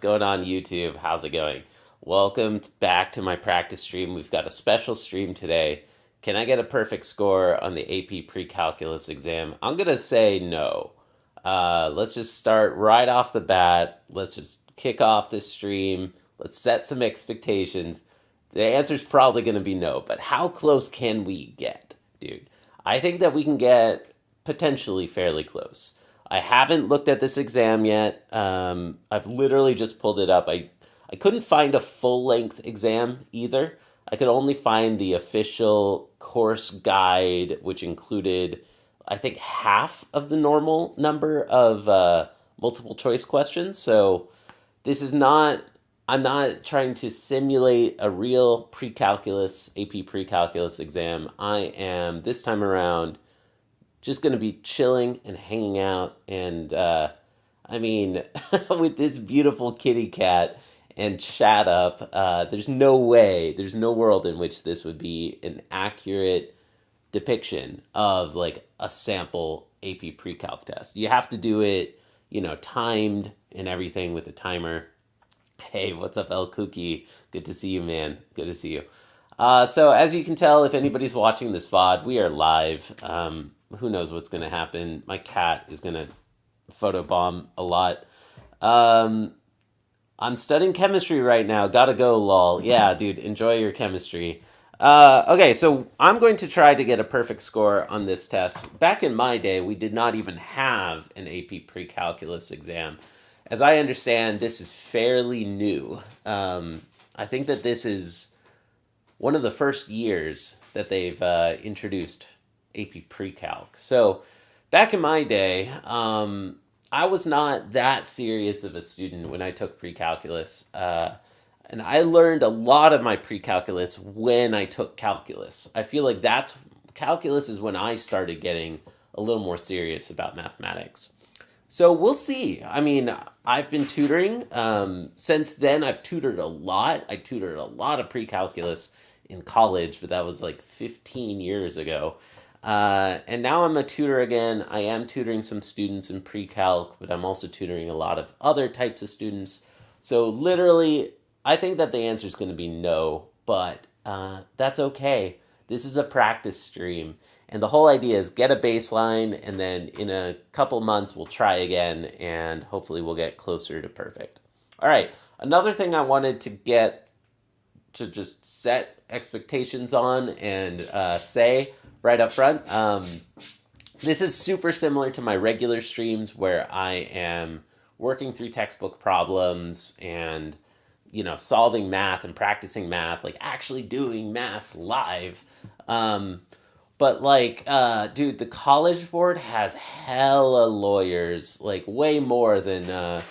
Going on YouTube? How's it going? Welcome back to my practice stream. We've got a special stream today. Can I get a perfect score on the AP Precalculus exam? I'm gonna say no. Let's just start right off the bat. Let's just kick off this stream. Let's set some expectations. The answer's probably gonna be no, but how close can we get, dude? I think that we can get potentially fairly close. I haven't looked at this exam yet. I've literally just pulled it up. I couldn't find a full length exam either. I could only find the official course guide, which included, I think, half of the normal number of multiple choice questions. So this is not, I'm not trying to simulate a real pre-calculus, AP pre-calculus exam. I am, this time around, just going to be chilling and hanging out. And I mean, with this beautiful kitty cat and chat up, there's no way, there's no world in which this would be an accurate depiction of like a sample AP pre-calc test. You have to do it, timed and everything with a timer. Hey, what's up, El Cookie? Good to see you, man. Good to see you. So as you can tell, if anybody's watching this VOD, we are live. Who knows what's going to happen? My cat is going to photobomb a lot. I'm studying chemistry right now. Gotta go, lol. Yeah, dude, enjoy your chemistry. Okay, so I'm going to try to get a perfect score on this test. Back in my day, we did not even have an AP Precalculus exam. As I understand, this is fairly new. I think that this is one of the first years that they've introduced AP Pre-Calc. So back in my day, I was not that serious of a student when I took pre-calculus. And I learned a lot of my pre-calculus when I took calculus. I feel like calculus is when I started getting a little more serious about mathematics. So we'll see. I mean, I've been tutoring. Since then, I've tutored a lot. I tutored a lot of pre-calculus in college, but that was like 15 years ago. And now I'm a tutor again. I am tutoring some students in pre-calc, but I'm also tutoring a lot of other types of students. So literally, I think that the answer is going to be no, but that's okay. This is a practice stream. And the whole idea is get a baseline, and then in a couple months, we'll try again, and hopefully we'll get closer to perfect. All right, another thing I wanted to get to just set expectations on and say right up front. This is super similar to my regular streams where I am working through textbook problems and, solving math and practicing math, like actually doing math live. But dude, the College Board has hella lawyers, like way more than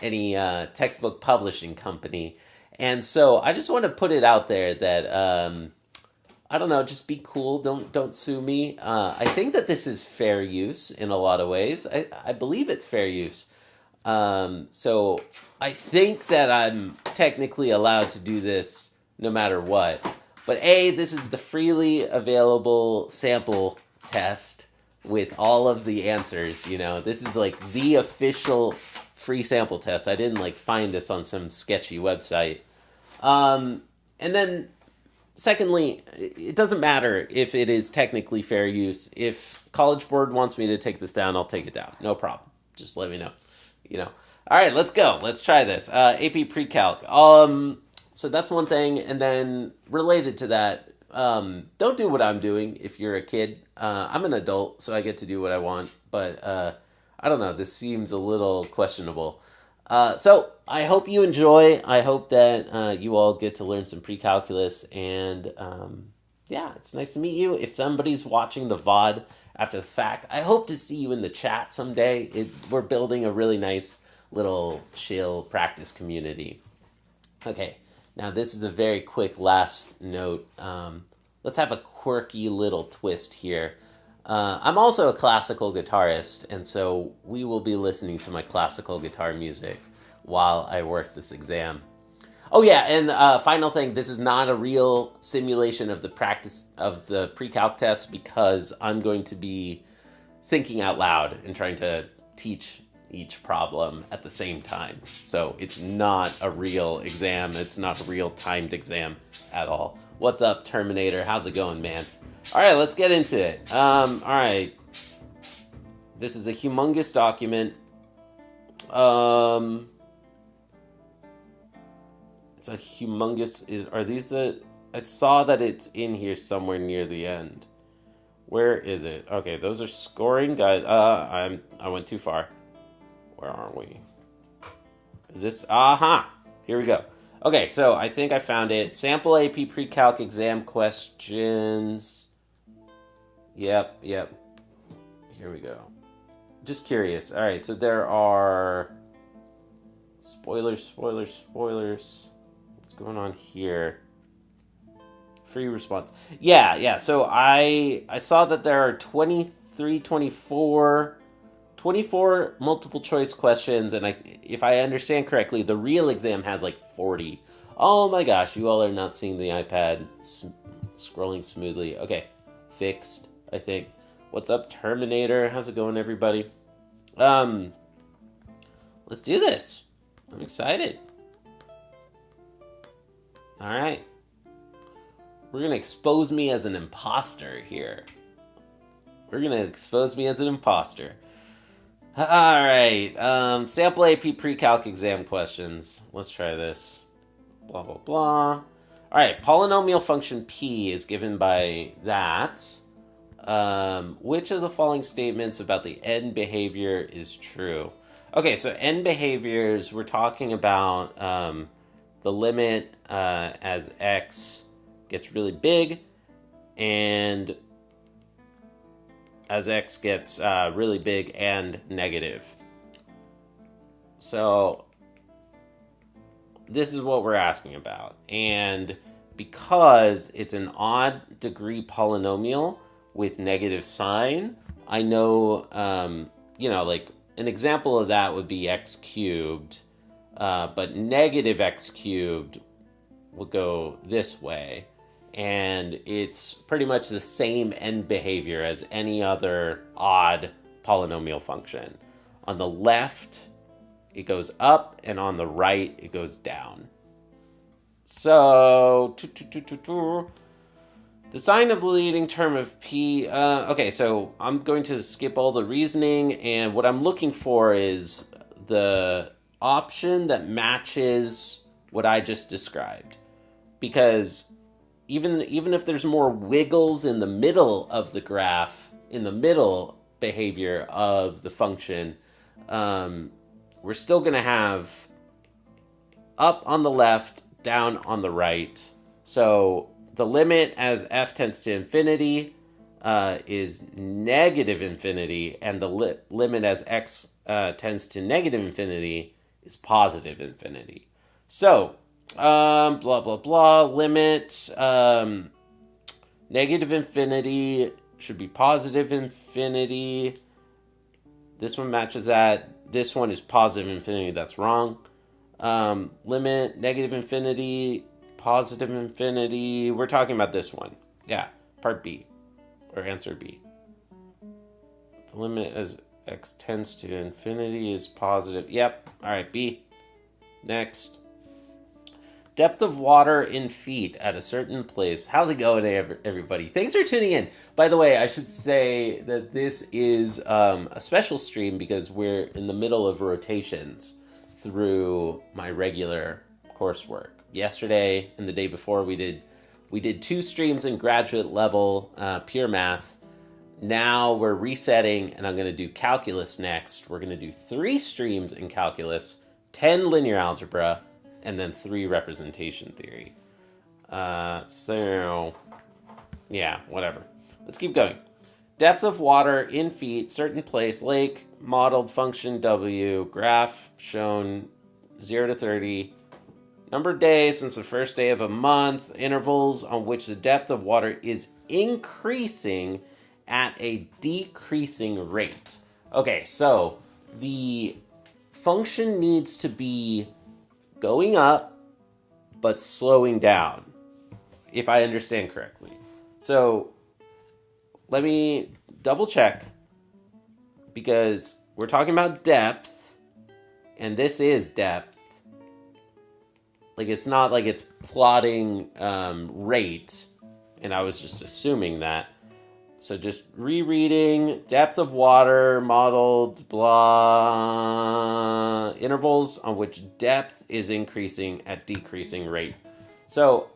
any textbook publishing company. And so I just want to put it out there that I don't know, just be cool. Don't sue me. I think that this is fair use in a lot of ways. I believe it's fair use. So I think that I'm technically allowed to do this no matter what. But this is the freely available sample test with all of the answers. This is like the official free sample test. I didn't find this on some sketchy website. And then secondly, it doesn't matter if it is technically fair use. If College Board wants me to take this down, I'll take it down. No problem. Just let me know. All right, let's go. Let's try this. AP Pre-Calc. So that's one thing. And then related to that, don't do what I'm doing if you're a kid. I'm an adult, so I get to do what I want. But I don't know. This seems a little questionable. So I hope you enjoy. I hope that you all get to learn some pre-calculus. And yeah, it's nice to meet you. If somebody's watching the VOD after the fact, I hope to see you in the chat someday. We're building a really nice little chill practice community. Okay, now this is a very quick last note. Let's have a quirky little twist here. I'm also a classical guitarist, and so we will be listening to my classical guitar music while I work this exam. Oh yeah, and final thing, this is not a real simulation of the practice of the pre-calc test because I'm going to be thinking out loud and trying to teach each problem at the same time. So it's not a real exam. It's not a real timed exam at all. What's up, Terminator? How's it going, man? All right, let's get into it. All right. This is a humongous document. It's a humongous... Are these the... I saw that it's in here somewhere near the end. Where is it? Okay, those are scoring guys. I went too far. Where are we? Is this... Aha! Here we go. Okay, so I think I found it. Sample AP Pre-Calc exam questions. Yep. Here we go. Just curious. All right, so there are... Spoilers. What's going on here? Free response. Yeah. So I saw that there are 24 multiple choice questions, and if I understand correctly, the real exam has like 40. Oh my gosh, you all are not seeing the iPad scrolling smoothly. Okay, fixed, I think. What's up, Terminator? How's it going, everybody? Let's do this. I'm excited. All right. We're going to expose me as an imposter here. All right. Sample AP Pre-Calc exam questions. Let's try this. Blah, blah, blah. All right. Polynomial function P is given by that. Which of the following statements about the end behavior is true? Okay, so end behaviors, we're talking about the limit as x gets really big, and as x gets really big and negative. So this is what we're asking about. And because it's an odd degree polynomial with negative sign, I know, like an example of that would be x cubed, but negative x cubed will go this way. And it's pretty much the same end behavior as any other odd polynomial function. On the left, it goes up, and on the right, it goes down. So, the sign of the leading term of P... okay, so I'm going to skip all the reasoning, and what I'm looking for is the option that matches what I just described. Because even if there's more wiggles in the middle of the graph, in the middle behavior of the function, we're still going to have up on the left, down on the right. So the limit as f tends to infinity is negative infinity, and the limit as x tends to negative infinity is positive infinity. So blah, blah, blah, limit, negative infinity should be positive infinity. This one matches that. This one is positive infinity. That's wrong. Limit, negative infinity, positive infinity. We're talking about this one. Yeah, part B, or answer B. The limit as x tends to infinity is positive. Yep. All right, B. Next. Depth of water in feet at a certain place. How's it going, everybody? Thanks for tuning in. By the way, I should say that this is a special stream because we're in the middle of rotations through my regular coursework. Yesterday and the day before, we did 2 streams in graduate level pure math. Now we're resetting, and I'm going to do calculus next. We're going to do 3 streams in calculus, 10 linear algebra, and then 3 representation theory. So, yeah, whatever. Let's keep going. Depth of water in feet, certain place, lake, modeled function W, graph shown 0 to 30, number of days since the first day of a month, intervals on which the depth of water is increasing at a decreasing rate. Okay, so the function needs to be going up, but slowing down, if I understand correctly. So let me double check, because we're talking about depth, and this is depth. Like, it's not like it's plotting rate, and I was just assuming that. So just rereading, depth of water, modeled, blah, intervals on which depth is increasing at decreasing rate. So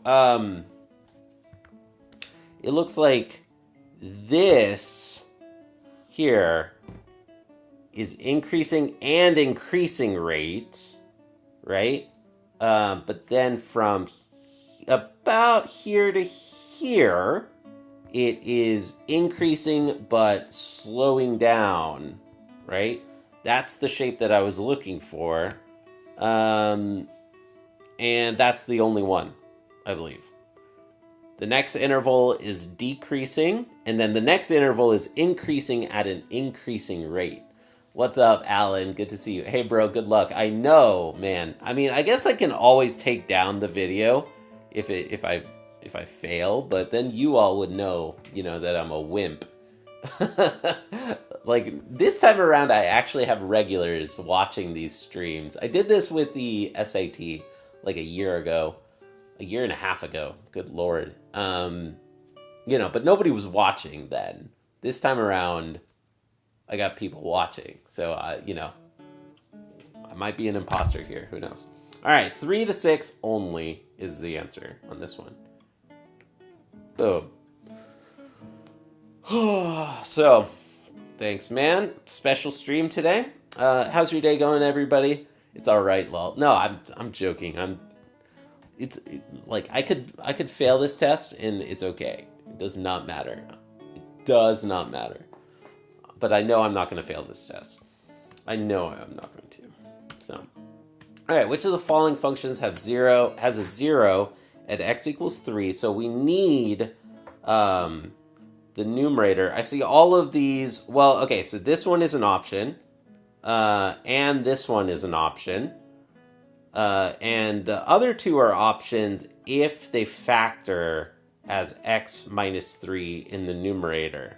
it looks like this here is increasing and increasing rate, right? But then from about here to here, it is increasing but slowing down, right? That's the shape that I was looking for. And that's the only one, I believe. The next interval is decreasing, and then the next interval is increasing at an increasing rate. What's up, Alan? Good to see you. Hey, bro, good luck. I know, man. I mean, I guess I can always take down the video if I fail, but then you all would know, that I'm a wimp. Like, this time around, I actually have regulars watching these streams. I did this with the SAT like a year and a half ago. Good Lord. But nobody was watching then. This time around, I got people watching. So, I might be an imposter here. Who knows? All right, 3 to 6 only is the answer on this one. Boom. So, thanks, man. Special stream today. How's your day going, everybody? It's all right, lol. No, I'm joking. I could fail this test and it's okay. It does not matter. It does not matter. But I know I'm not going to fail this test. I know I'm not going to. So, all right. Which of the following functions has a 0 at x equals 3? So we need the numerator. I see all of these. Well, okay. So this one is an option, and this one is an option. And the other two are options if they factor as x minus 3 in the numerator.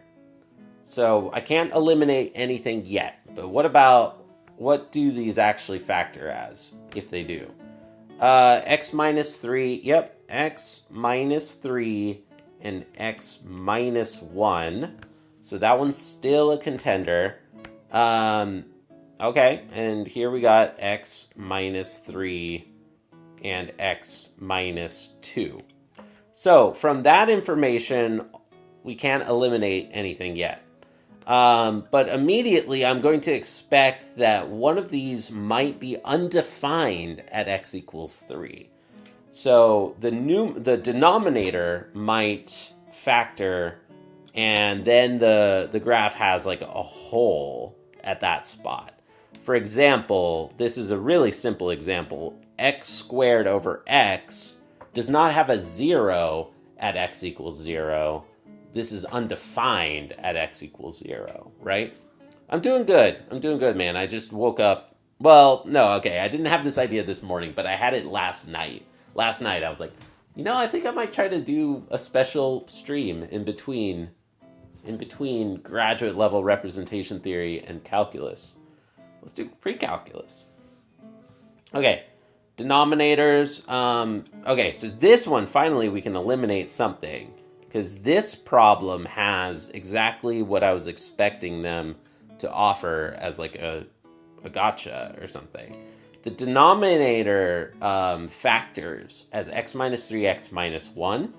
So I can't eliminate anything yet, but what do these actually factor as, if they do? X minus 3, yep, x minus 3 and x minus 1. So that one's still a contender. Okay, and here we got x minus 3 and x minus 2. So from that information, we can't eliminate anything yet. But immediately I'm going to expect that one of these might be undefined at x equals 3. So the denominator might factor, and then the graph has like a hole at that spot. For example, this is a really simple example. X squared over x does not have a 0 at x equals 0. This is undefined at x equals 0, right? I'm doing good, man. I just woke up. Well, no, okay, I didn't have this idea this morning, but I had it last night. Last night, I was like, I think I might try to do a special stream in between graduate level representation theory and calculus. Let's do precalculus. Okay, denominators. Okay, so this one, finally, we can eliminate something, because this problem has exactly what I was expecting them to offer as like a gotcha or something. The denominator factors as x minus 3, x minus 1.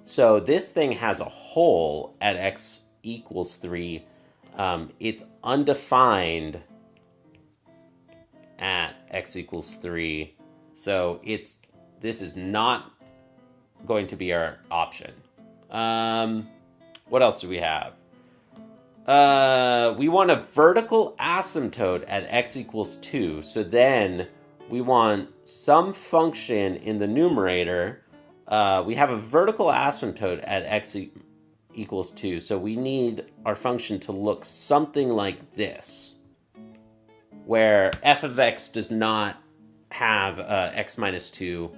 So this thing has a hole at x equals 3. It's undefined at x equals 3. So this is not going to be our option. What else do we have? We want a vertical asymptote at x equals 2. So then we want some function in the numerator. We have a vertical asymptote at x equals 2. So we need our function to look something like this, where f of x does not have x minus 2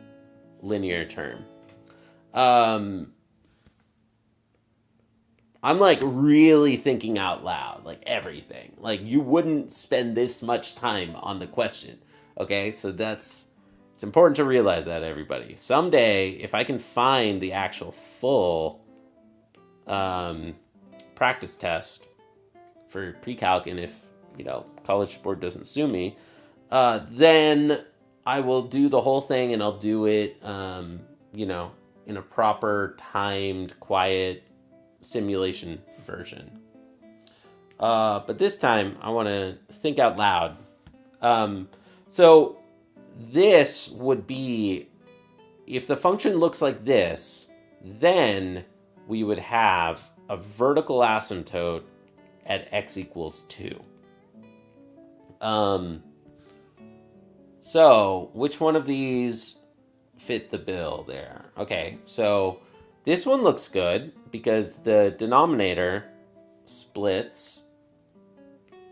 linear term. I'm like really thinking out loud, like everything. Like you wouldn't spend this much time on the question. Okay, so it's important to realize that, everybody. Someday, if I can find the actual full practice test for pre-calc, and if, College Board doesn't sue me, then I will do the whole thing, and I'll do it, in a proper, timed, quiet simulation version. But this time, I want to think out loud. So this would be, if the function looks like this, then we would have a vertical asymptote at x equals 2. So which one of these fit the bill there? Okay, so this one looks good because the denominator splits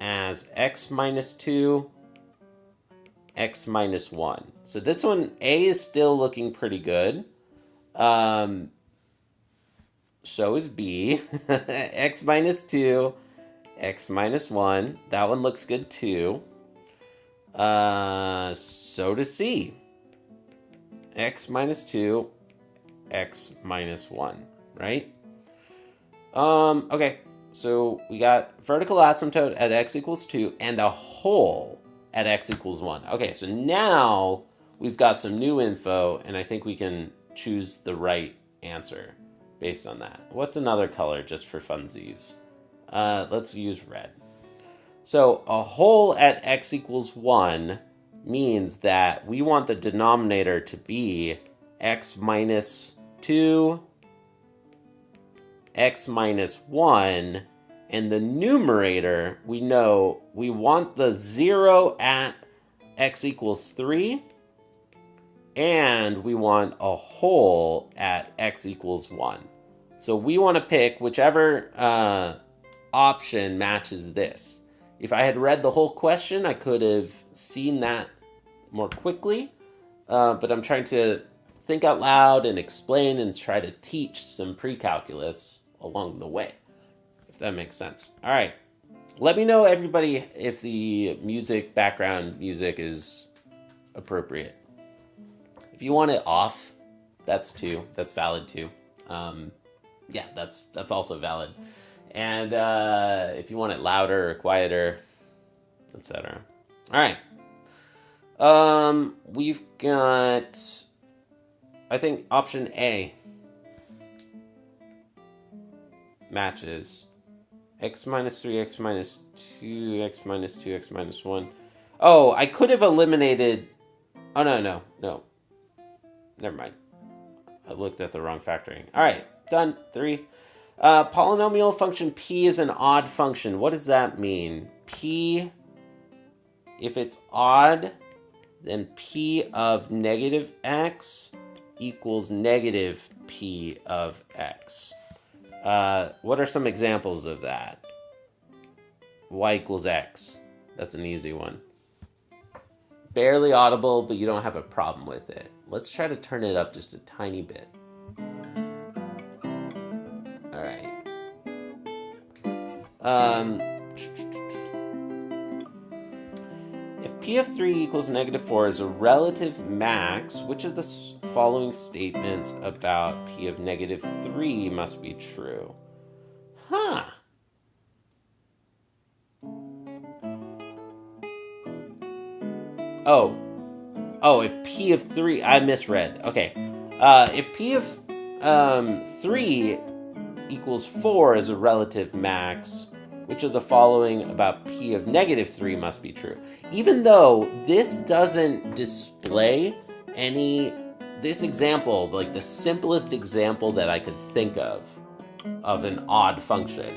as x minus 2, x minus 1. So this one, A is still looking pretty good. So is B. X minus 2, x minus 1. That one looks good too. So does C. X minus 2, x minus 1, right? Okay, so we got vertical asymptote at x equals 2 and a hole at x equals 1. Okay, so now we've got some new info, and I think we can choose the right answer based on that. What's another color just for funsies? Let's use red. So a hole at x equals 1 means that we want the denominator to be x minus 2, x minus 1, and the numerator, we know we want the 0 at x equals 3, and we want a hole at x equals 1. So we want to pick whichever option matches this. If I had read the whole question, I could have seen that more quickly, but I'm trying to think out loud and explain and try to teach some pre-calculus along the way, if that makes sense. All right, let me know, everybody, if the background music is appropriate. If you want it off, that's valid too. Yeah, that's also valid. And if you want it louder or quieter, etc. All right. We've got, I think, option A matches. X minus 3, x minus 2, x minus 2, x minus 1. Oh, I could have eliminated... Oh, no. Never mind. I looked at the wrong factoring. All right, done. 3. Polynomial function p is an odd function. What does that mean? P, if it's odd, then p of negative x equals negative p of x. What are some examples of that? Y equals x. That's an easy one. Barely audible, but you don't have a problem with it. Let's try to turn it up just a tiny bit. All right. If p of 3 equals negative 4 is a relative max, which of the following statements about p of negative 3 must be true? Huh. Oh, if p of 3, I misread. Okay. If p of 3 equals 4 is a relative max, which of the following about p of negative 3 must be true? Even though this doesn't display this example, like the simplest example that I could think of an odd function,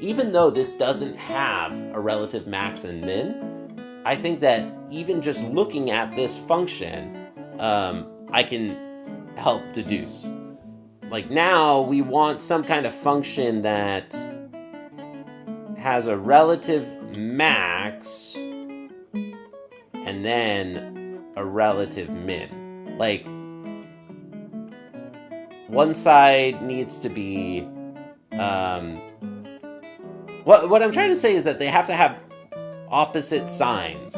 even though this doesn't have a relative max and min, I think that even just looking at this function, I can help deduce. Like now, we want some kind of function that has a relative max and then a relative min. Like, one side needs to be... What I'm trying to say is that they have to have opposite signs.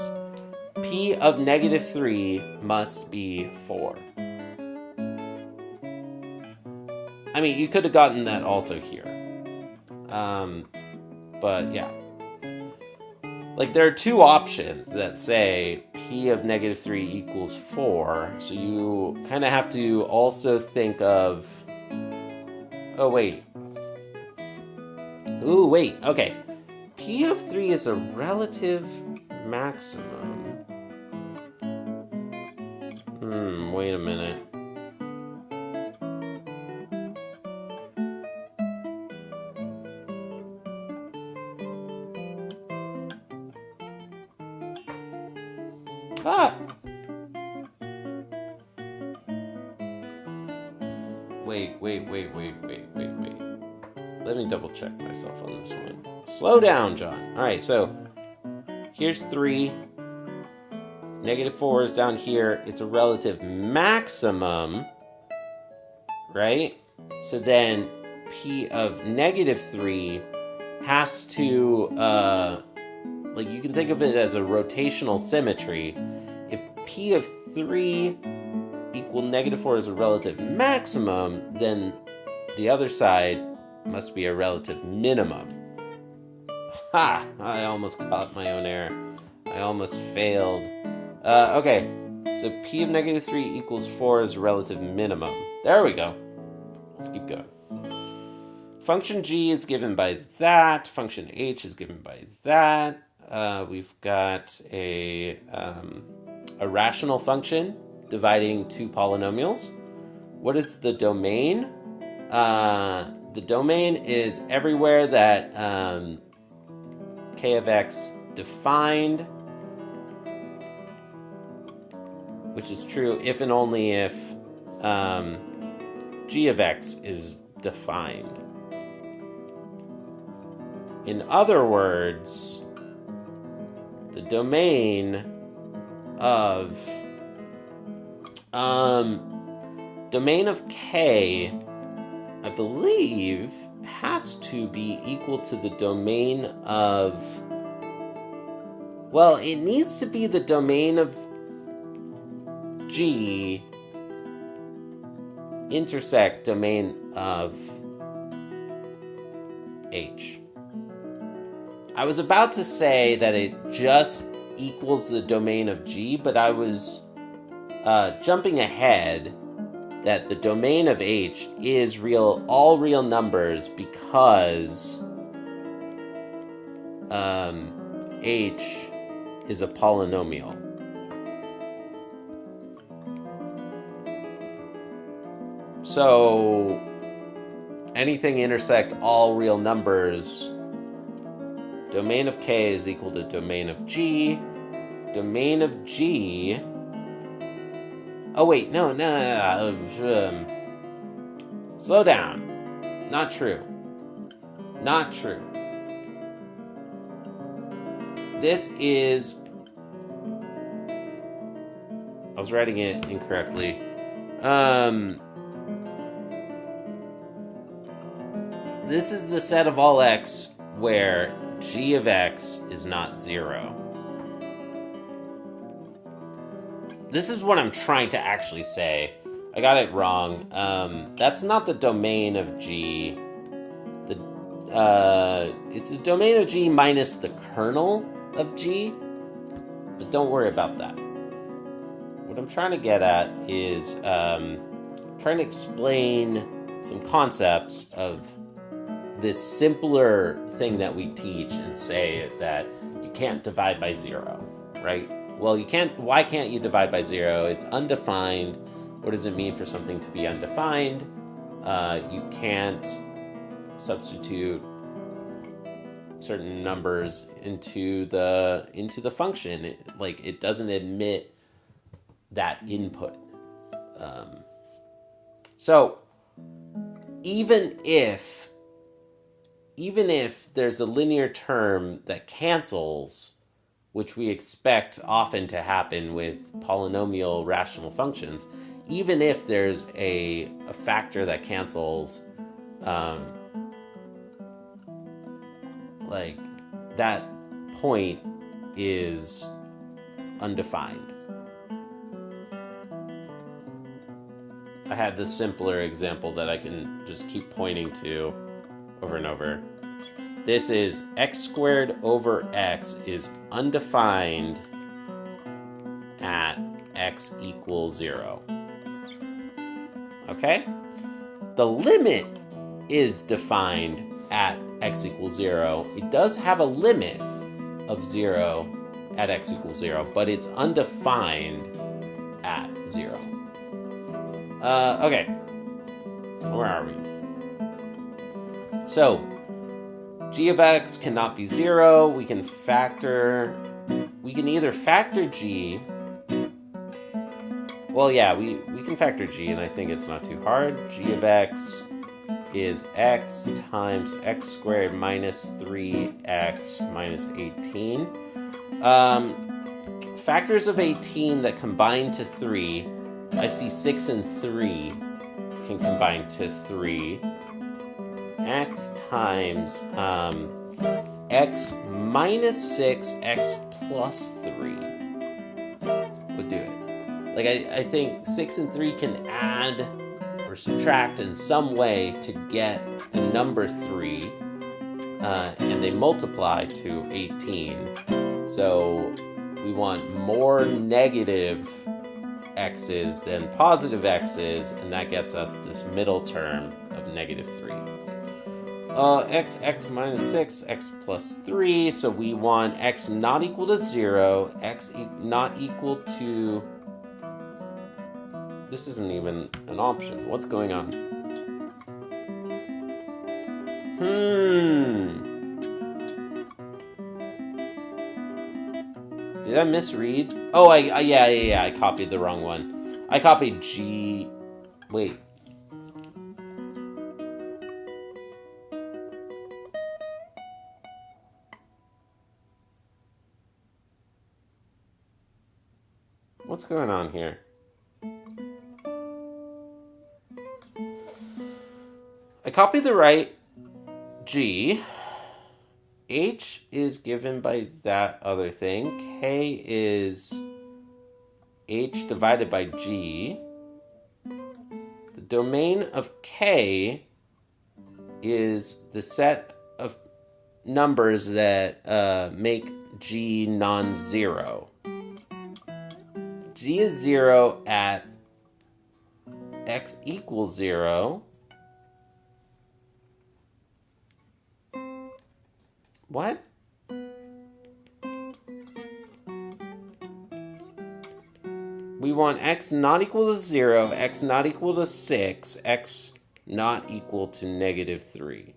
P of negative 3 must be 4. I mean, you could have gotten that also here. But yeah. Like, there are two options that say P of negative 3 equals 4. So you kind of have to also think of... Oh, wait. Ooh, wait. Okay. P of 3 is a relative maximum. Wait a minute. Ah! Wait. Let me double check myself on this one. Slow down, John. Alright, so here's 3. Negative 4 is down here. It's a relative maximum, right? So then P of negative 3 has to, like, you can think of it as a rotational symmetry. If P of 3 equal negative 4 is a relative maximum, then the other side must be a relative minimum. Ha! I almost caught my own error. I almost failed. Okay, so P of negative 3 equals 4 is a relative minimum. There we go. Let's keep going. Function g is given by that. Function h is given by that. We've got a rational function dividing two polynomials. What is the domain? The domain is everywhere that k of x defined, which is true if and only if g of x is defined. In other words, the domain of k, I believe, has to be equal to the domain of, well, it needs to be the domain of g intersect domain of h. I was about to say that it just equals the domain of g, but I was jumping ahead that the domain of h is all real numbers because h is a polynomial. So anything intersect all real numbers, domain of k is equal to domain of g. Domain of g... Oh, wait, no. Slow down. Not true. Not true. This is... I was writing it incorrectly. This is the set of all x where g of x is not 0. This is what I'm trying to actually say. I got it wrong. That's not the domain of g. It's the domain of g minus the kernel of g. But don't worry about that. What I'm trying to get at is trying to explain some concepts of this simpler thing that we teach and say that you can't divide by 0, right? Well, you can't. Why can't you divide by 0? It's undefined. What does it mean for something to be undefined? You can't substitute certain numbers into the function. It doesn't admit that input. So even if there's a linear term that cancels, which we expect often to happen with polynomial rational functions, even if there's a factor that cancels, like that point is undefined. I had this simpler example that I can just keep pointing to over and over. This is x squared over x is undefined at x equals 0. Okay? The limit is defined at x equals 0. It does have a limit of 0 at x equals 0, but it's undefined at 0. Okay. Where are we? So, g of x cannot be 0. We can either factor g. Well, yeah, we can factor g, and I think it's not too hard. G of x is x times x squared minus 3x minus 18. Factors of 18 that combine to 3, I see 6 and 3 can combine to 3. X times x minus 6, x plus 3 would do it. Like, I think 6 and 3 can add or subtract in some way to get the number 3, and they multiply to 18. So we want more negative x's than positive x's, and that gets us this middle term of negative 3. X minus 6, x plus 3, so we want x not equal to 0, x not equal to... This isn't even an option. What's going on? Did I misread? Oh, yeah, I copied the wrong one. I copied G... Wait. What's going on here? I copied the right G. H is given by that other thing. K is H divided by G. The domain of K is the set of numbers that make G non-zero. G is 0 at x equals 0. What? We want x not equal to 0, x not equal to 6, x not equal to negative 3.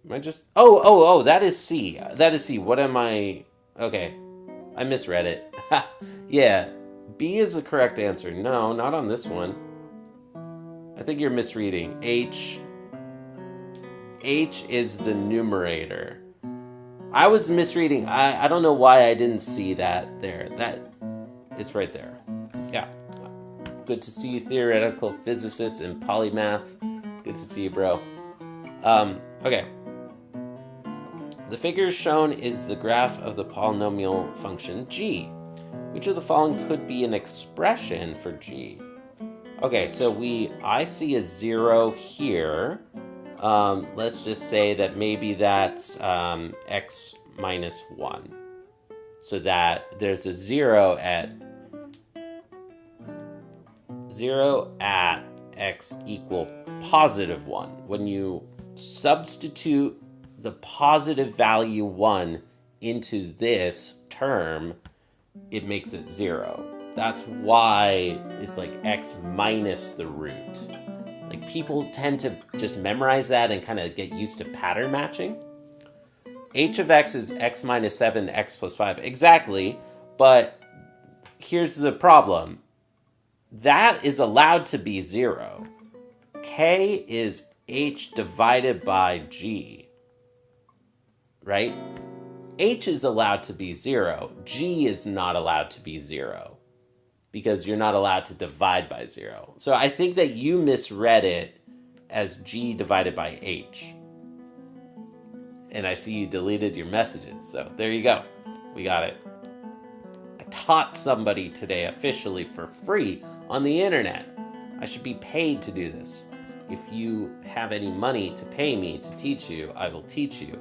Am I just... Oh, that is C. That is C. What am I... Okay. I misread it. Yeah. B is the correct answer. No, not on this one. I think you're misreading. H is the numerator. I was misreading. I don't know why I didn't see that there. It's right there. Yeah. Good to see you, theoretical physicists and polymath. Good to see you, bro. Okay. The figure shown is the graph of the polynomial function g. Which of the following could be an expression for g? Okay, so I see a 0 here. Let's just say that maybe that's x minus 1. So that there's a 0 at x equal positive 1. When you substitute the positive value 1 into this term, it makes it 0. That's why it's like x minus the root. Like, people tend to just memorize that and kind of get used to pattern matching. H of x is x minus 7, x plus 5. Exactly, but here's the problem. That is allowed to be 0. K is h divided by g, right? H is allowed to be 0. G is not allowed to be 0 because you're not allowed to divide by 0. So I think that you misread it as G divided by H. And I see you deleted your messages. So there you go. We got it. I taught somebody today officially for free on the internet. I should be paid to do this. If you have any money to pay me to teach you, I will teach you.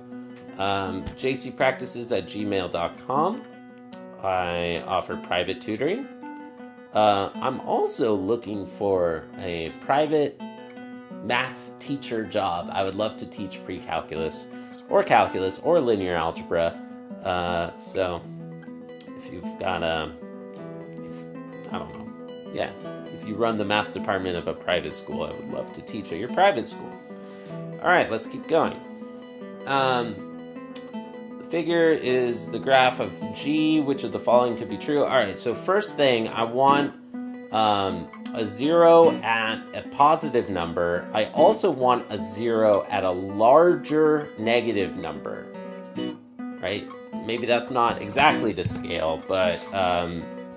jcpractices@gmail.com. I offer private tutoring. I'm also looking for a private math teacher job. I would love to teach precalculus or calculus or linear algebra. So if you've got I don't know. Yeah. If you run the math department of a private school, I would love to teach at your private school. All right, let's keep going. The figure is the graph of G. Which of the following could be true? All right, so first thing, I want a 0 at a positive number. I also want a 0 at a larger negative number, right? Maybe that's not exactly to scale, but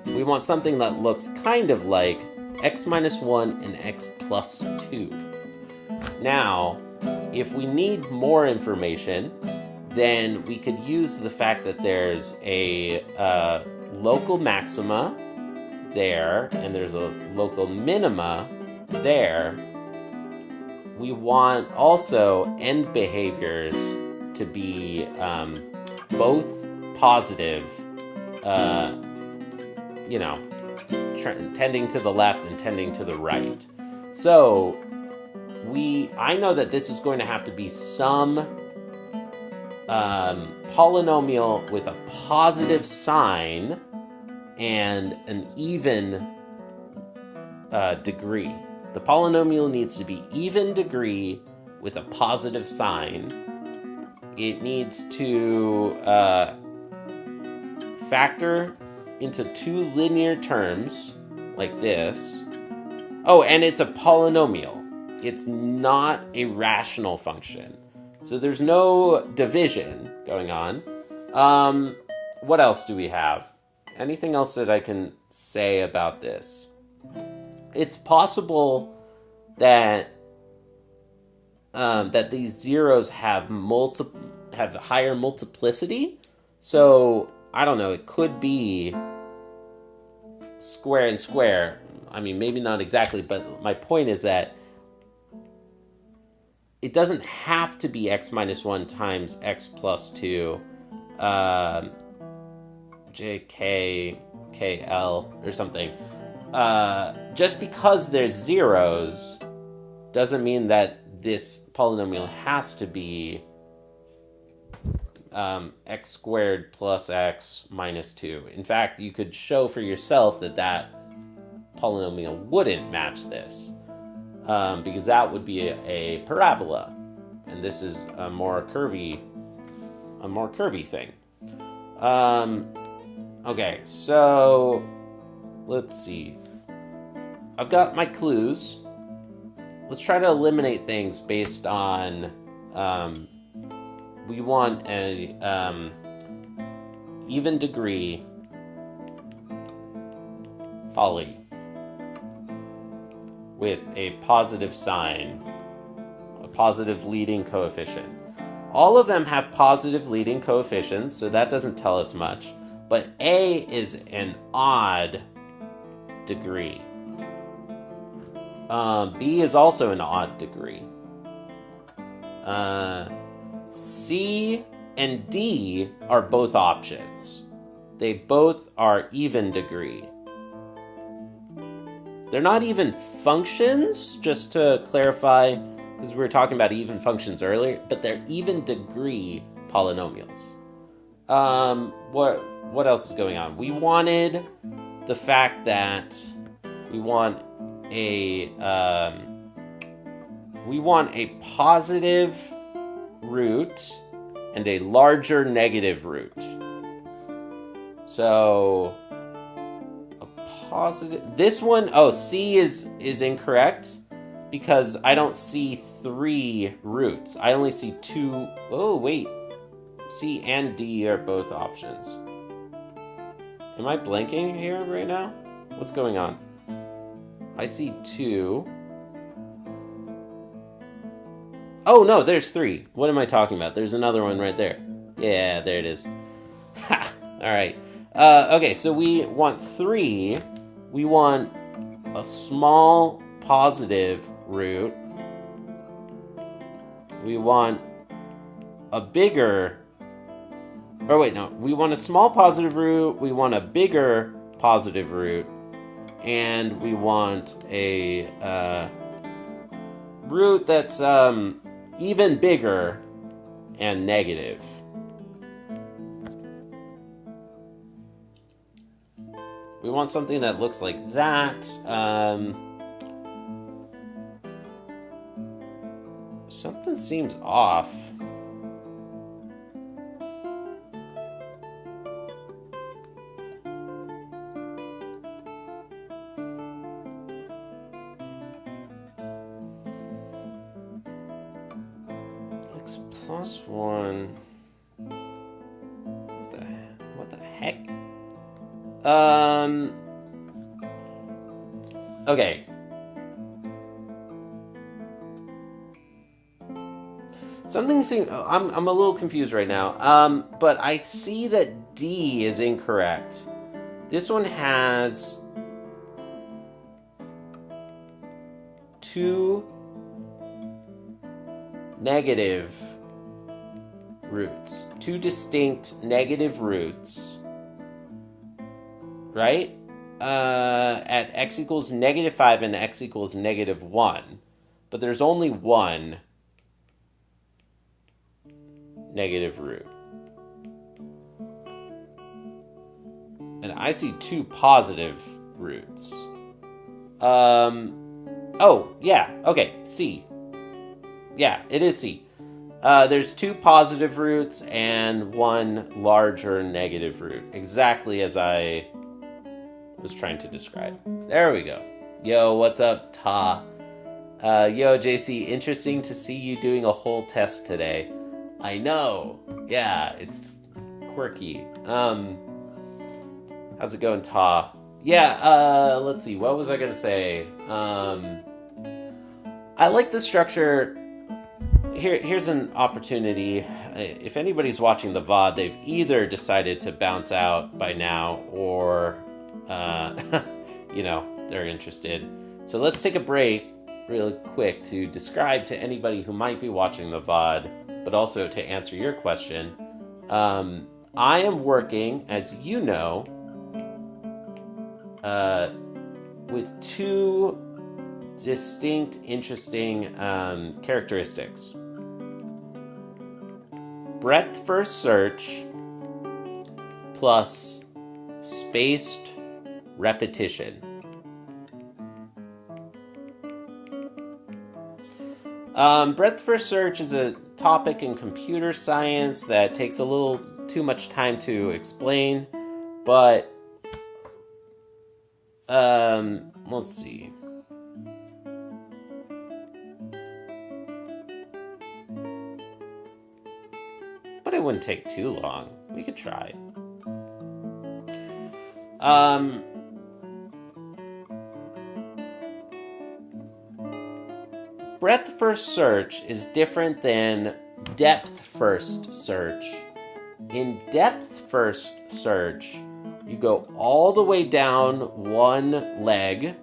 we want something that looks kind of like x minus 1 and x plus 2. Now, if we need more information, then we could use the fact that there's a local maxima there, and there's a local minima there. We want also end behaviors to be both positive, tending to the left and tending to the right. So I know that this is going to have to be some polynomial with a positive sign and an even degree. The polynomial needs to be even degree with a positive sign. It needs to factor into two linear terms like this. Oh, and it's a polynomial. It's not a rational function. So there's no division going on. What else do we have? Anything else that I can say about this? It's possible that that these zeros have higher multiplicity. So I don't know. It could be square and square. I mean, maybe not exactly, but my point is that it doesn't have to be x minus 1 times x plus 2, jkl or something. Just because there's zeros doesn't mean that this polynomial has to be x squared plus x minus 2. In fact, you could show for yourself that that polynomial wouldn't match this. Because that would be a parabola, and this is a more curvy thing. Okay, so let's see. I've got my clues. Let's try to eliminate things based on. We want a even degree poly with a positive sign, a positive leading coefficient. All of them have positive leading coefficients, so that doesn't tell us much. But A is an odd degree. B is also an odd degree. C and D are both options. They both are even degree. They're not even functions, just to clarify, because we were talking about even functions earlier, but they're even degree polynomials. What else is going on? We wanted the fact that we want a positive root and a larger negative root. So positive. This one, C is incorrect because I don't see 3 roots. I only see 2. Oh, wait. C and D are both options. Am I blanking here right now? What's going on? I see 2. Oh, no, there's 3. What am I talking about? There's another one right there. Yeah, there it is. Ha! All right. Okay, so we want 3. We want a small positive root. We want a bigger... Oh, wait, no. We want a small positive root. We want a bigger positive root. And we want a root that's even bigger and negative. We want something that looks like that. Something seems off. X plus 1. What the heck? Okay. Something seems... I'm a little confused right now. But I see that D is incorrect. This one has 2 negative roots. 2 distinct negative roots. Right? At x equals -5 and x equals -1. But there's only 1 negative root. And I see 2 positive roots. Oh, yeah. Okay, C. Yeah, it is C. There's 2 positive roots and 1 larger negative root. Exactly as I was trying to describe. There we go. Yo, what's up, Ta? Yo, JC, interesting to see you doing a whole test today. I know. Yeah, it's quirky. How's it going, Ta? Yeah, let's see. What was I going to say? I like the structure. Here's an opportunity. If anybody's watching the VOD, they've either decided to bounce out by now or, they're interested. So let's take a break really quick to describe to anybody who might be watching the VOD, but also to answer your question. I am working, as you know, with 2 distinct, interesting characteristics. Breadth first search plus spaced repetition. Breadth first search is a topic in computer science that takes a little too much time to explain, but let's see. But it wouldn't take too long. We could try. Breadth first search is different than depth first search. In depth first search, you go all the way down one leg,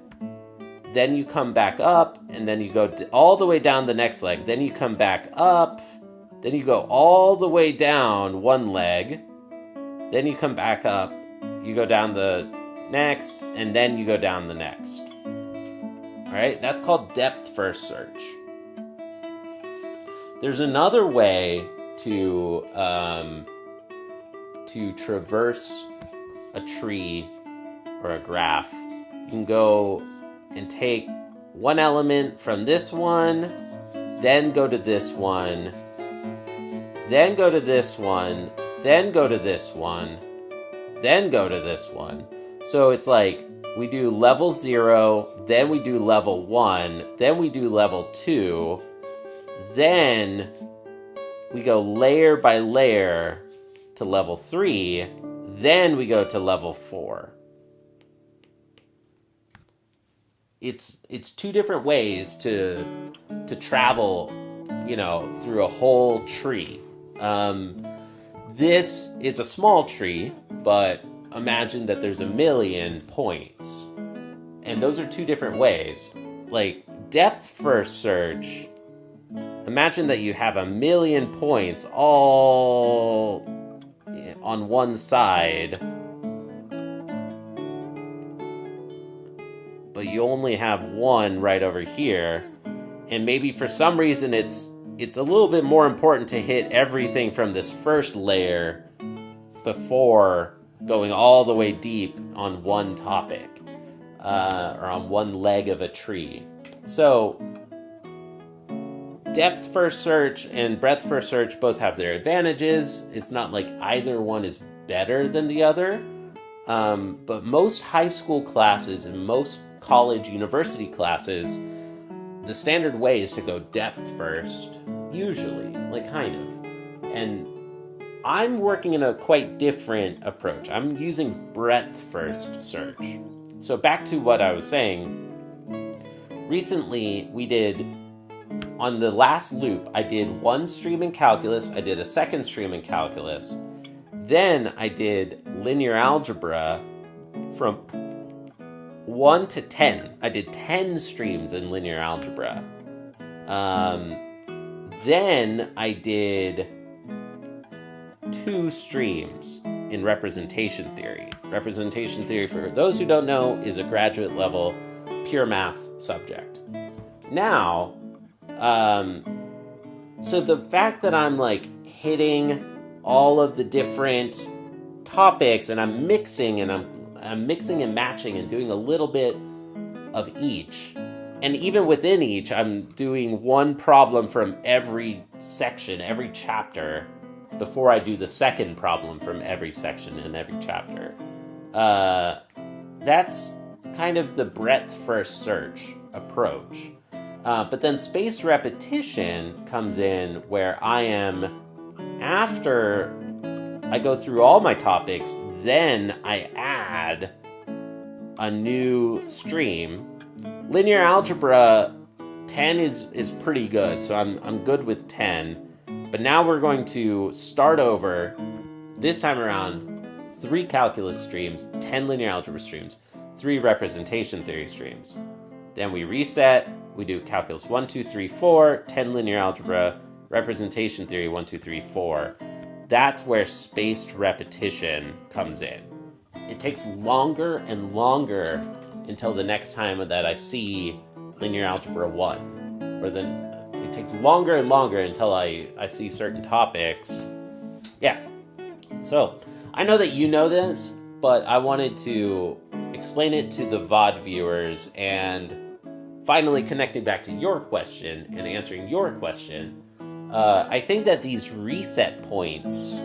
then you come back up, and then you go all the way down the next leg, then you come back up, then you go all the way down one leg, then you come back up, you go down the next, and then you go down the next. Alright, that's called depth first search. There's another way to traverse a tree or a graph. You can go and take one element from this one, then go to this one, then go to this one, then go to this one, then go to this one. So it's like we do level 0, then we do level 1, then we do level 2, then we go layer by layer to level 3, then we go to level 4. It's 2 different ways to travel, through a whole tree. This is a small tree, but imagine that there's a million points. And those are two different ways. Like, depth first search, imagine that you have a million points all on one side, but you only have one right over here. And maybe for some reason it's a little bit more important to hit everything from this first layer before going all the way deep on one topic, or on one leg of a tree. So depth first search and breadth first search both have their advantages. It's not like either one is better than the other. But most high school classes and most college university classes, the standard way is to go depth first, usually, like kind of. And I'm working in a quite different approach. I'm using breadth first search. So back to what I was saying. Recently, we did, on the last loop, I did one stream in calculus, I did a second stream in calculus, then I did linear algebra from 1 to 10. I did 10 streams in linear algebra. Then I did 2 streams in representation theory. Representation theory, for those who don't know, is a graduate level pure math subject. Now, so the fact that I'm like hitting all of the different topics and I'm mixing and matching and doing a little bit of each. And even within each, I'm doing one problem from every section, every chapter, before I do the second problem from every section in every chapter. That's kind of the breadth first search approach. But then spaced repetition comes in where I am, after I go through all my topics, then I add a new stream. Linear algebra 10 is pretty good, so I'm good with 10. But now we're going to start over, this time around, 3 calculus streams, 10 linear algebra streams, 3 representation theory streams. Then we reset, we do calculus 1, 2, 3, 4, 10 linear algebra, representation theory 1, 2, 3, 4. That's where spaced repetition comes in. It takes longer and longer until the next time that I see linear algebra 1. Or then it takes longer and longer until I see certain topics. Yeah. So, I know that you know this, but I wanted to explain it to the VOD viewers, and finally connecting back to your question and answering your question. I think that these reset points,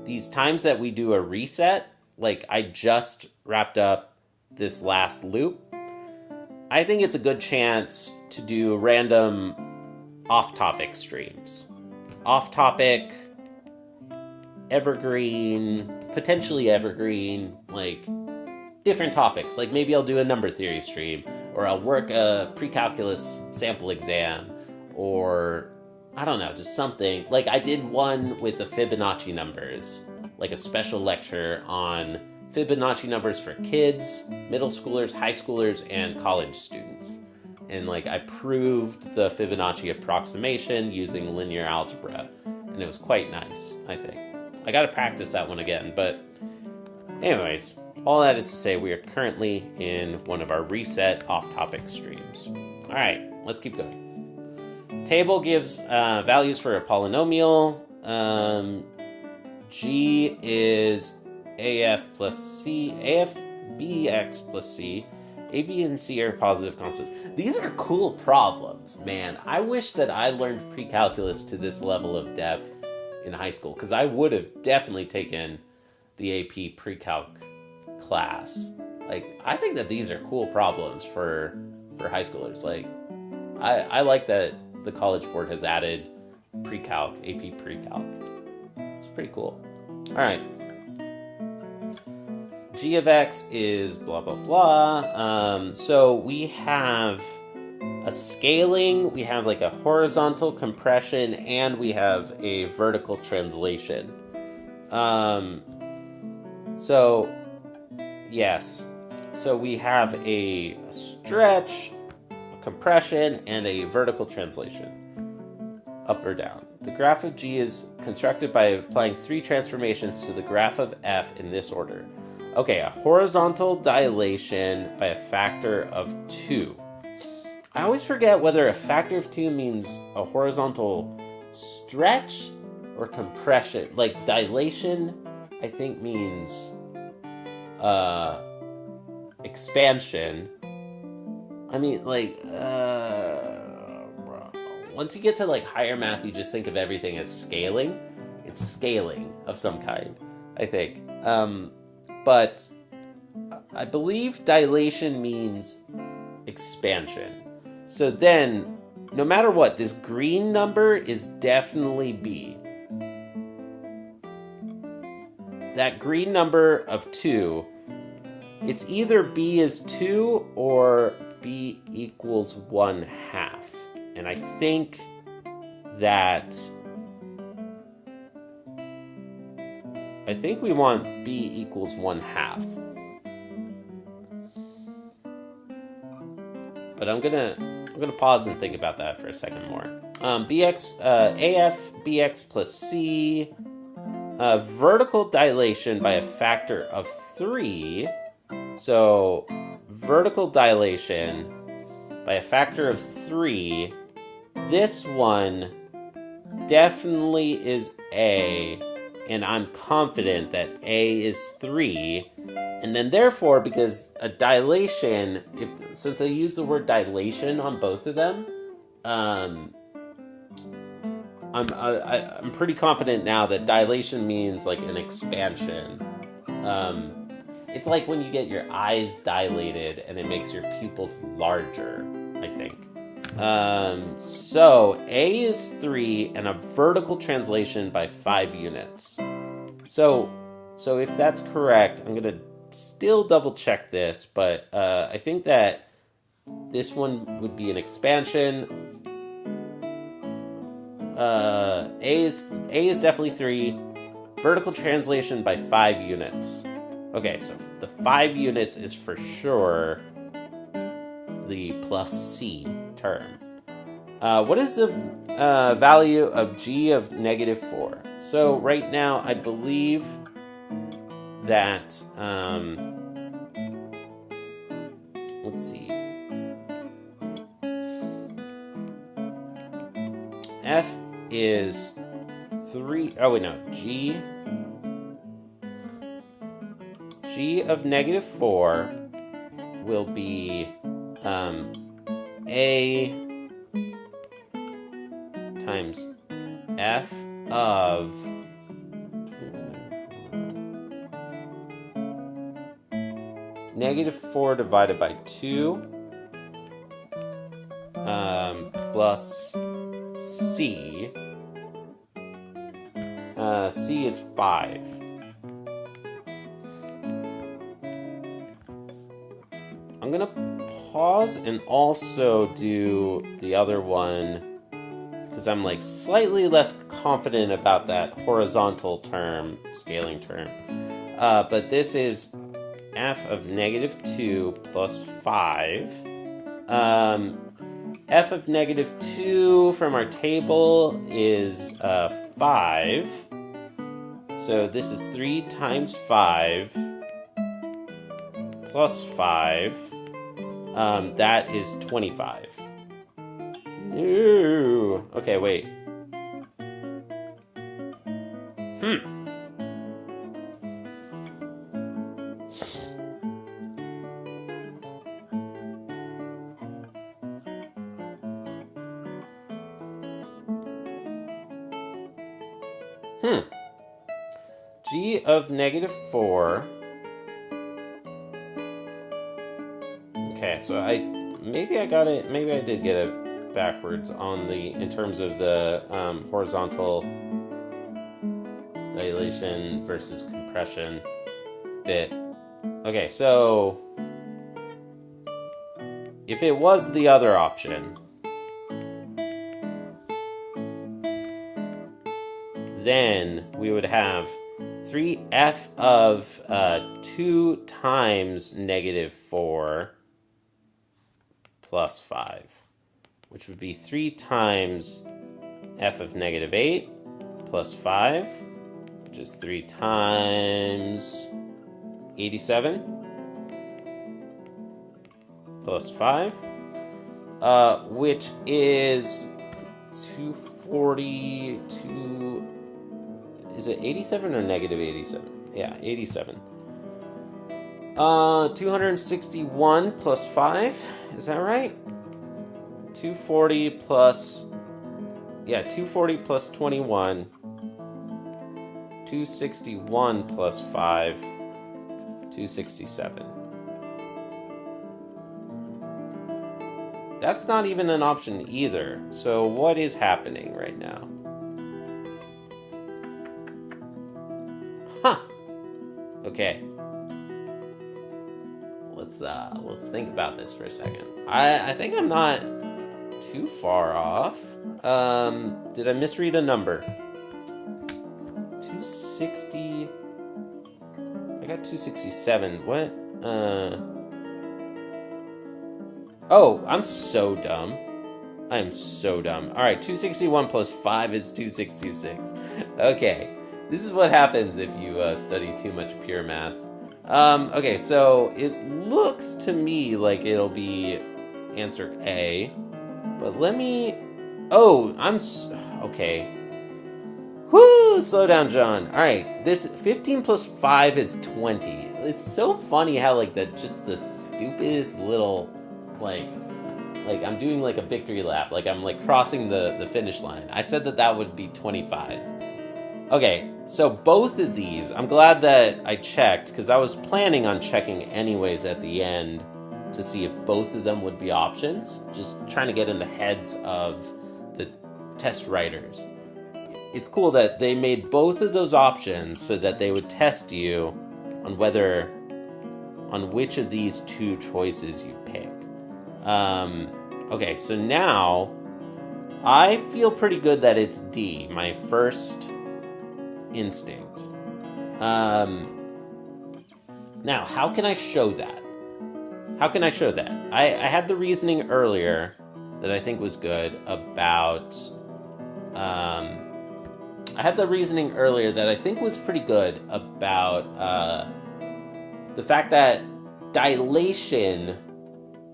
these times that we do a reset, like I just wrapped up this last loop, I think it's a good chance to do random off-topic streams. Off-topic, evergreen, potentially evergreen, like different topics. Like maybe I'll do a number theory stream, or I'll work a pre-calculus sample exam, or I don't know, just something. Like I did one with the Fibonacci numbers, like a special lecture on Fibonacci numbers for kids, middle schoolers, high schoolers, and college students. And like I proved the Fibonacci approximation using linear algebra, and it was quite nice, I think. I gotta practice that one again, but anyways, all that is to say we are currently in one of our reset off-topic streams. All right, let's keep going. Table gives values for a polynomial. G is AF plus C, AF BX plus C. A, B, and C are positive constants. These are cool problems, man. I wish that I learned pre-calculus to this level of depth in high school, because I would have definitely taken the AP Precalc class. Like, I think that these are cool problems for high schoolers. Like, I like that the College Board has added Precalc, AP Precalc. It's pretty cool. All right. G of X is blah, blah, blah. So we have a scaling, we have like a horizontal compression, and we have a vertical translation. So yes. So we have a stretch, a compression, and a vertical translation, up or down. The graph of G is constructed by applying 3 transformations to the graph of F in this order. Okay, a horizontal dilation by a factor of 2. I always forget whether a factor of 2 means a horizontal stretch or compression. Like dilation, I think means expansion. I mean, like, once you get to like higher math, you just think of everything as scaling. It's scaling of some kind, I think. But I believe dilation means expansion. So then, no matter what, this green number is definitely B. That green number of 2, it's either B is 2 or B equals 1/2. And I think we want B equals 1/2. But I'm gonna pause and think about that for a second more. AF BX plus C, vertical dilation by a factor of 3. So vertical dilation by a factor of 3. This one definitely is A, and I'm confident that A is 3. And then therefore, because a dilation, since I use the word dilation on both of them, I'm pretty confident now that dilation means like an expansion. It's like when you get your eyes dilated and it makes your pupils larger, I think. So A is 3 and a vertical translation by 5 units. So if that's correct, I'm gonna still double check this, but I think that this one would be an expansion. A is definitely 3. Vertical translation by 5 units. Okay, so the 5 units is for sure the plus C term. What is the value of G of -4? So right now, I believe that, let's see. F is 3, oh wait, no, G of -4 will be A times F of -4 divided by 2 plus C. C is 5. I'm gonna pause and also do the other one because I'm like slightly less confident about that horizontal term, scaling term. But this is F of -2 plus 5. F of -2 from our table is 5. So this is 3 times 5 plus 5. That is 25. No. Okay, wait. G of -4. Okay, so maybe I got it. Maybe I did get it backwards in terms of the horizontal dilation versus compression bit. Okay, so if it was the other option, then we would have 3f of 2 times negative 4 plus 5, which would be 3 times f of negative 8 plus 5, which is 3 times 87 plus 5, which is 242. Is it 87 or negative 87? Yeah, 87. 261 plus 5, is that right? 240 plus 21. 261 plus 5, 267. That's not even an option either. So what is happening right now? Huh. Okay. Let's think about this for a second. I think I'm not too far off. Did I misread a number? 260. I got 267. What? Oh, I'm so dumb. I am so dumb. All right, 261 plus 5 is 266. Okay, this is what happens if you study too much pure math. Okay, so it looks to me like it'll be answer A, but let me... Oh, okay. Whoo, slow down, John. All right, this 15 plus 5 is 20. It's so funny how, like, just the stupidest little... Like I'm doing like a victory lap, like I'm like crossing the finish line. I said that would be 25. Okay, so both of these, I'm glad that I checked, because I was planning on checking anyways at the end to see if both of them would be options, just trying to get in the heads of the test writers. It's cool that they made both of those options so that they would test you on which of these two choices you pick. Okay, so now I feel pretty good that it's D, my first instinct. Now, how can I show that? I had the reasoning earlier that I think was good about... I had the reasoning earlier that I think was pretty good about the fact that dilation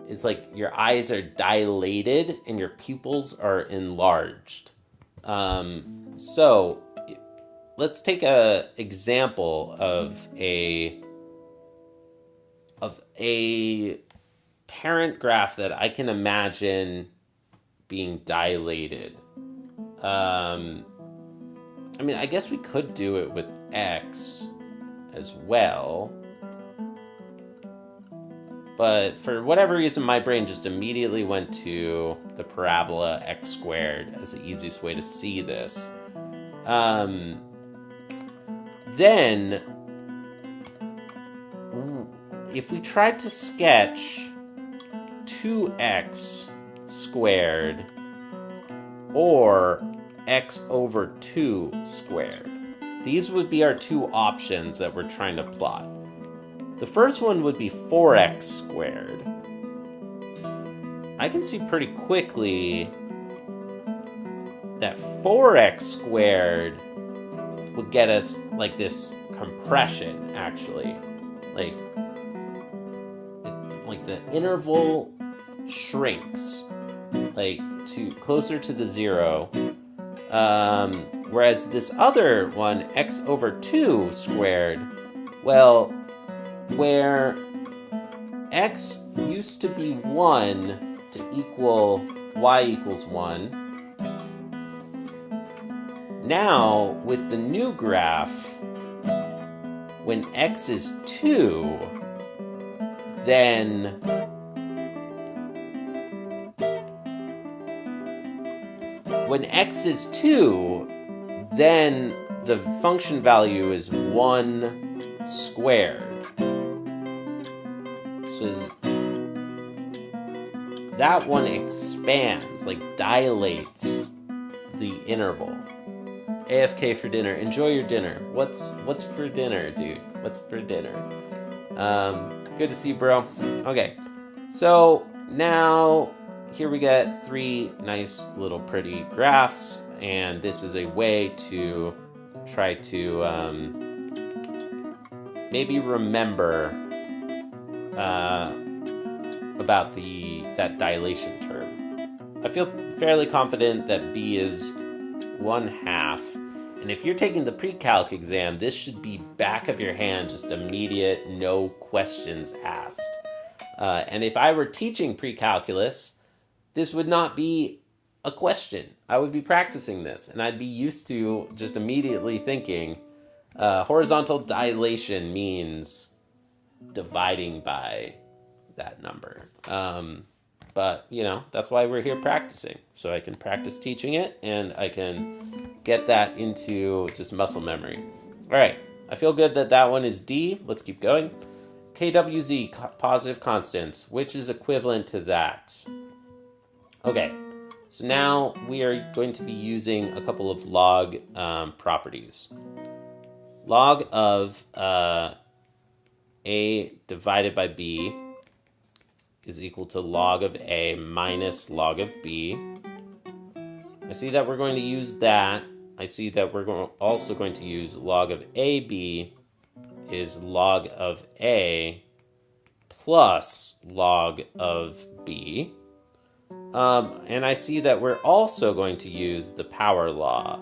is like your eyes are dilated and your pupils are enlarged. So let's take an example of a parent graph that I can imagine being dilated. I mean, I guess we could do it with X as well. But for whatever reason, my brain just immediately went to the parabola x squared as the easiest way to see this. Then, if we tried to sketch 2x squared or x over 2 squared, these would be our two options that we're trying to plot. The first one would be 4x squared. I can see pretty quickly that 4x squared would get us like this compression, actually. Like the interval shrinks, like to closer to the 0. Whereas this other one, x over 2 squared, well, where x used to be 1 to equal y equals 1, now with the new graph, when x is 2, then the function value is 1 squared. So that one expands, like dilates the interval. AFK for dinner. Enjoy your dinner. What's for dinner, dude? What's for dinner? Good to see you, bro. Okay, so now here we get 3 nice little pretty graphs, and this is a way to try to maybe remember about that dilation term. I feel fairly confident that B is 1/2. And if you're taking the pre-calc exam, this should be back of your hand, just immediate, no questions asked. And if I were teaching pre-calculus, this would not be a question. I would be practicing this, and I'd be used to just immediately thinking, horizontal dilation means dividing by that number. But, you know, that's why we're here practicing. So I can practice teaching it, and I can get that into just muscle memory. All right, I feel good that that one is D. Let's keep going. KWZ, positive constants, which is equivalent to that. Okay, so now we are going to be using a couple of log properties. Log of A divided by B is equal to log of A minus log of B. I see that we're going to use that. I see that we're also going to use log of AB is log of A plus log of B. And I see that we're also going to use the power law.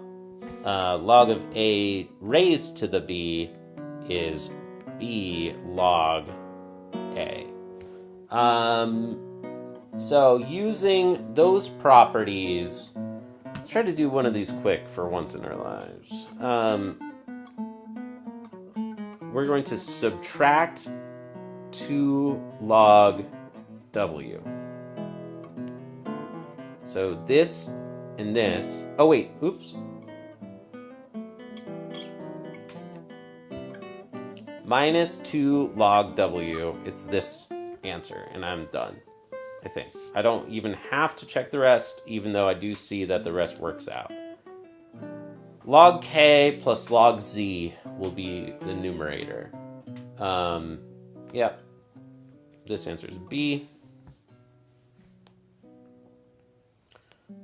Log of A raised to the B is B log A. So using those properties, let's try to do one of these quick for once in our lives. We're going to subtract 2 log W. So this and this, oh wait, oops. Minus 2 log W, it's this answer, and I'm done, I think. I don't even have to check the rest, even though I do see that the rest works out. Log K plus log Z will be the numerator. Yep. This answer is B.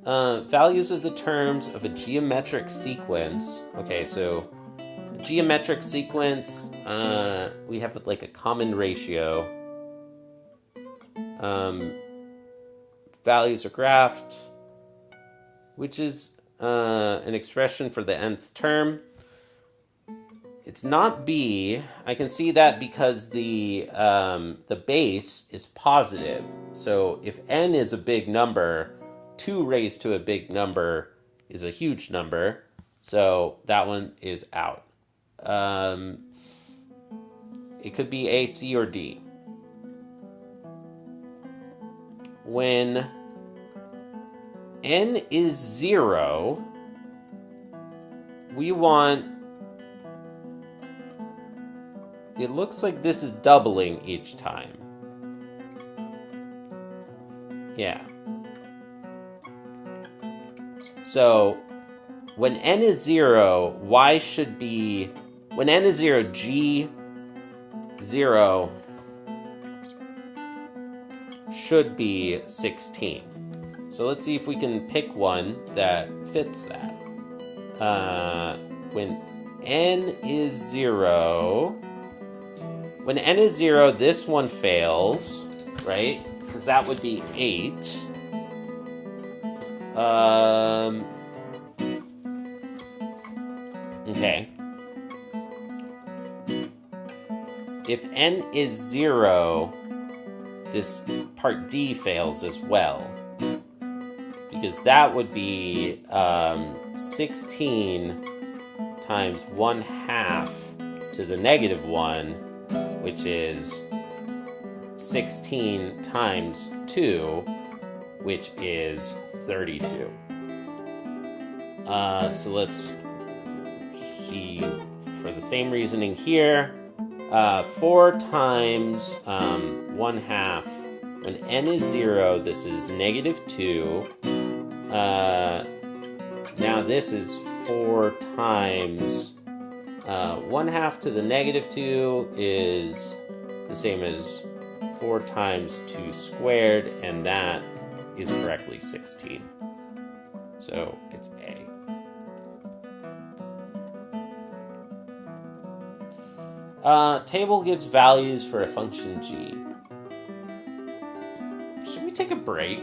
Values of the terms of a geometric sequence. Okay, so geometric sequence, we have like a common ratio. Values are graphed, which is an expression for the nth term. It's not B. I can see that because the base is positive. So if n is a big number, 2 raised to a big number is a huge number. So that one is out. It could be A, C, or D. When n is 0, we want... It looks like this is doubling each time. Yeah. So, when n is 0, y should be... When n is 0, g 0 should be 16. So let's see if we can pick one that fits that. When n is 0... When n is 0, this one fails, right? Because that would be 8. Okay. If n is 0, this part D fails as well. Because that would be 16 times 1/2 to the negative 1, which is 16 times 2, which is 32. So let's see, for the same reasoning here, 4 times 1/2, when n is 0, this is negative 2. Now this is 4 times 1/2 to the negative 2 is the same as 4 times 2 squared, and that is correctly 16. So it's A. Table gives values for a function g. Should we take a break?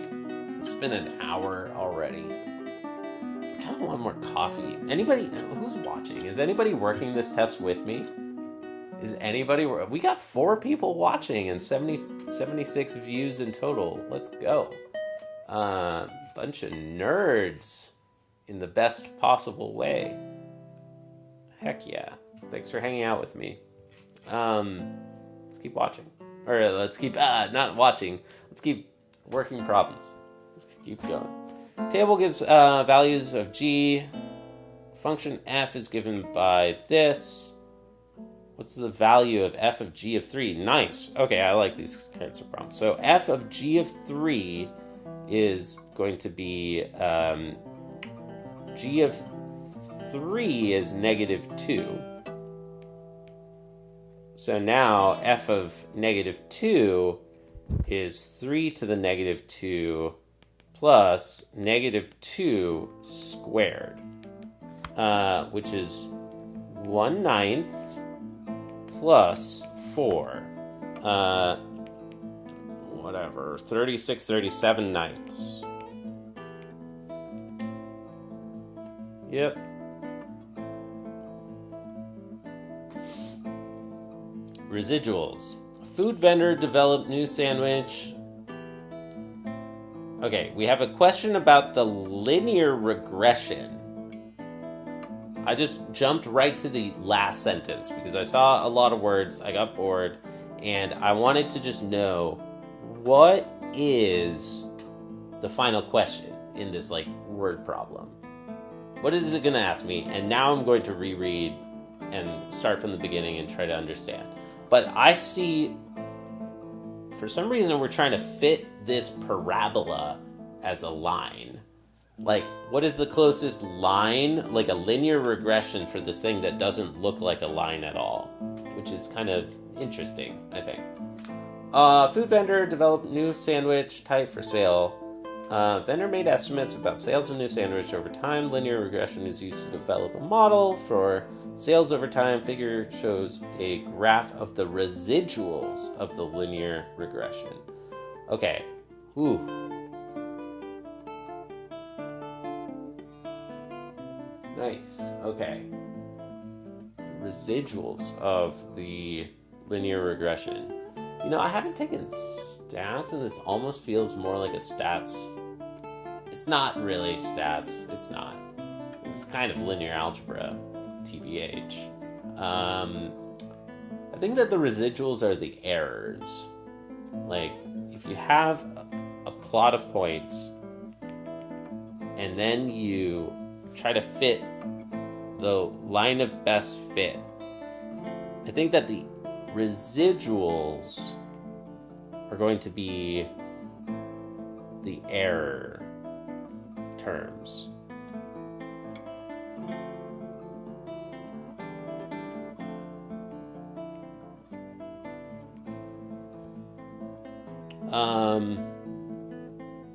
It's been an hour already. I kind of want more coffee. Anybody who's watching? Is anybody working this test with me? Is anybody? We got 4 people watching and 76 views in total. Let's go. Bunch of nerds in the best possible way. Heck yeah. Thanks for hanging out with me. Let's keep watching. Or let's keep, not watching. Let's keep working problems. Let's keep going. Table gives values of g. Function f is given by this. What's the value of f of g of 3? Nice. Okay, I like these kinds of problems. So f of g of 3 is going to be g of 3 is negative 2. So now f of negative 2 is 3 to the negative 2 plus negative 2 squared, which is 1/9 plus 4. Whatever, 36, 37 ninths. Yep. Residuals. Food vendor developed new sandwich. Okay, we have a question about the linear regression. I just jumped right to the last sentence because I saw a lot of words, I got bored, and I wanted to just know what is the final question in this word problem. What is it going to ask me? And now I'm going to reread and start from the beginning and try to understand. But I see, for some reason, we're trying to fit this parabola as a line. What is the closest line, like a linear regression for this thing that doesn't look like a line at all? Which is kind of interesting, I think. Food vendor developed new sandwich type for sale. Vendor made estimates about sales of new sandwich over time. Linear regression is used to develop a model for sales over time. Figure shows a graph of the residuals of the linear regression. Okay. Ooh. Nice. Okay. Residuals of the linear regression. I haven't taken stats, and this almost feels more like a stats. It's not really stats. It's not. It's kind of linear algebra, TBH. I think that the residuals are the errors. If you have a plot of points, and then you try to fit the line of best fit, I think that the residuals are going to be the error terms.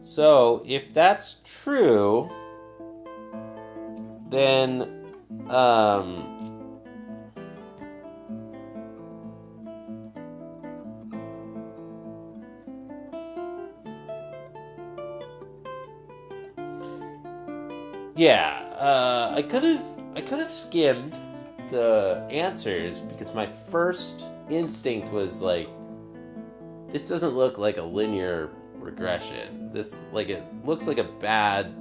So if that's true, then I could have skimmed the answers because my first instinct was this doesn't look like a linear regression. This it looks like a bad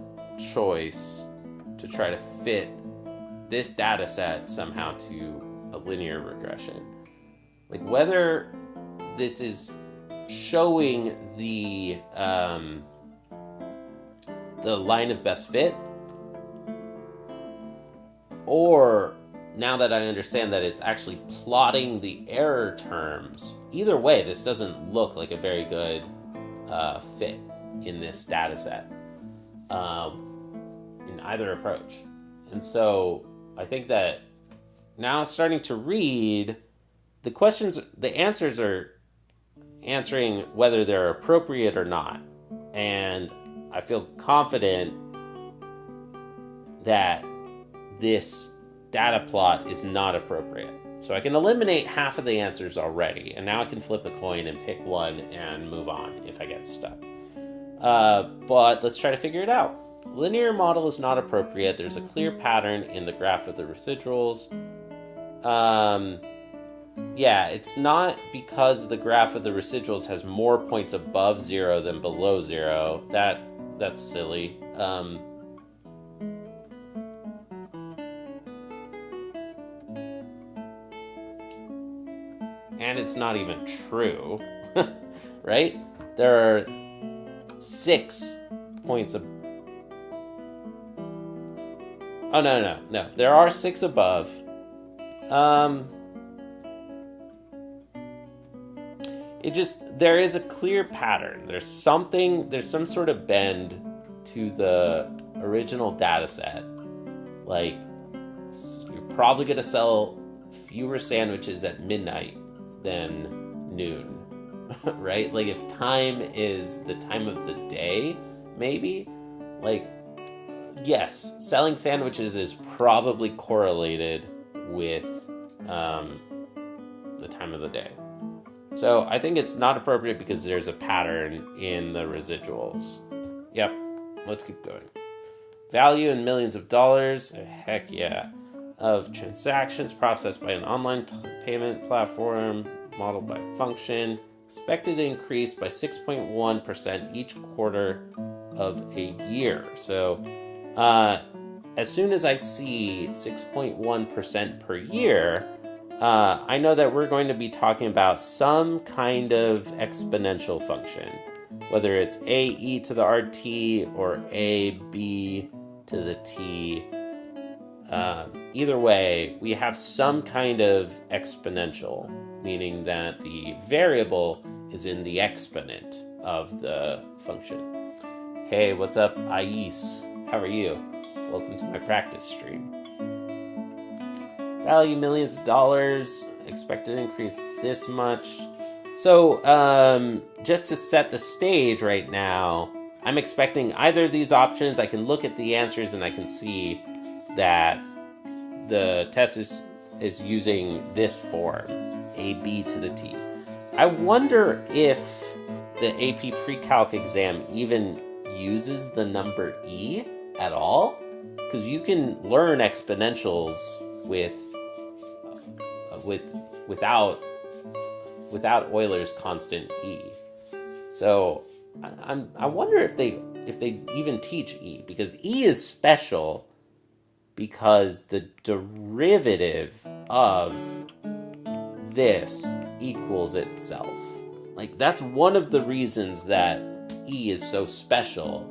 choice to try to fit this data set somehow to a linear regression. Whether this is showing the line of best fit, or now that I understand that it's actually plotting the error terms, either way, this doesn't look like a very good fit in this data set in either approach. And so I think that now starting to read, the answers are answering whether they're appropriate or not. And I feel confident that this data plot is not appropriate. So I can eliminate half of the answers already, and now I can flip a coin and pick one and move on if I get stuck. But let's try to figure it out. Linear model is not appropriate. There's a clear pattern in the graph of the residuals. Yeah, it's not because the graph of the residuals has more points above 0 than below 0. That's silly. And it's not even true, right? There are 6 points of... Oh, no. There are 6 above. There is a clear pattern. There's some sort of bend to the original data set. Like, you're probably going to sell fewer sandwiches at midnight than noon, right? Like, if time is the time of the day, maybe, like, yes, selling sandwiches is probably correlated with the time of the day. So I think it's not appropriate because there's a pattern in the residuals. Yep, let's keep going. Value in millions of dollars, heck yeah, of transactions processed by an online payment platform, modeled by function, expected to increase by 6.1% each quarter of a year. So as soon as I see 6.1% per year, I know that we're going to be talking about some kind of exponential function, whether it's a e to the RT or a b to the t. Either way, we have some kind of exponential, meaning that the variable is in the exponent of the function. Hey, what's up, Ais? How are you? Welcome to my practice stream. Value millions of dollars, expected to increase this much. So, just to set the stage right now, I'm expecting either of these options. I can look at the answers and I can see that the test is using this form, AB to the T. I wonder if the AP Precalc exam even uses the number E at all, because you can learn exponentials without Euler's constant E. So I wonder if they even teach E, because E is special because the derivative of this equals itself. Like, that's one of the reasons that E is so special.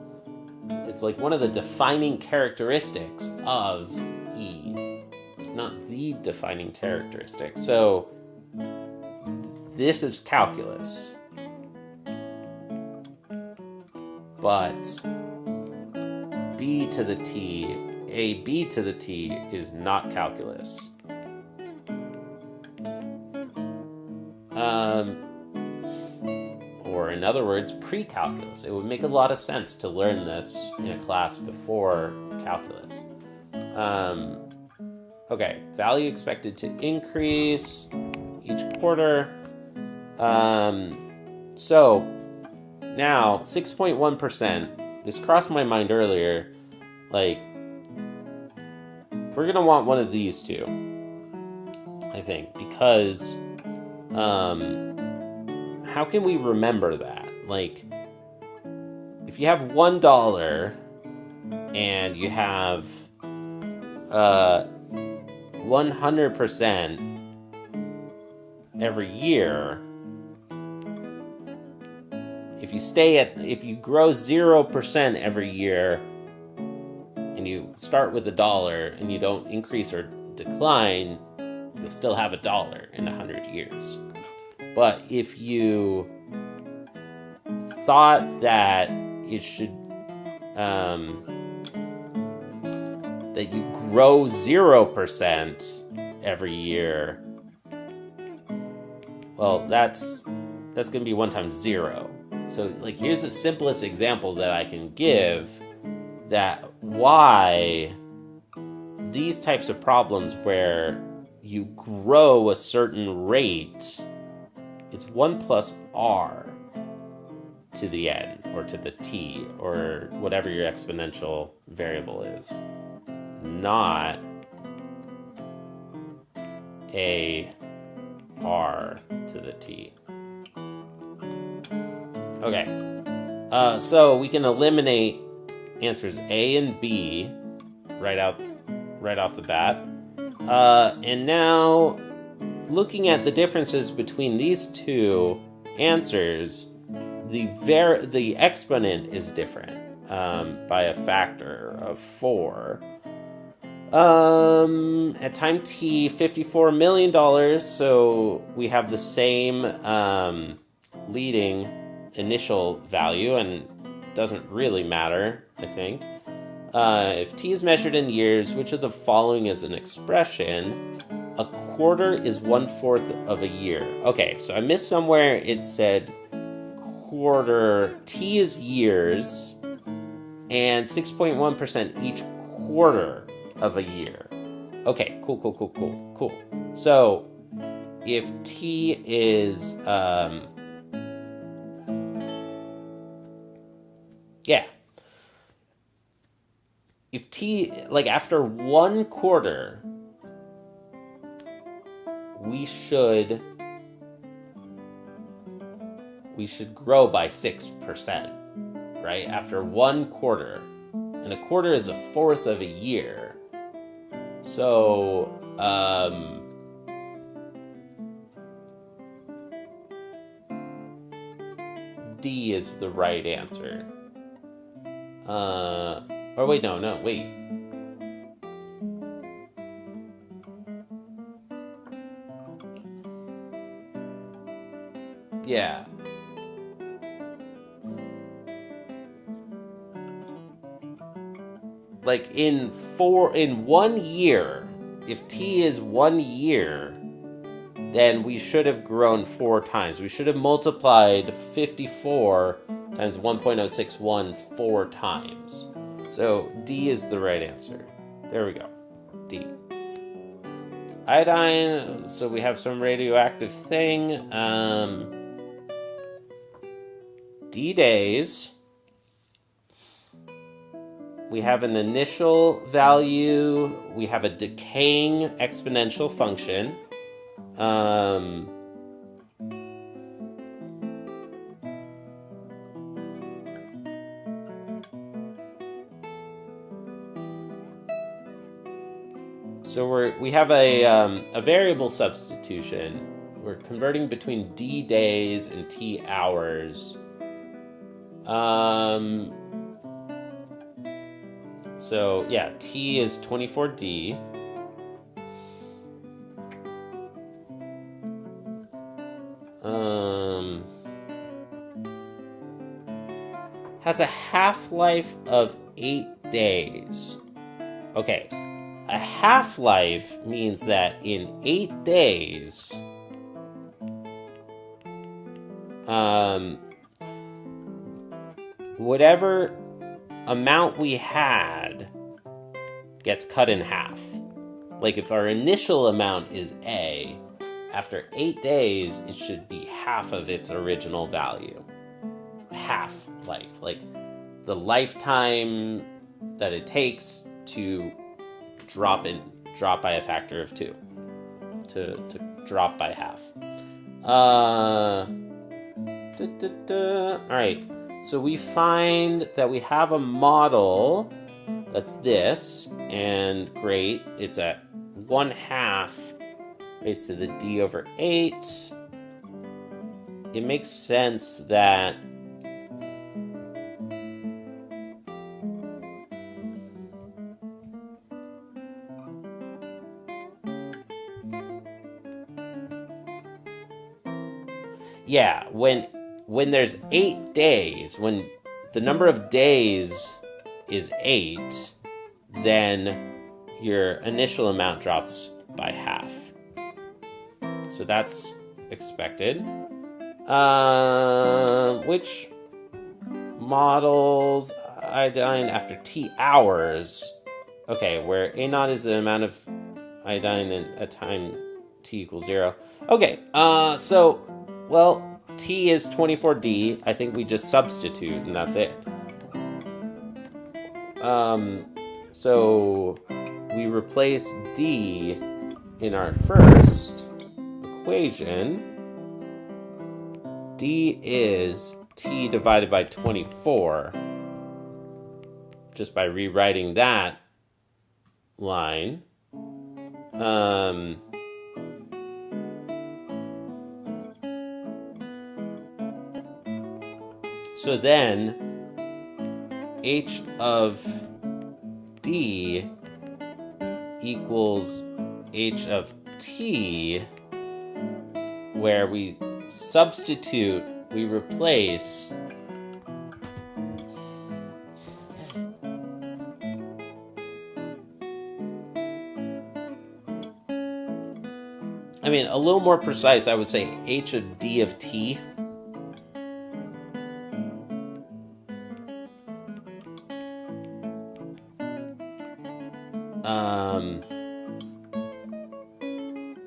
It's like one of the defining characteristics of E, not the defining characteristic. So this is calculus, but b to the t, ab to the t is not calculus. Or in other words, pre-calculus. It would make a lot of sense to learn this in a class before calculus. Okay, value expected to increase each quarter. So now 6.1%. This crossed my mind earlier. Like, we're gonna want one of these two, I think, because how can we remember that? Like, if you have $1 and you have 100% every year, if you grow 0% every year and you start with $1 and you don't increase or decline, you'll still have $1 in 100 years. But if you thought that it should, that you grow 0% every year, well, that's going to be 1 times 0. So, like, here's the simplest example that I can give that why these types of problems where you grow a certain rate, it's 1 plus r to the n, or to the t, or whatever your exponential variable is, not a r to the t. Okay, so we can eliminate answers A and B right off the bat. And now, looking at the differences between these two answers, the exponent is different by a factor of 4. At time t, $54 million, so we have the same leading initial value, and doesn't really matter, I think. If t is measured in years, which of the following is an expression? A quarter is 1/4 of a year. Okay, so I missed somewhere it said quarter, t is years, and 6.1% each quarter of a year. Okay, cool. So, if t is, if t, like, after 1 quarter, we should grow by 6%, right? After 1 quarter. And a quarter is 1/4 of a year. So, D is the right answer. Or wait, no, wait. Yeah. Like in 1 year, if t is 1 year, then we should have grown 4 times. We should have multiplied 54 times 1.061 4 times. So D is the right answer. There we go. D. Iodine, so we have some radioactive thing. D days. We have an initial value. We have a decaying exponential function. So we have a variable substitution. We're converting between D days and T hours. So yeah, T is 24D. Has a half-life of 8 days. Okay, a half-life means that in 8 days, whatever amount we had gets cut in half. Like if our initial amount is A, after 8 days, it should be half of its original value. Half-life, like the lifetime that it takes to drop by a factor of 2, to drop by half. All right, so we find that we have a model that's this, and great, it's at 1/2 raised to the d over 8. It makes sense that when there's 8 days, when the number of days is 8, then your initial amount drops by half. So that's expected. Which models iodine after T hours? Okay, where A naught is the amount of iodine at time T equals 0. Okay, so, well, T is 24D. I think we just substitute, and that's it. So we replace D in our first equation. D is T divided by 24. Just by rewriting that line. So then H of D equals H of T, where we substitute, we replace I mean, a little more precise, I would say H of D of T.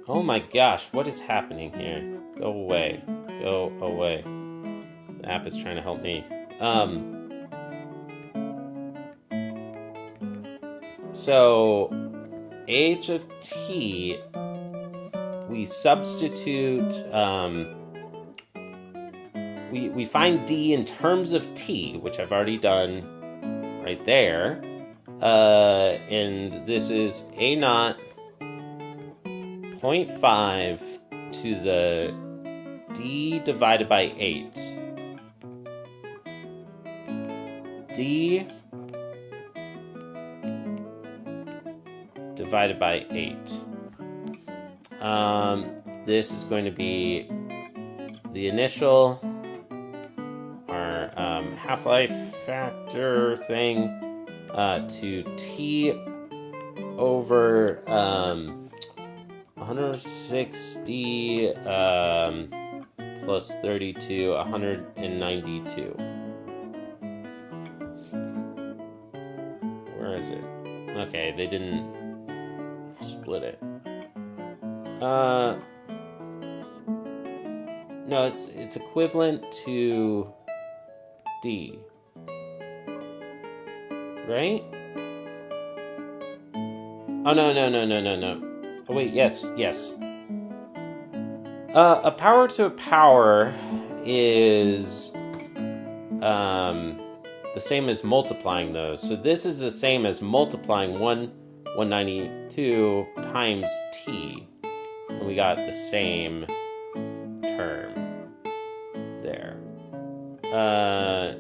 Oh my gosh, what is happening here? Go away. Go away. The app is trying to help me. So, H of T, we substitute, we find D in terms of T, which I've already done right there. And this is A naught 0.5 to the D divided by 8. D divided by 8. This is going to be the initial, our half-life factor thing, to T over 160 plus 32, 192. Where is it? Okay, they didn't split it. No, it's equivalent to D. Right? Oh, no. Oh, wait, yes. A power to a power is the same as multiplying those. So this is the same as multiplying 192 times T. And we got the same term there.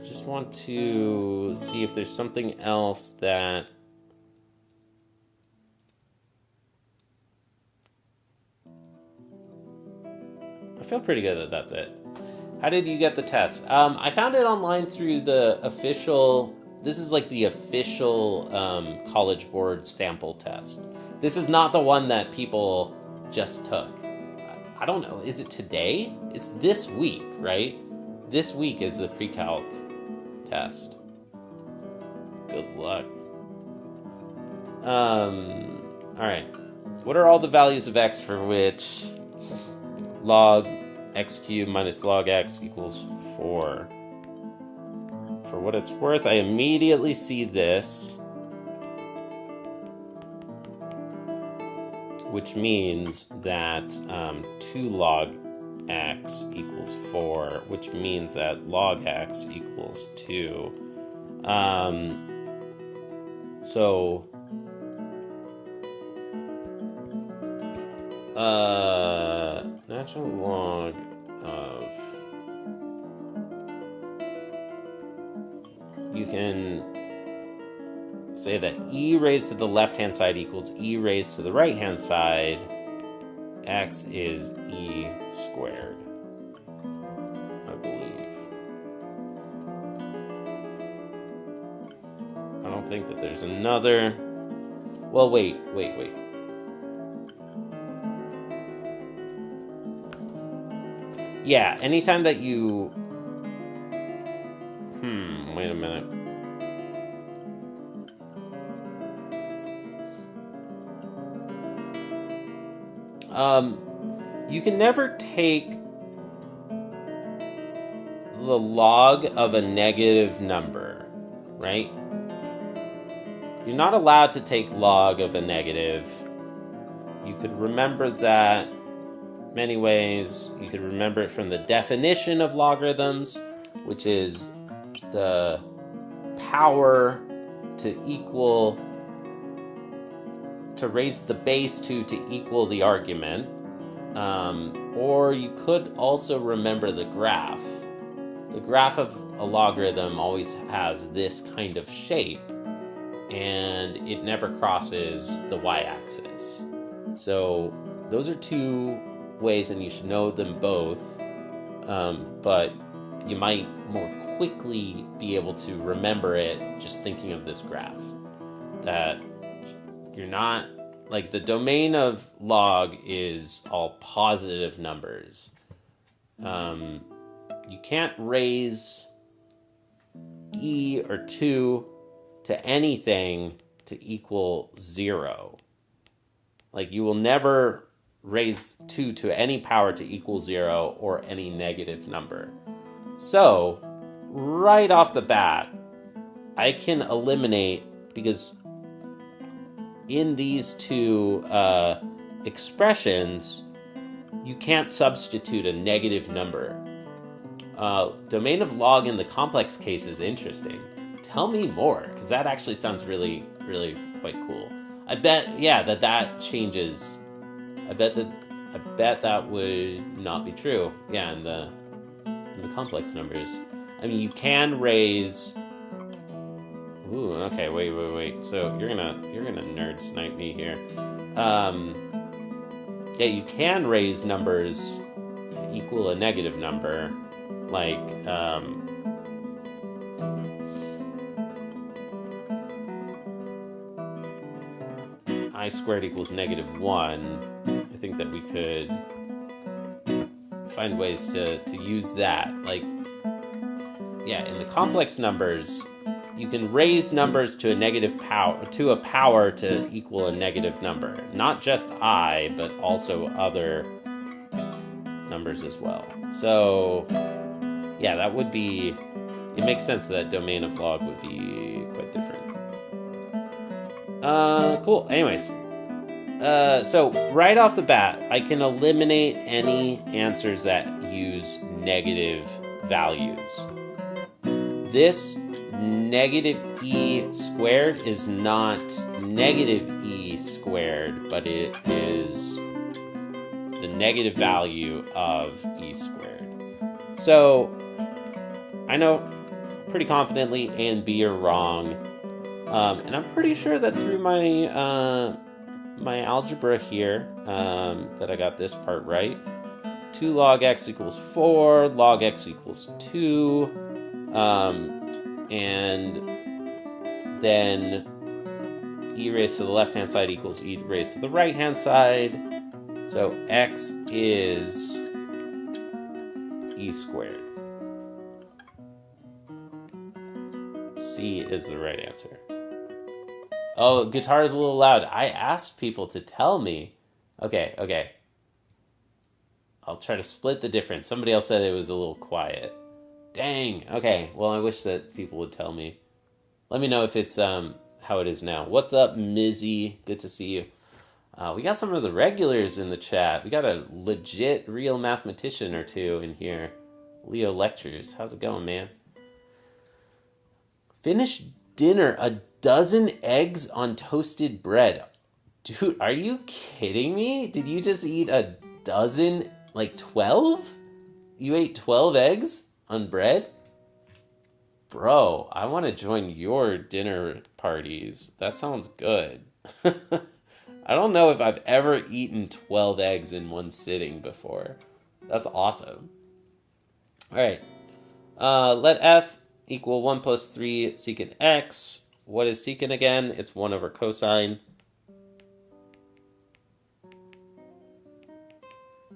Just want to see if there's something else that I feel pretty good that that's it. How did you get the test? I found it online through the official, this is like the official College Board sample test. This is not the one that people just took. I don't know, is it today? It's this week, right? This week is the pre-calc test. Good luck. Alright. What are all the values of x for which log x cubed minus log x equals 4? For what it's worth, I immediately see this, which means that 2 log x equals 4, which means that log x equals 2. So natural log of, you can say that e raised to the left-hand side equals e raised to the right-hand side. X is e squared, I believe. I don't think that there's another well, wait. Yeah, anytime that you... wait a minute. You can never take the log of a negative number, right? You're not allowed to take log of a negative. You could remember that many ways. You could remember it from the definition of logarithms, which is the power to raise the base to equal the argument. Or you could also remember the graph. The graph of a logarithm always has this kind of shape, and it never crosses the y-axis. So those are two ways, and you should know them both, but you might more quickly be able to remember it just thinking of this graph. That you're not, like, the domain of log is all positive numbers. You can't raise e or 2 to anything to equal 0. Like, you will never raise 2 to any power to equal 0 or any negative number. So, right off the bat, I can eliminate, because in these two expressions, you can't substitute a negative number. Domain of log in the complex case is interesting. Tell me more, because that actually sounds really, really quite cool. I bet, yeah, that changes. I bet that would not be true. Yeah, in the complex numbers. I mean, you can raise. Ooh, okay, wait. So you're gonna nerd snipe me here. Yeah, you can raise numbers to equal a negative number, like I squared equals -1. I think that we could find ways to use that. Like, yeah, in the complex numbers, you can raise numbers to a power to equal a negative number. Not just I, but also other numbers as well. So, yeah, that would be... It makes sense that domain of log would be quite different. Cool. Anyways. So, right off the bat, I can eliminate any answers that use negative values. This negative e squared is not negative e squared, but it is the negative value of e squared. So, I know pretty confidently A and B are wrong, and I'm pretty sure that through my my algebra here, that I got this part right. 2 log x equals 4, log x equals 2, and then e raised to the left-hand side equals e raised to the right-hand side. So x is e squared. C is the right answer. Oh, guitar is a little loud. I asked people to tell me. Okay. I'll try to split the difference. Somebody else said it was a little quiet. Dang. Okay. Well, I wish that people would tell me. Let me know if it's how it is now. What's up, Mizzy? Good to see you. We got some of the regulars in the chat. We got a legit, real mathematician or two in here. Leo Lectures. How's it going, man? Finished dinner. A dozen eggs on toasted bread. Dude, are you kidding me? Did you just eat a dozen, like 12? You ate 12 eggs on bread? Bro, I want to join your dinner parties. That sounds good. I don't know if I've ever eaten 12 eggs in one sitting before. That's awesome. All right. Let f equal 1 plus 3 secant x. What is secant again? It's 1 over cosine.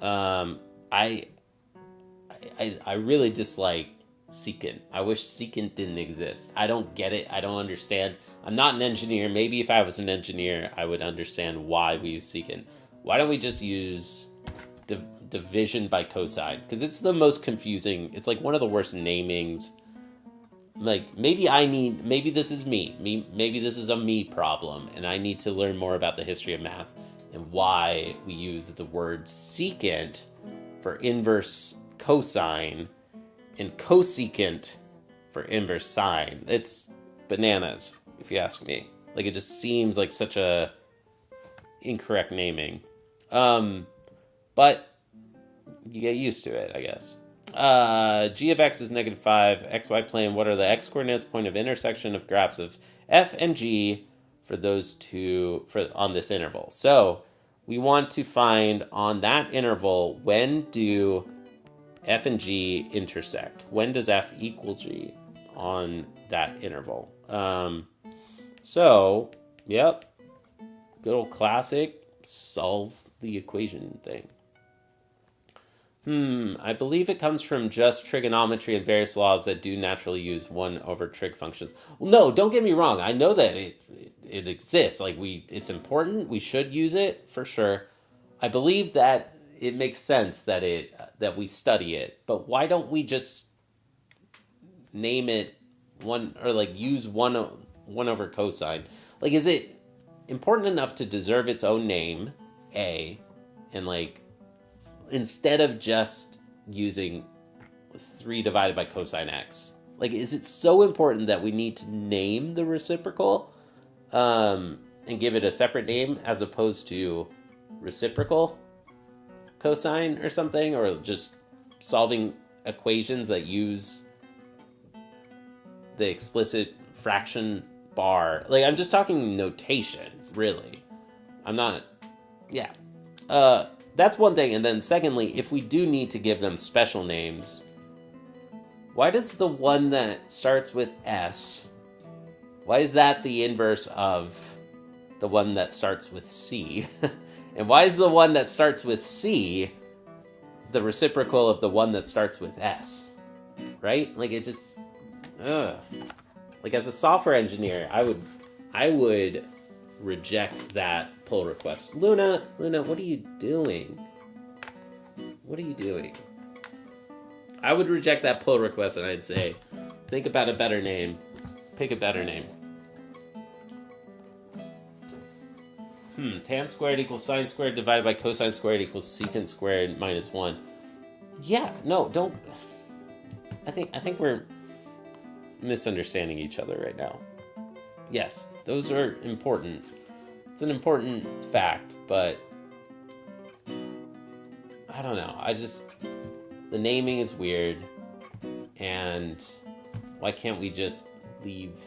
I I really dislike secant. I wish secant didn't exist. I don't get it. I don't understand. I'm not an engineer. Maybe if I was an engineer, I would understand why we use secant. Why don't we just use division by cosine? Because it's the most confusing. It's like one of the worst namings. Like, maybe this is me. Maybe this is a me problem, and I need to learn more about the history of math and why we use the word secant for inverse cosine and cosecant for inverse sine. It's bananas, if you ask me. Like, it just seems like such a incorrect naming. But you get used to it, I guess. G of x is -5, xy plane. What are the x coordinates, point of intersection of graphs of f and g for those two on this interval? So we want to find on that interval, when do f and g intersect? When does f equal g on that interval? So, yep, good old classic solve the equation thing. I believe it comes from just trigonometry and various laws that do naturally use 1 over trig functions. Well, no, don't get me wrong. I know that it exists. Like, it's important. We should use it for sure. I believe that it makes sense that we study it. But why don't we just name it one, or like use 1 over cosine? Like, is it important enough to deserve its own name, A, and like, instead of just using 3 divided by cosine x? Like, is it so important that we need to name the reciprocal and give it a separate name as opposed to reciprocal cosine or something? Or just solving equations that use the explicit fraction bar? Like, I'm just talking notation, really. I'm not... Yeah. That's one thing. And then secondly, if we do need to give them special names, why does the one that starts with S, why is that the inverse of the one that starts with C? And why is the one that starts with C the reciprocal of the one that starts with S? Right? Like, it just... Like, as a software engineer, I would reject that pull request. Luna, what are you doing? What are you doing? I would reject that pull request, and I'd say, think about a better name. Pick a better name. Tan squared equals sine squared divided by cosine squared equals secant squared minus 1. Yeah, no, don't... I think we're misunderstanding each other right now. Yes, those are important. It's an important fact, but I don't know. The naming is weird, and why can't we just leave?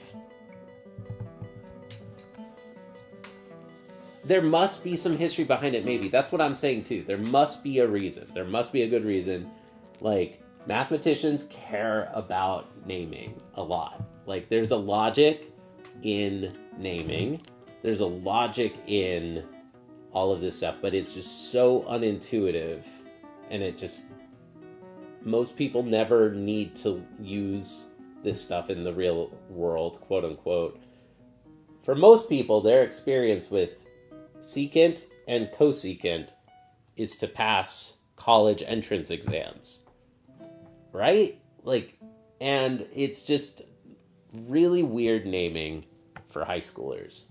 There must be some history behind it, maybe. That's what I'm saying, too. There must be a reason. There must be a good reason. Like, mathematicians care about naming a lot. Like, there's a logic in naming. There's a logic in all of this stuff, but it's just so unintuitive, and most people never need to use this stuff in the real world, quote unquote. For most people, their experience with secant and cosecant is to pass college entrance exams, right? Like, and it's just really weird naming for high schoolers.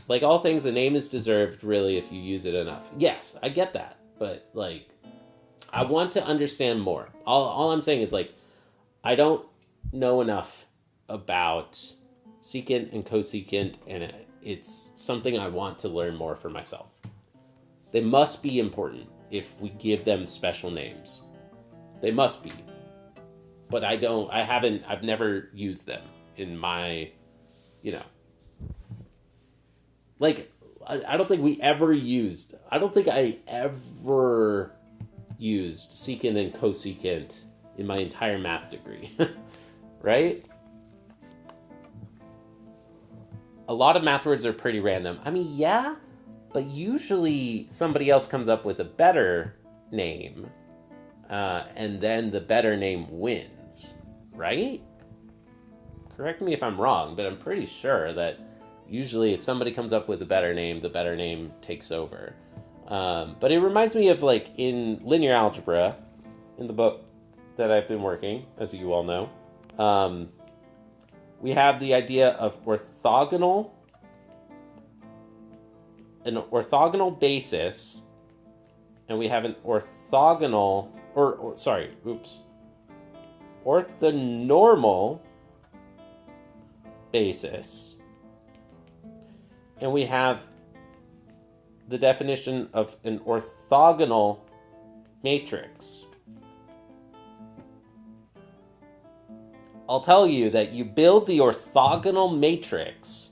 Like, all things, the name is deserved, really, if you use it enough. Yes, I get that. But, like, I want to understand more. All I'm saying is, like, I don't know enough about secant and cosecant, and it's something I want to learn more for myself. They must be important if we give them special names. They must be. But I've never used them in my, like, I don't think I ever used secant and cosecant in my entire math degree. Right? A lot of math words are pretty random. I mean, yeah, but usually somebody else comes up with a better name, and then the better name wins, right? Correct me if I'm wrong, but I'm pretty sure that usually if somebody comes up with a better name, the better name takes over. But it reminds me of like in linear algebra, in the book that I've been working, as you all know, we have the idea of an orthogonal basis, and we have an orthonormal basis, and we have the definition of an orthogonal matrix. I'll tell you that you build the orthogonal matrix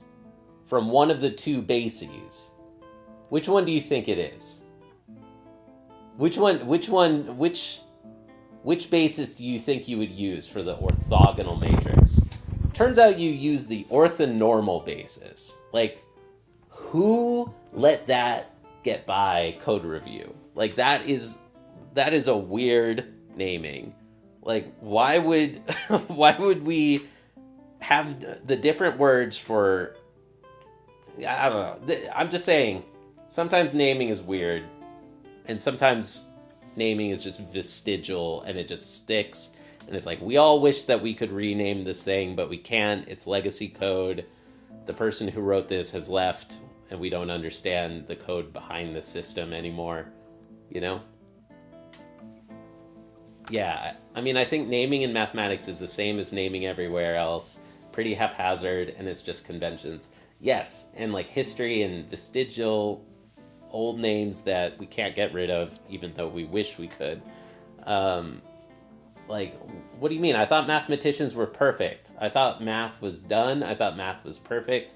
from one of the two bases. Which one do you think it is? Which basis do you think you would use for the orthogonal matrix? Turns out you use the orthonormal basis. Like, who let that get by code review? Like, that is a weird naming. Like, why would we have the different words for, I don't know. I'm just saying, sometimes naming is weird, and sometimes naming is just vestigial, and it just sticks. And it's like, we all wish that we could rename this thing, but we can't. It's legacy code. The person who wrote this has left, and we don't understand the code behind the system anymore, you know? Yeah, I mean, I think naming in mathematics is the same as naming everywhere else. Pretty haphazard, and it's just conventions. Yes, and like history and vestigial old names that we can't get rid of, even though we wish we could. Like, what do you mean? I thought mathematicians were perfect. I thought math was done. I thought math was perfect,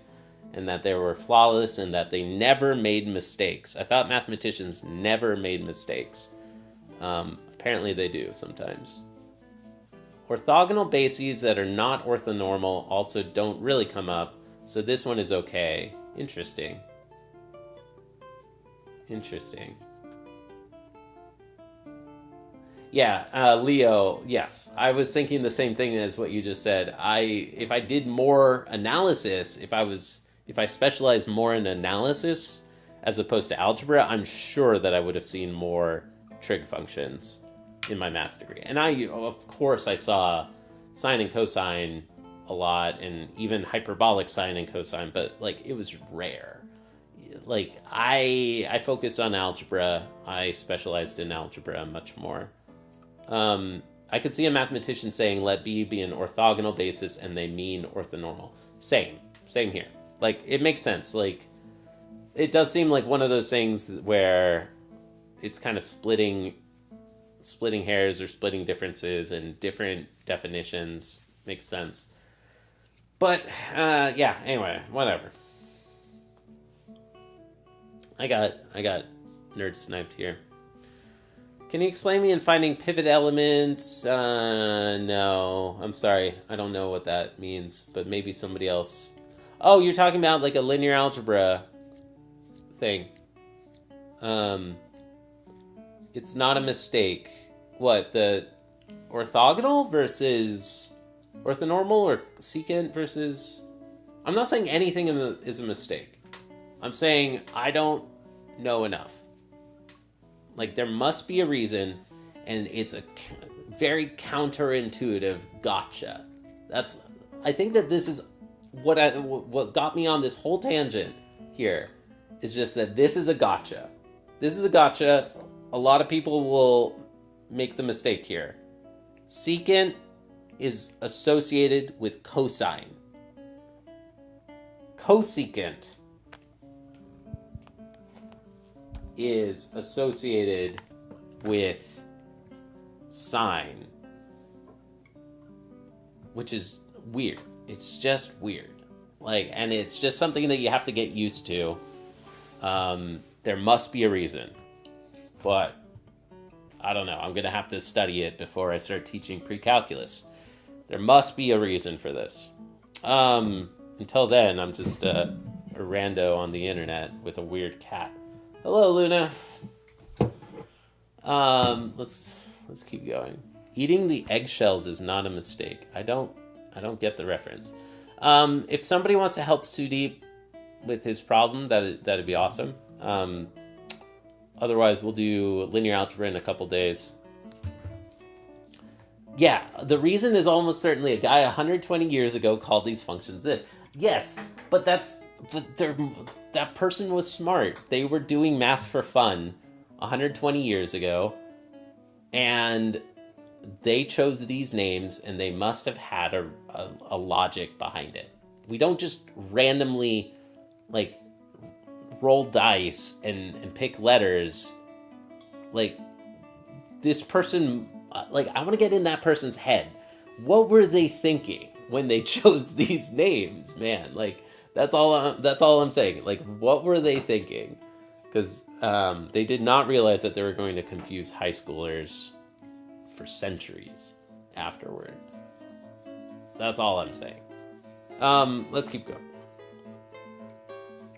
and that they were flawless, and that they never made mistakes. I thought mathematicians never made mistakes. Apparently they do sometimes. Orthogonal bases that are not orthonormal also don't really come up, so this one is okay. Interesting. Yeah, Leo, yes. I was thinking the same thing as what you just said. If I did more analysis, if I specialized more in analysis as opposed to algebra, I'm sure that I would have seen more trig functions in my math degree. And of course, I saw sine and cosine a lot, and even hyperbolic sine and cosine, but like it was rare. Like I focused on algebra. I specialized in algebra much more. I could see a mathematician saying, let B be an orthogonal basis, and they mean orthonormal. Same here. Like, it makes sense. Like, it does seem like one of those things where it's kind of splitting hairs or splitting differences and different definitions. Makes sense. But, yeah, anyway, whatever. I got nerd sniped here. Can you explain me in finding pivot elements? No, I'm sorry. I don't know what that means, but maybe somebody else. Oh, you're talking about like a linear algebra thing. It's not a mistake. What, the orthogonal versus orthonormal, or secant versus... I'm not saying anything is a mistake. I'm saying I don't know enough. Like, there must be a reason, and it's a very counterintuitive gotcha. I think that this is what got me on this whole tangent here, is just that this is a gotcha. This is a gotcha. A lot of people will make the mistake here. Secant is associated with cosine. Cosecant is associated with sine, which is weird. It's just weird. Like, and it's just something that you have to get used to. There must be a reason, but I don't know. I'm going to have to study it before I start teaching precalculus. There must be a reason for this. Until then, I'm just a rando on the internet with a weird cat. Hello, Luna. Let's keep going. Eating the eggshells is not a mistake. I don't get the reference. If somebody wants to help Sudeep with his problem, that'd be awesome. Otherwise, we'll do linear algebra in a couple days. Yeah, the reason is almost certainly a guy 120 years ago called these functions this. Yes, but that person was smart. They were doing math for fun 120 years ago, and they chose these names, and they must have had a logic behind it. We don't just randomly, like, roll dice and pick letters. Like, this person, like, I want to get in that person's head. What were they thinking when they chose these names, man? Like, that's all I'm saying. Like, what were they thinking? Because they did not realize that they were going to confuse high schoolers for centuries afterward. That's all I'm saying. Let's keep going.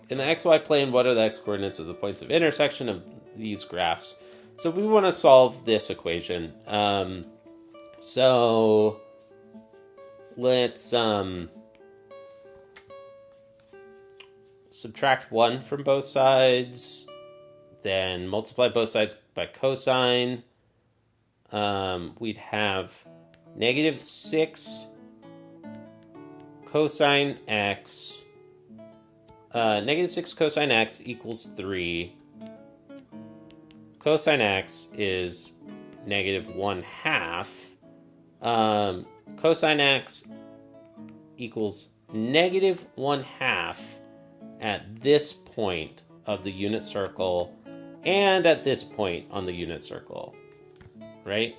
In the xy plane, what are the x-coordinates of the points of intersection of these graphs? So we want to solve this equation. So let's subtract 1 from both sides, then multiply both sides by cosine. We'd have -6 cosine x. -6 cosine x equals 3. Cosine x is -1/2. Cosine x equals -1/2 at this point of the unit circle and at this point on the unit circle, right?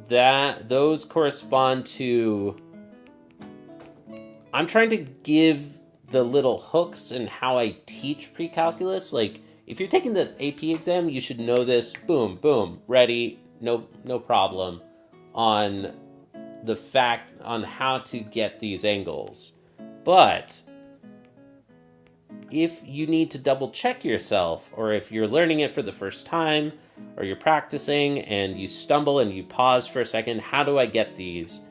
Those correspond to... I'm trying to give the little hooks in how I teach precalculus. Like, if you're taking the AP exam, you should know this. Boom, boom, ready, no problem on the fact on how to get these angles. But if you need to double check yourself, or if you're learning it for the first time, or you're practicing and you stumble and you pause for a second, how do I get these?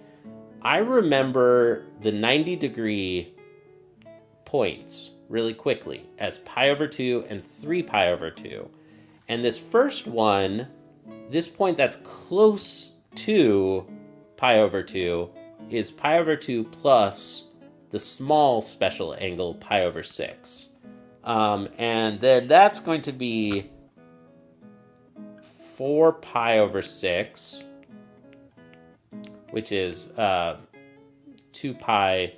I remember the 90-degree points really quickly as pi over 2 and 3 pi over 2. And this first one, this point that's close to pi over 2, is pi over 2 plus the small special angle pi over 6. And then that's going to be 4 pi over 6, which is 2 pi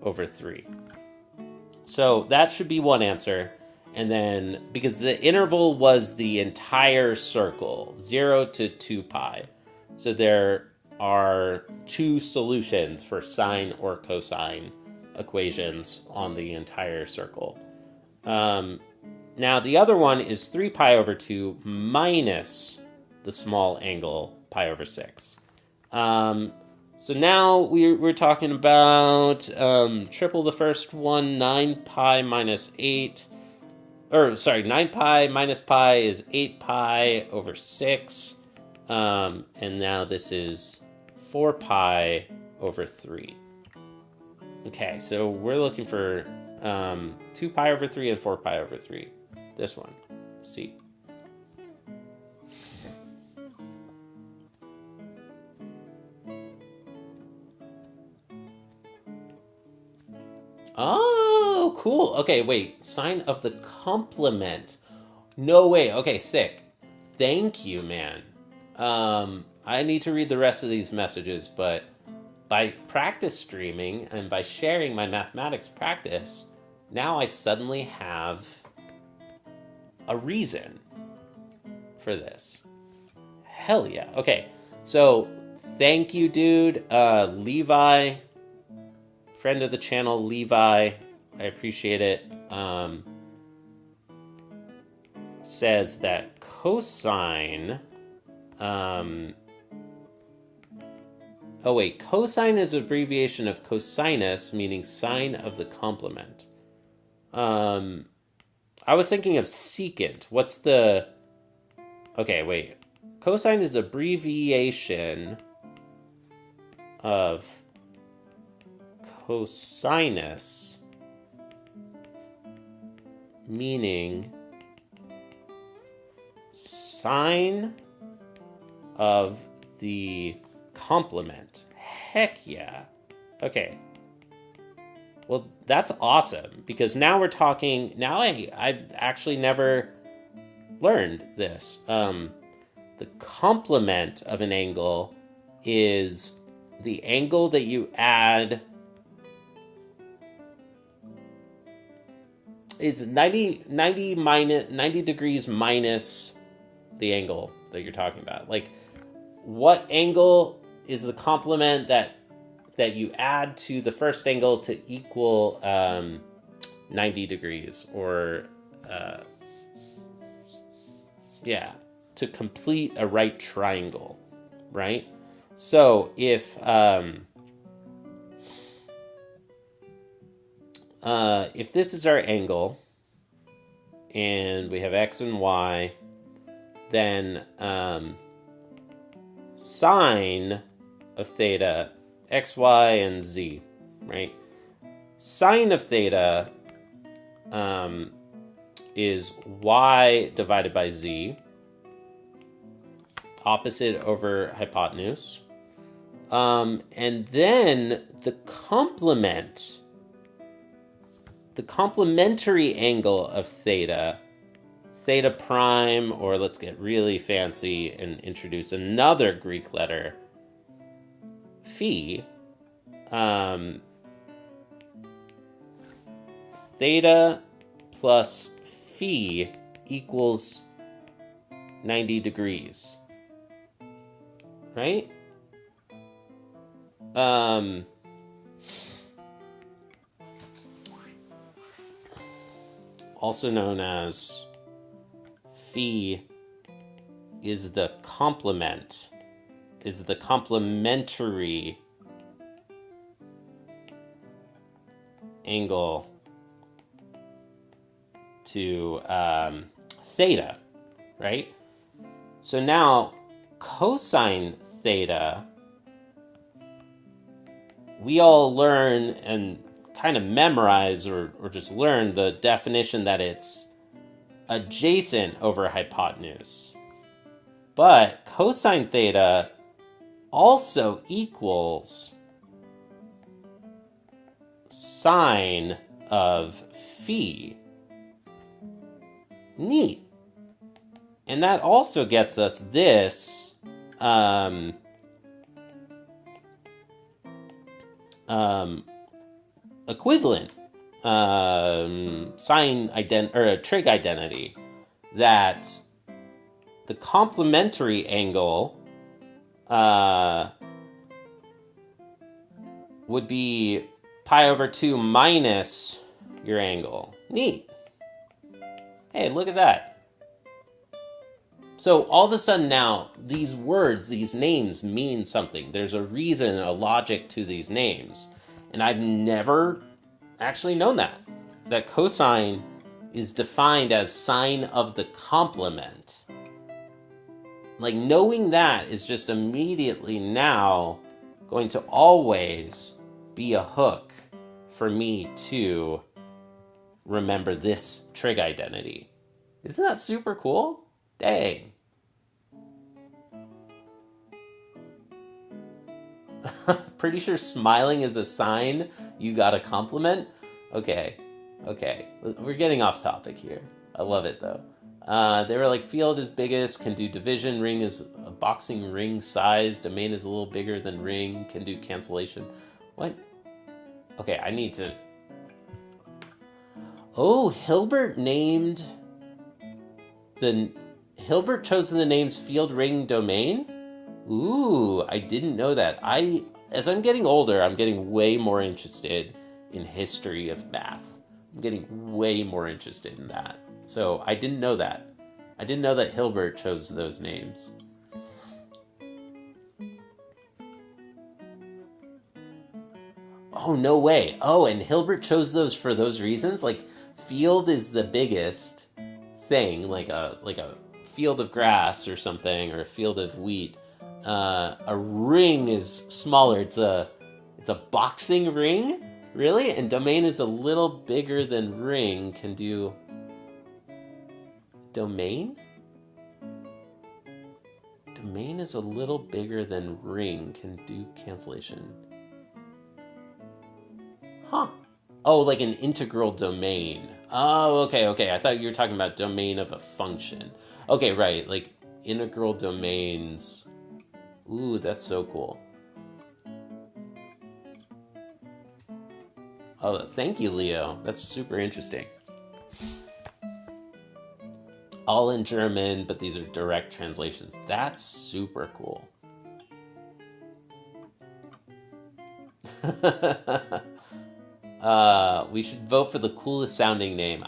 over 3. So that should be one answer. And then, because the interval was the entire circle, 0 to 2 pi. So there are 2 solutions for sine or cosine equations on the entire circle. Now, the other one is 3 pi over 2 minus the small angle pi over 6. So now we're talking about triple the first one, 9 pi minus 8. 9 pi minus pi is 8 pi over 6. And now this is 4 pi over 3. Okay, so we're looking for 2 pi over 3 and 4 pi over 3. This one, C. Oh, cool. Okay, wait. Sign of the complement. No way. Okay, sick. Thank you, man. I need to read the rest of these messages, but by practice streaming and by sharing my mathematics practice, now I suddenly have a reason for this. Hell yeah. Okay, so thank you, dude. Levi, friend of the channel, Levi, I appreciate it. Says that cosine, Oh wait, cosine is abbreviation of cosinus, meaning sine of the complement. I was thinking of secant. What's the... Okay, wait. Cosine is abbreviation of cosinus, meaning sine of the complement. Heck yeah. Okay. Well, that's awesome, because now we're talking... Now I've actually never learned this. The complement of an angle is the angle that you add... is 90 degrees minus the angle that you're talking about. Like, what angle is the complement that you add to the first angle to equal 90 degrees, or to complete a right triangle, right? So if this is our angle and we have x and y, then sine of theta, x, y, and z, right? Sine of theta is y divided by z, opposite over hypotenuse. And then the complementary angle of theta, theta prime, or let's get really fancy and introduce another Greek letter, phi, theta plus phi equals 90 degrees, right? Also known as phi is the complement, is the complementary angle to theta, right? So now cosine theta, we all learn and kind of memorize or just learn the definition that it's adjacent over hypotenuse. But cosine theta also equals sine of phi. Neat. And that also gets us this equivalent trig identity, that the complementary angle would be pi over 2 minus your angle. Neat. Hey, look at that. So all of a sudden now, these words, these names mean something. There's a reason, a logic to these names. And I've never actually known that cosine is defined as sine of the complement. Like, knowing that is just immediately now going to always be a hook for me to remember this trig identity. Isn't that super cool? Dang. Pretty sure smiling is a sign you got a compliment. Okay. We're getting off topic here. I love it though. They were like, field is biggest, can do division, ring is a boxing ring size, domain is a little bigger than ring, can do cancellation. What? Okay, I need to... Oh, Hilbert chose the names field, ring, domain? Ooh, I didn't know that. As I'm getting older, I'm getting way more interested in history of math. I'm getting way more interested in that. So I didn't know that. I didn't know that Hilbert chose those names. Oh, no way. Oh, and Hilbert chose those for those reasons? Like, field is the biggest thing, like a field of grass or something, or a field of wheat. A ring is smaller. It's a boxing ring, really? And domain is a little bigger than ring. Can do domain? Domain is a little bigger than ring. Can do cancellation. Huh. Oh, like an integral domain. Oh, okay. I thought you were talking about domain of a function. Okay, right. Like integral domains. Ooh, that's so cool. Oh, thank you, Leo. That's super interesting. All in German, but these are direct translations. That's super cool. We should vote for the coolest sounding name.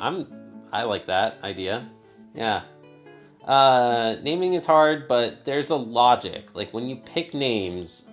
I like that idea. Yeah. Naming is hard, but there's a logic. Like when you pick names,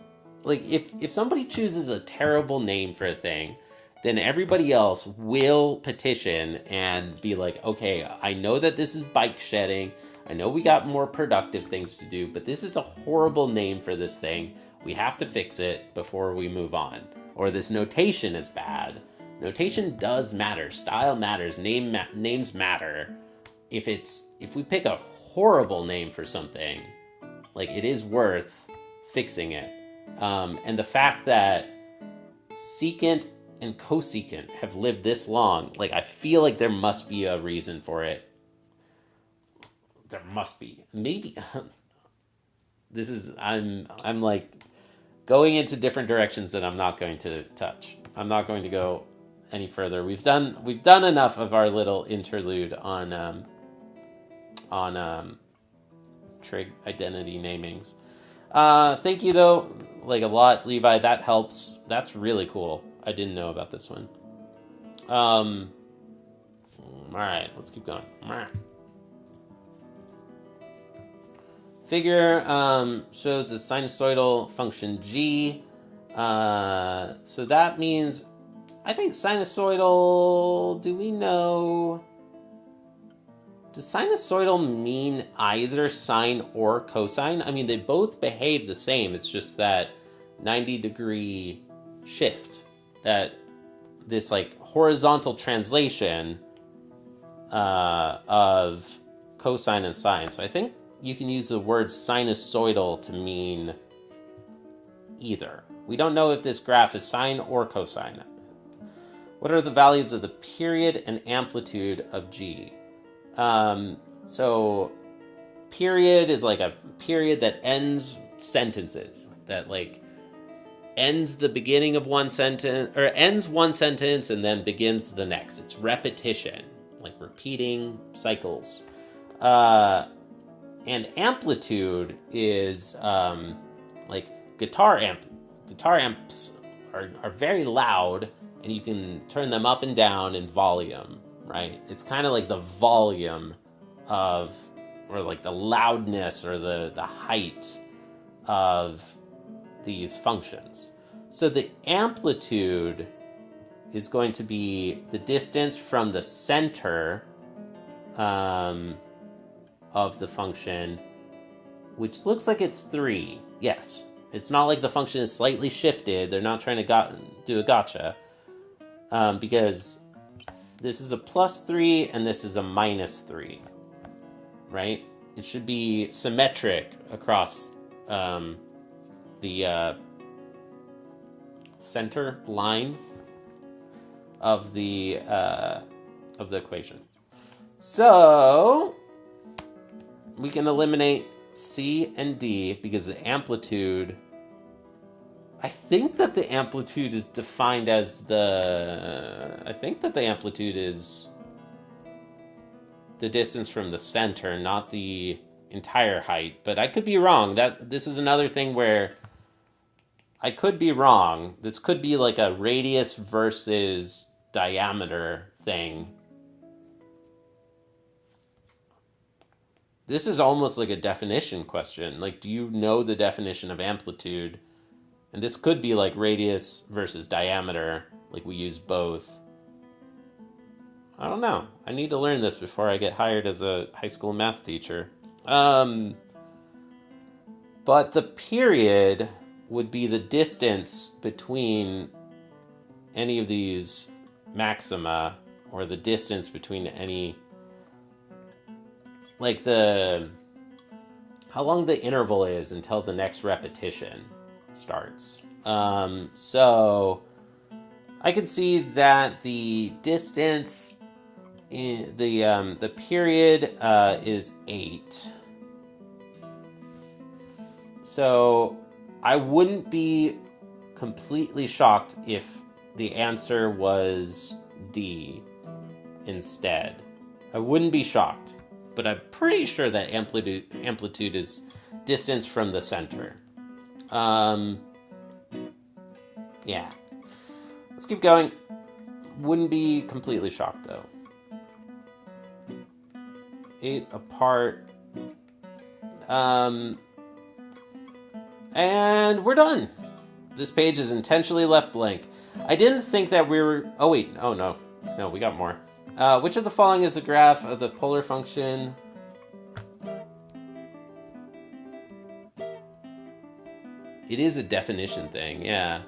like if somebody chooses a terrible name for a thing, then everybody else will petition and be like, okay, I know that this is bike shedding. I know we got more productive things to do, but this is a horrible name for this thing. We have to fix it before we move on. Or this notation is bad. Notation does matter. Style matters. Names matter. If we pick a horrible name for something, like it is worth fixing it. And the fact that secant and cosecant have lived this long, like I feel like there must be a reason for it. There must be. Maybe this is I'm like going into different directions that I'm not going to touch. I'm not going to go any further. We've done enough of our little interlude on trig identity namings. Thank you though, like a lot, Levi. That helps. That's really cool. I didn't know about this one. All right, let's keep going. All right. Figure shows a sinusoidal function g. So that means, I think sinusoidal, do we know? Does sinusoidal mean either sine or cosine? I mean, they both behave the same. It's just that 90-degree shift, that this like horizontal translation of cosine and sine. So I think you can use the word sinusoidal to mean either. We don't know if this graph is sine or cosine. What are the values of the period and amplitude of g? So period is like a period that ends sentences, that like ends the beginning of one sentence, or ends one sentence and then begins the next. It's repetition, like repeating cycles. And amplitude is like guitar amps are very loud, and you can turn them up and down in volume, right? It's kind of like the volume of, or like the loudness or the height of these functions. So the amplitude is going to be the distance from the center of the function, which looks like it's 3. Yes. It's not like the function is slightly shifted. They're not trying to do a gotcha. Because this is a +3 and this is a -3. Right? It should be symmetric across the center line of the equation. So we can eliminate C and D because the amplitude, I think that the amplitude is defined as I think that the amplitude is the distance from the center, not the entire height, but I could be wrong. This is another thing where I could be wrong. This could be like a radius versus diameter thing. This is almost like a definition question. Like, do you know the definition of amplitude? And this could be like radius versus diameter, like we use both. I don't know. I need to learn this before I get hired as a high school math teacher. But the period would be the distance between any of these maxima, or the distance between any, like how long the interval is until the next repetition starts. So I can see that the distance in the period is 8. So I wouldn't be completely shocked if the answer was D instead. I wouldn't be shocked, but I'm pretty sure that amplitude is distance from the center. Yeah. Let's keep going. Wouldn't be completely shocked though. 8 apart. And we're done. This page is intentionally left blank. I didn't think that we were... Oh, wait. Oh, no. No, we got more. Which of the following is a graph of the polar function? It is a definition thing, yeah.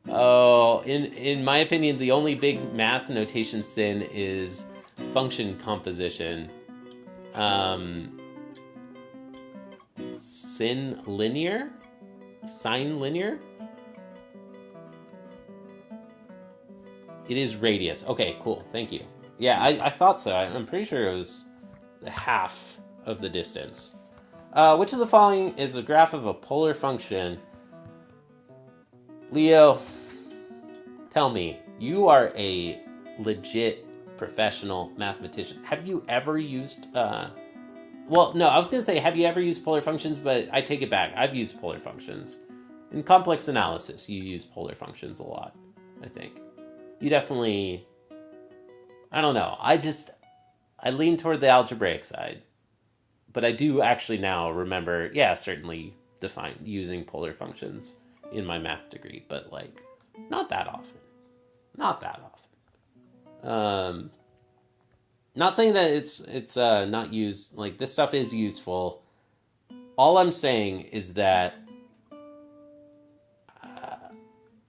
Oh, in my opinion, the only big math notation sin is function composition. Sin linear? Sine linear? It is radius. Okay, cool. Thank you. Yeah, I thought so. I'm pretty sure it was half of the distance. Which of the following is a graph of a polar function? Leo, tell me, you are a legit professional mathematician. Have you ever used... Well, no, I was going to say, have you ever used polar functions? But I take it back. I've used polar functions. In complex analysis, you use polar functions a lot, I think. You definitely... I don't know. I lean toward the algebraic side. But I do actually now remember, yeah, certainly using polar functions in my math degree. But, like, not that often. Not that often. Not saying that it's not used. Like, this stuff is useful. All I'm saying is that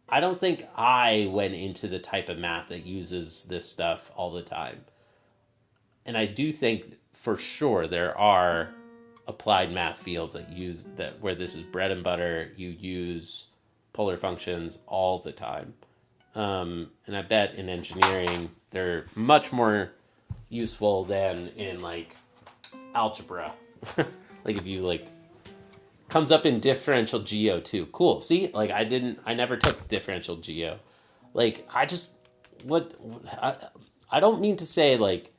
I don't think I went into the type of math that uses this stuff all the time. And I do think for sure there are applied math fields that where this is bread and butter. You use polar functions all the time. And I bet in engineering they're much more useful than in like algebra. Like if you like comes up in differential geo too. Cool. See, like I never took differential geo. Like I don't mean to say like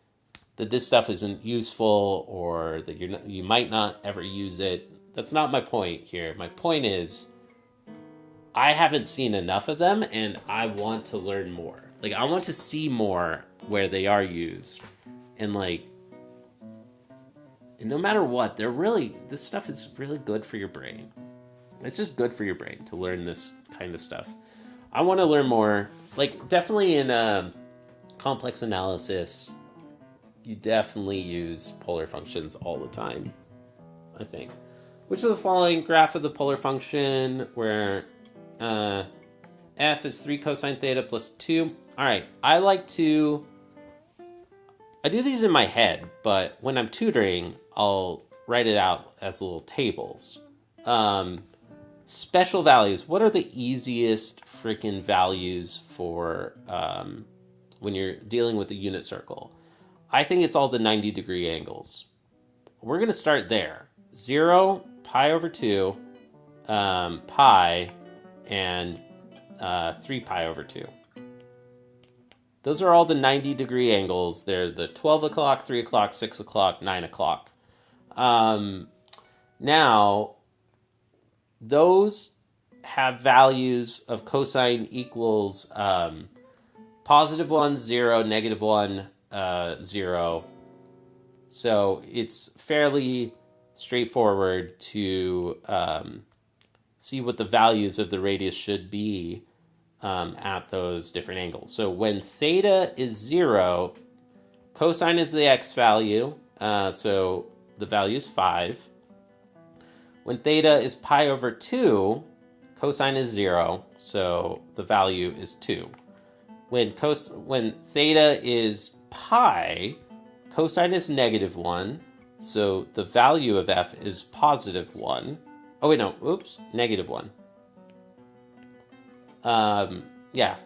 that this stuff isn't useful or that you might not ever use it. That's not my point here. My point is I haven't seen enough of them and I want to learn more. Like I want to see more where they are used. And like, and no matter what, this stuff is really good for your brain. It's just good for your brain to learn this kind of stuff. I want to learn more. Like definitely in complex analysis, you definitely use polar functions all the time, I think. Which of the following graph of the polar function where f is 3 cosine theta plus 2? All right, I do these in my head, but when I'm tutoring, I'll write it out as little tables. Special values. What are the easiest freaking values for when you're dealing with a unit circle? I think it's all the 90-degree angles. We're going to start there. 0, pi over 2, pi, and 3 pi over 2. Those are all the 90-degree angles. They're the 12 o'clock, 3 o'clock, 6 o'clock, 9 o'clock. Now, those have values of cosine equals positive 1, 0, negative 1, 0. So it's fairly straightforward to see what the values of the radius should be at those different angles. So when theta is 0, cosine is the x value, so the value is 5. When theta is pi over 2, cosine is 0, so the value is 2. When theta is pi, cosine is negative 1, so the value of f is positive 1. Oh, wait, no, oops, negative 1. Yeah,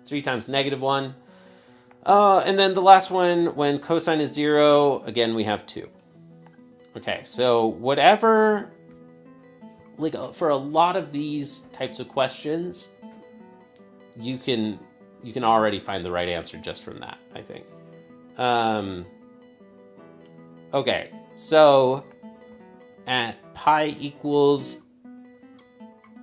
3 times negative 1. And then the last one, when cosine is 0, again, we have 2. Okay, so whatever, like for a lot of these types of questions, you can already find the right answer just from that, I think. Okay, so at pi equals,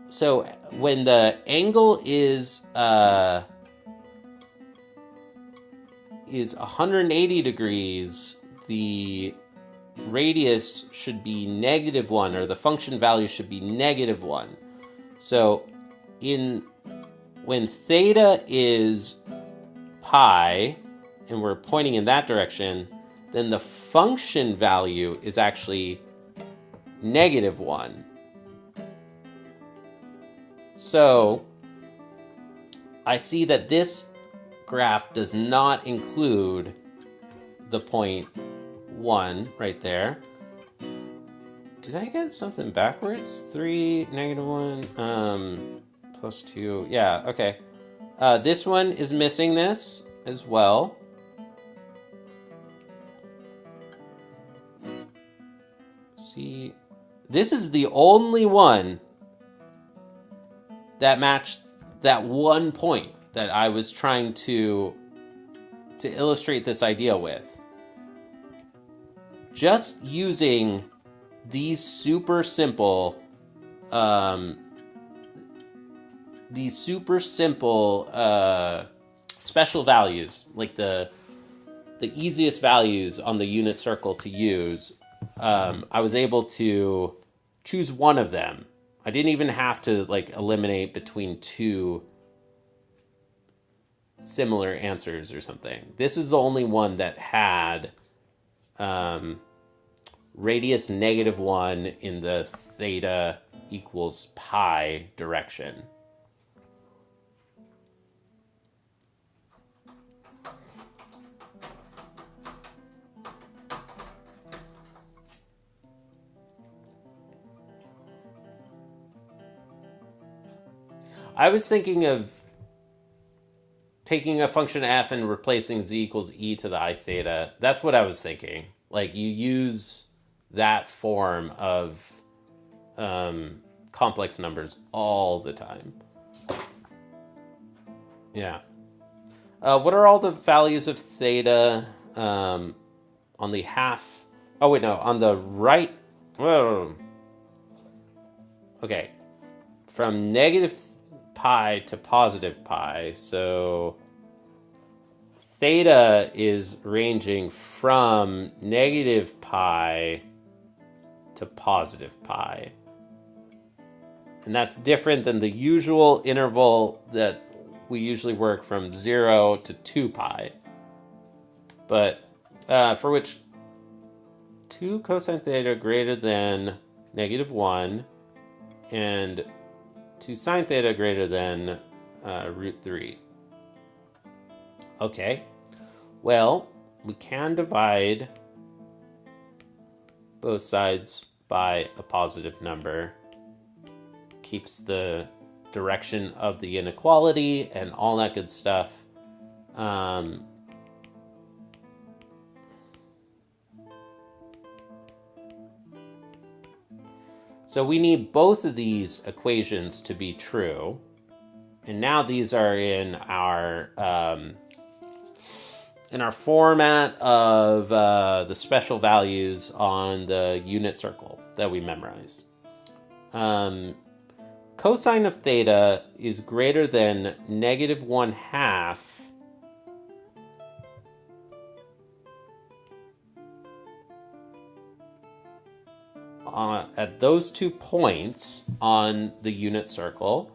so when the angle is 180 degrees, the radius should be negative 1, or the function value should be negative 1. So when theta is pi, and we're pointing in that direction, then the function value is actually negative 1. So I see that this graph does not include the point 1 right there. Did I get something backwards? 3, negative 1, plus 2. Yeah, okay. This one is missing this as well. See, this is the only one that matched that one point that I was trying to illustrate this idea with. Just using these super simple special values, like the easiest values on the unit circle to use, I was able to choose one of them. I didn't even have to like eliminate between two similar answers or something. This is the only one that had radius negative 1 in the theta equals pi direction. I was thinking of taking a function f and replacing z equals e to the I theta. That's what I was thinking. Like, you use that form of complex numbers all the time. Yeah. What are all the values of theta on the half? Oh, wait, no. On the right. Whoa. Okay. From negative pi to positive pi. So theta is ranging from negative pi to positive pi. And that's different than the usual interval that we usually work from 0 to 2 pi. But for which 2 cosine theta greater than negative 1 and 2 sine theta greater than root 3. Okay, well, we can divide both sides by a positive number. Keeps the direction of the inequality and all that good stuff. So we need both of these equations to be true. And now these are in our format of the special values on the unit circle that we memorized. Cosine of theta is greater than negative 1/2 at those 2 points on the unit circle.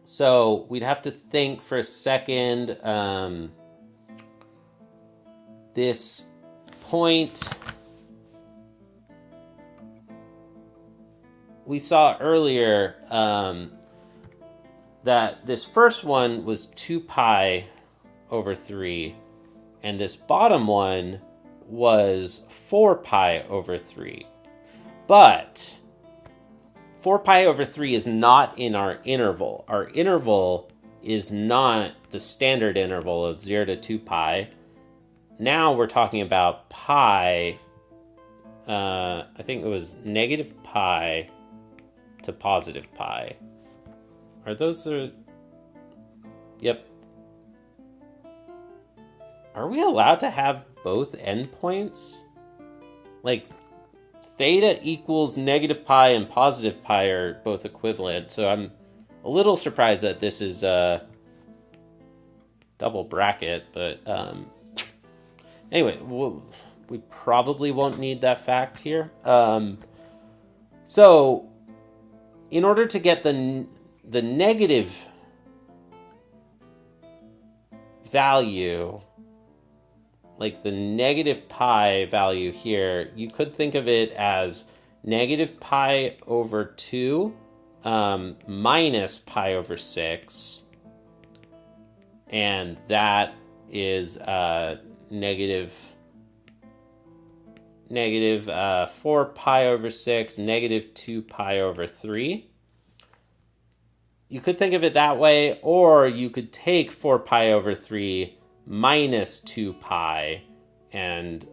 So we'd have to think for a second. This point we saw earlier, that this first one was 2 pi over 3, and this bottom one was 4 pi over 3. But 4 pi over 3 is not in our interval. Our interval is not the standard interval of 0 to 2 pi. Now we're talking about pi, I think it was negative pi to positive pi. Yep. Are we allowed to have both endpoints? Like, theta equals negative pi and positive pi are both equivalent, so I'm a little surprised that this is a double bracket, but anyway, we probably won't need that fact here. So, in order to get the negative value, like the negative pi value here, you could think of it as negative pi over 2 minus pi over 6. And that is negative 4 pi over 6, negative 2 pi over 3. You could think of it that way, or you could take 4 pi over 3 minus 2 pi, and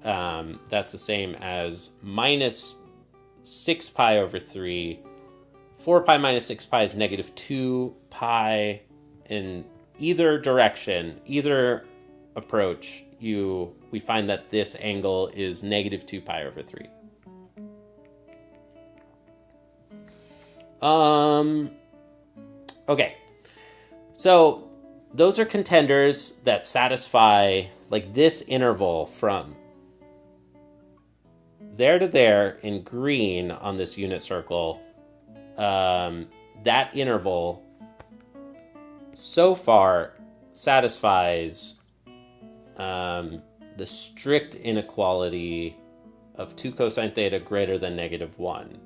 that's the same as minus 6 pi over 3. 4 pi minus 6 pi is negative 2 pi. In either direction, either approach, we find that this angle is negative 2 pi over 3. Okay, so those are contenders that satisfy like this interval from there to there in green on this unit circle. That interval so far satisfies the strict inequality of 2 cosine theta greater than negative 1.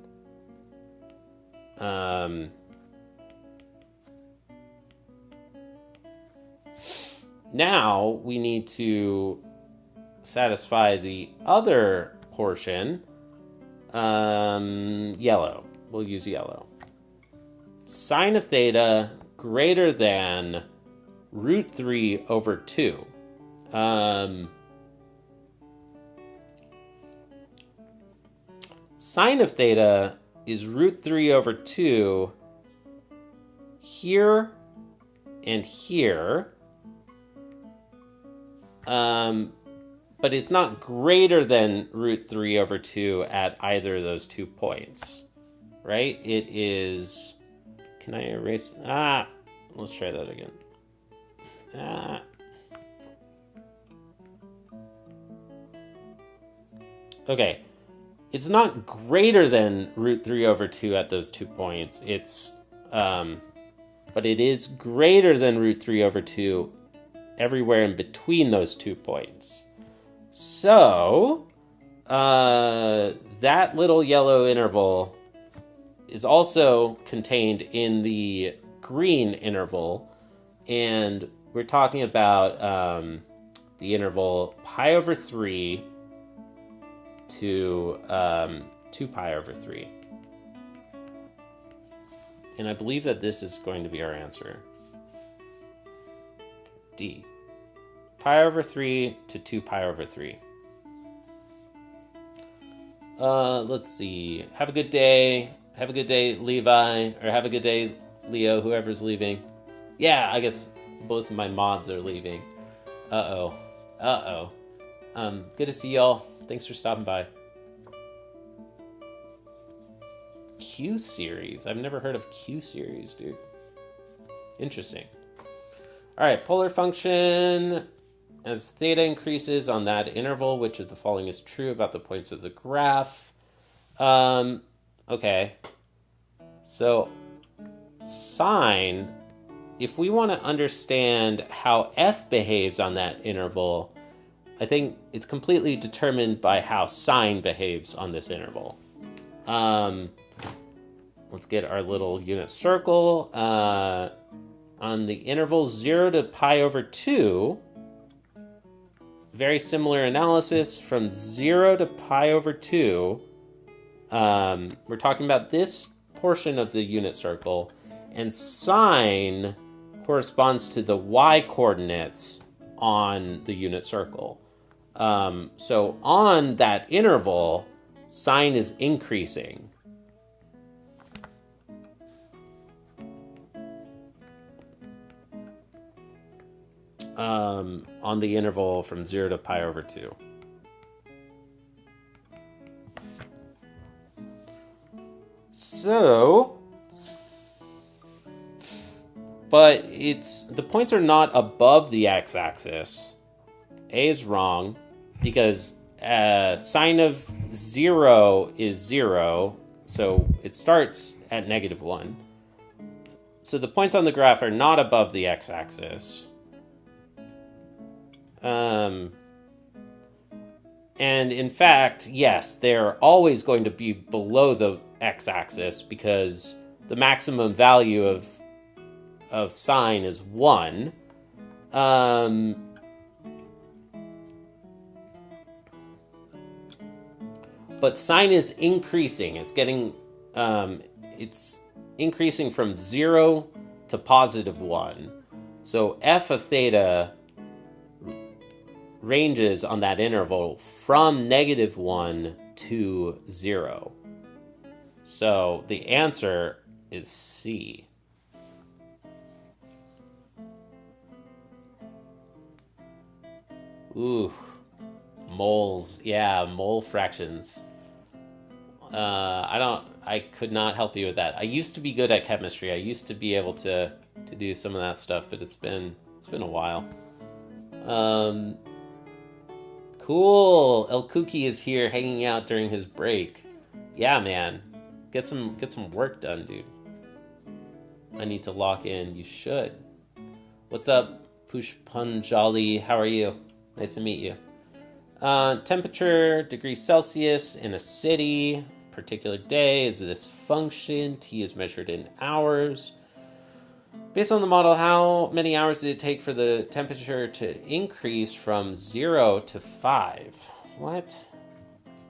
Now we need to satisfy the other portion. Yellow. We'll use yellow. Sine of theta greater than root 3 over 2. Sine of theta is root 3 over 2 here and here. But it's not greater than root 3 over 2 at either of those 2 points, right? It is... Can I erase... Let's try that again. Okay. It's not greater than root 3 over 2 at those 2 points. It's... but it is greater than root 3 over 2 everywhere in between those 2 points. So, that little yellow interval is also contained in the green interval, and we're talking about the interval pi over 3 to 2 pi over 3. And I believe that this is going to be our answer. D. Pi over 3 to 2 pi over 3. Let's see. Have a good day. Have a good day, Levi. Or have a good day, Leo, whoever's leaving. Yeah, I guess both of my mods are leaving. Uh-oh. Good to see y'all. Thanks for stopping by. Q series. I've never heard of Q series, dude. Interesting. All right, polar function. as theta increases on that interval, which of the following is true about the points of the graph? Okay. So sine, if we want to understand how f behaves on that interval, I think it's completely determined by how sine behaves on this interval. Let's get our little unit circle. On the interval 0 to pi over 2, very similar analysis from 0 to pi over 2. We're talking about this portion of the unit circle, and sine corresponds to the y-coordinates on the unit circle. So on that interval, sine is increasing. On the interval from 0 to pi over 2. So, but the points are not above the x-axis. A is wrong because sine of 0 is 0, so it starts at -1. So the points on the graph are not above the x-axis. And in fact, yes, they're always going to be below the x-axis because the maximum value of sine is 1. But sine is increasing. It's getting, it's increasing from 0 to +1. So f of theta ranges on that interval from -1 to 0. So the answer is C. Ooh, moles. Yeah, mole fractions. I could not help you with that. I used to be good at chemistry. I used to be able to do some of that stuff, but it's been a while. Cool. El Kuki is here hanging out during his break. Yeah, man. Get some work done, dude. I need to lock in. You should. What's up, Pushpanjali? How are you? Nice to meet you. Temperature, degrees Celsius in a city, particular day is this function. T is measured in hours. Based on the model, how many hours did it take for the temperature to increase from 0 to 5? What?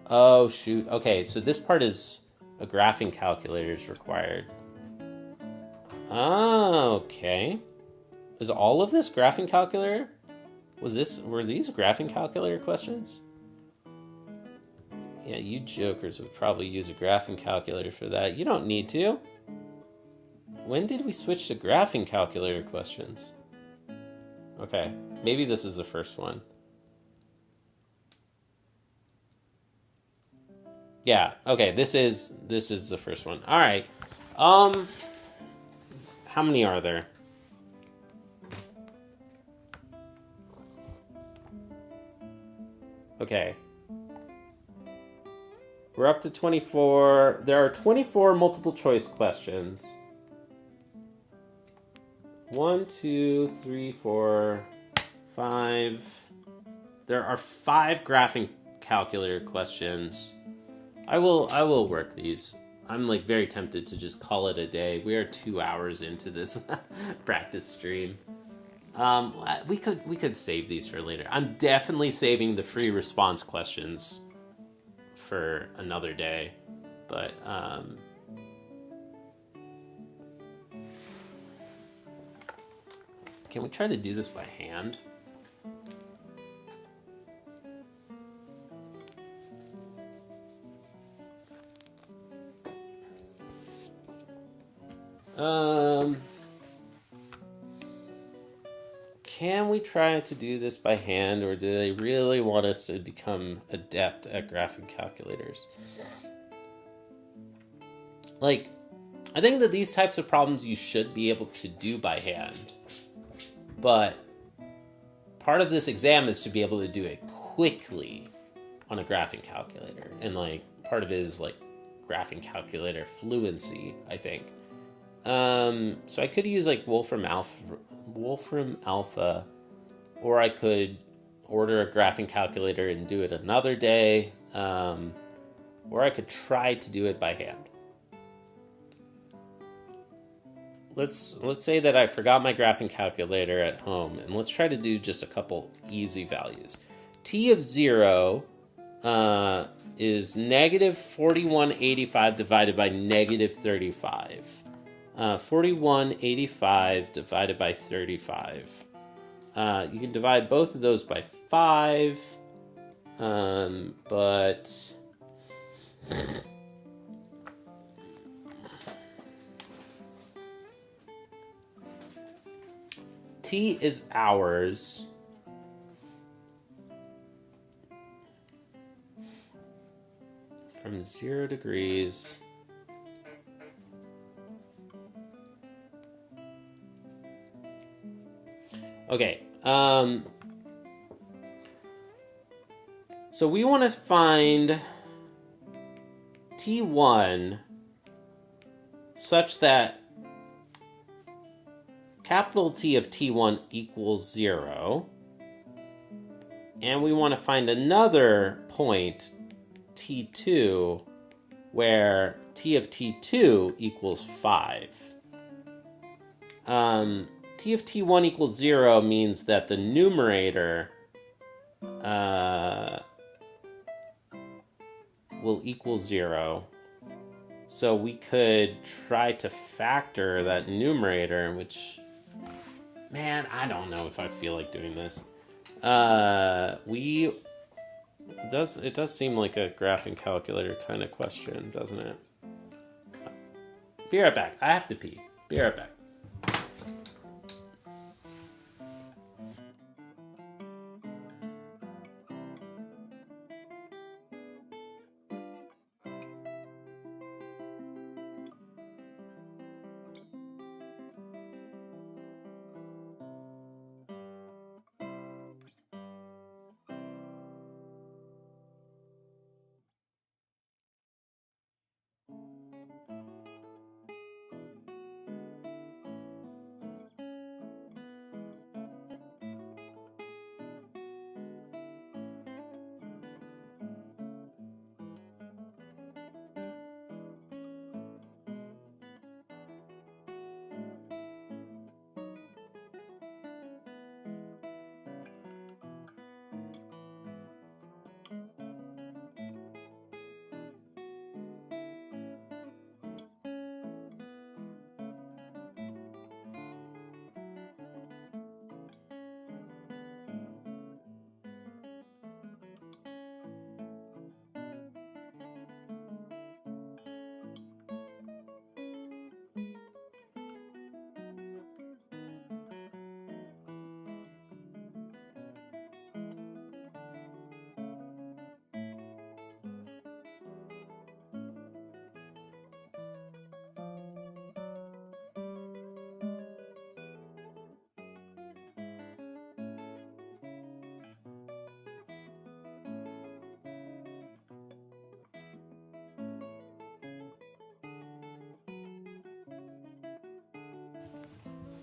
Oh, shoot. Okay, so this part is a graphing calculator is required. Oh, okay. Is all of this graphing calculator? Were these graphing calculator questions? Yeah, you jokers would probably use a graphing calculator for that. You don't need to. When did we switch to graphing calculator questions? Okay, maybe this is the first one. Yeah, okay, this is the first one. All right. How many are there? Okay. We're up to 24. There are 24 multiple choice questions. 1, 2, 3, 4, 5. There are 5 graphing calculator questions. I will work these. I'm like very tempted to just call it a day. We are 2 hours into this practice stream. We could save these for later. I'm definitely saving the free response questions for another day, but can we try to do this by hand? Can we try to do this by hand, or do they really want us to become adept at graphing calculators? Like, I think that these types of problems you should be able to do by hand, but part of this exam is to be able to do it quickly on a graphing calculator. And like part of it is like graphing calculator fluency, I think. So I could use like Wolfram Alpha, or I could order a graphing calculator and do it another day, or I could try to do it by hand. Let's say that I forgot my graphing calculator at home, and let's try to do just a couple easy values. T of 0 is negative 4185 divided by negative 35. 4185 divided by 35. You can divide both of those by 5, but T is hours. From 0 degrees. Okay. So we want to find T1 such that capital T of T1 equals 0. And we want to find another point, T2, where T of T2 equals 5. T of T1 equals 0 means that the numerator will equal 0. So we could try to factor that numerator, which, man, I don't know if I feel like doing this. It does seem like a graphing calculator kind of question, doesn't it? Be right back. I have to pee. Be right back.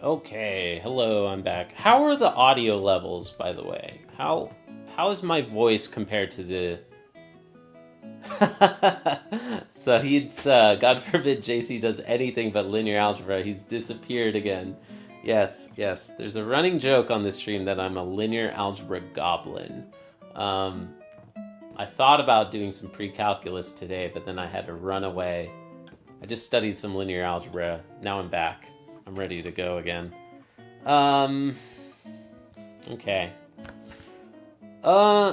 Okay, hello, I'm back. How are the audio levels, by the way? How is my voice compared to the... So God forbid JC does anything but linear algebra. He's disappeared again. Yes. There's a running joke on this stream that I'm a linear algebra goblin. I thought about doing some pre-calculus today, but then I had to run away. I just studied some linear algebra. Now I'm back. I'm ready to go again. Okay.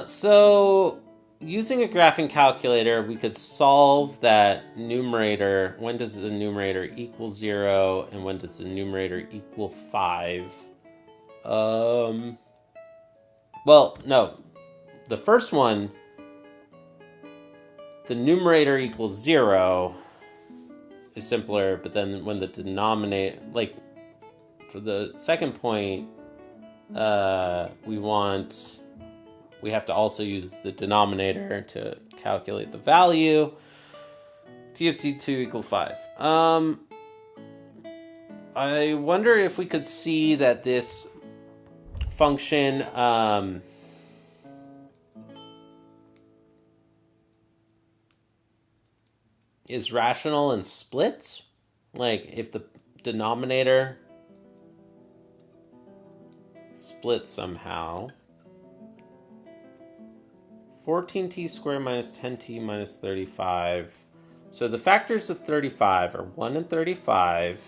So using a graphing calculator, we could solve that numerator. When does the numerator equal 0, and when does the numerator equal 5? Well, no. The first one, the numerator equals 0, is simpler, but then when the denominator, like, for the second point, we have to also use the denominator to calculate the value. T of t2 equal 5. I wonder if we could see that this function is rational in splits. Like if the denominator splits somehow. 14t squared minus 10t minus 35. So the factors of 35 are 1 and 35,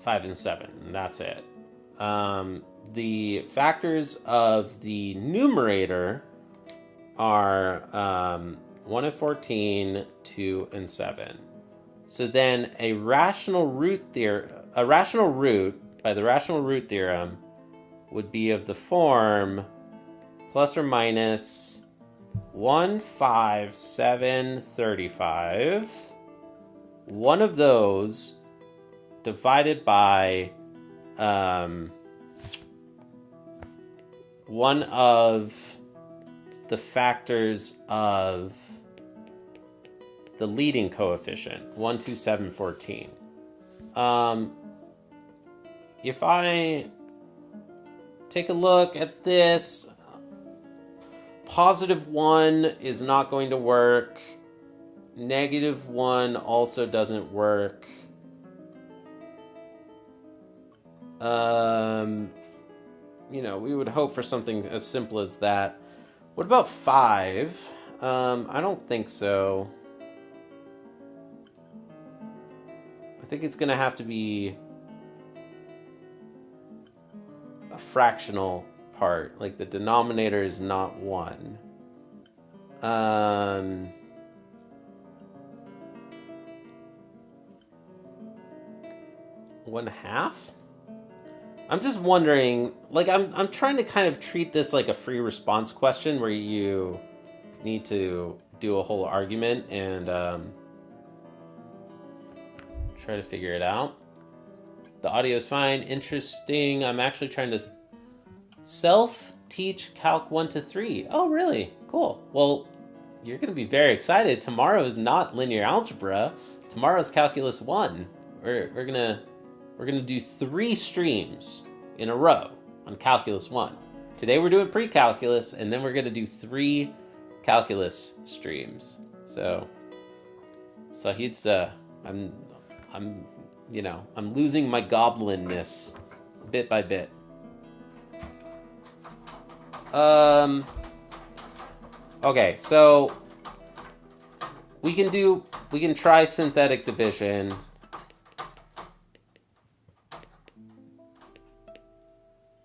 5 and 7, and that's it. The factors of the numerator are 1 and 14, 2 and 7. So then a rational root by the rational root theorem would be of the form plus or minus 1, 5, 7, 35. One of those divided by one of the factors of the leading coefficient, 1, 2, 7, 14. If I take a look at this, positive 1 is not going to work. Negative 1 also doesn't work. We would hope for something as simple as that. What about 5? I don't think so. I think it's going to have to be a fractional part. Like the denominator is not 1. 1/2? I'm just wondering, like I'm trying to kind of treat this like a free response question where you need to do a whole argument and try to figure it out. The audio is fine. Interesting. I'm actually trying to self-teach Calc 1 to 3. Oh, really? Cool. Well, you're going to be very excited. Tomorrow is not linear algebra. Tomorrow's Calculus 1. We're gonna do 3 streams in a row on Calculus 1. Today we're doing Precalculus, and then we're gonna do 3 calculus streams. So Sahid's I'm losing my goblinness bit by bit. Okay, so we can try synthetic division.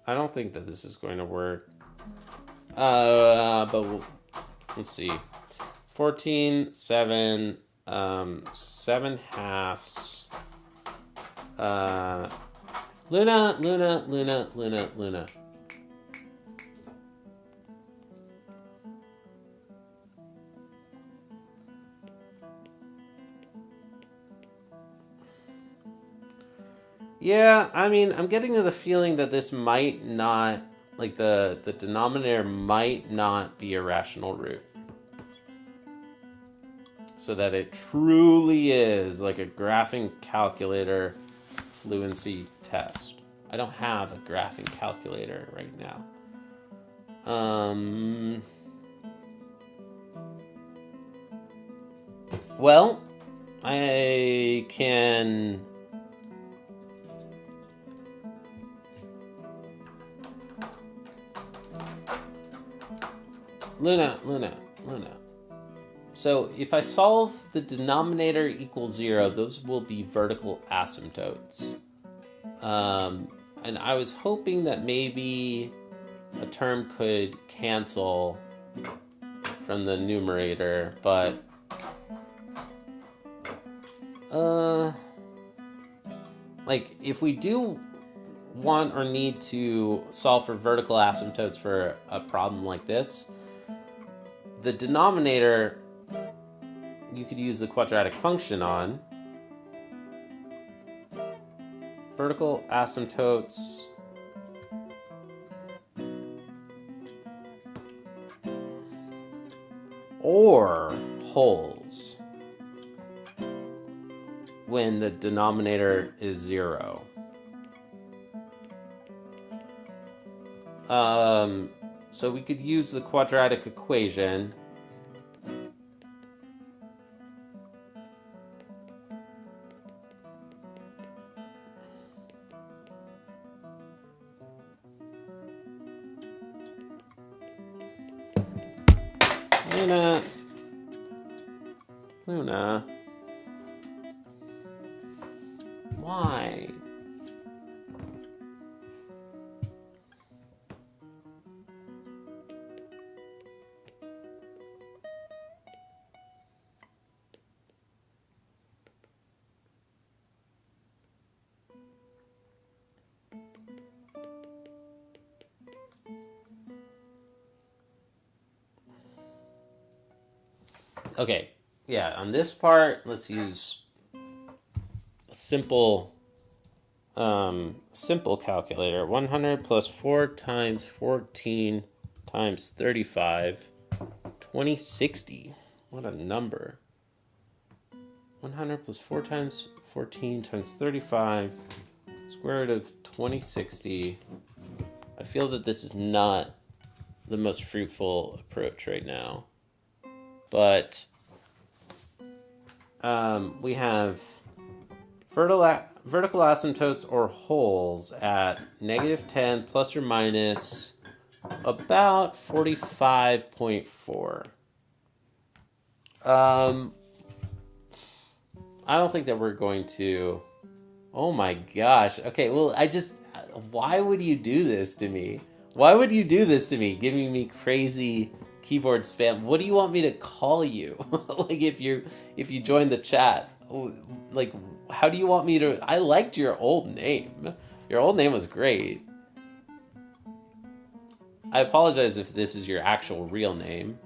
I don't think that this is going to work. But let's see. 14, 7, 7 halves. Luna. Yeah, I mean, I'm getting the feeling that this might not, like the denominator might not be a rational root. So that it truly is like a graphing calculator fluency test. I don't have a graphing calculator right now. Well, I can... Luna. So if I solve the denominator equals 0, those will be vertical asymptotes. And I was hoping that maybe a term could cancel from the numerator, but like if we do want or need to solve for vertical asymptotes for a problem like this, the denominator you could use the quadratic function on. Vertical asymptotes or wholes when the denominator is 0. So we could use the quadratic equation. Luna. Why? Okay, yeah, on this part, let's use a simple calculator. 100 plus 4 times 14 times 35, 2060. What a number. 100 plus 4 times 14 times 35, square root of 2060. I feel that this is not the most fruitful approach right now. But we have vertical asymptotes or wholes at -10 plus or minus about 45.4. I don't think that we're going to... Oh my gosh. Okay, well, why would you do this to me? Why would you do this to me? Giving me crazy keyboard spam. What do you want me to call you? Like if you join the chat, like how do you want me to? I liked your old name. Your old name was great. I apologize if this is your actual real name.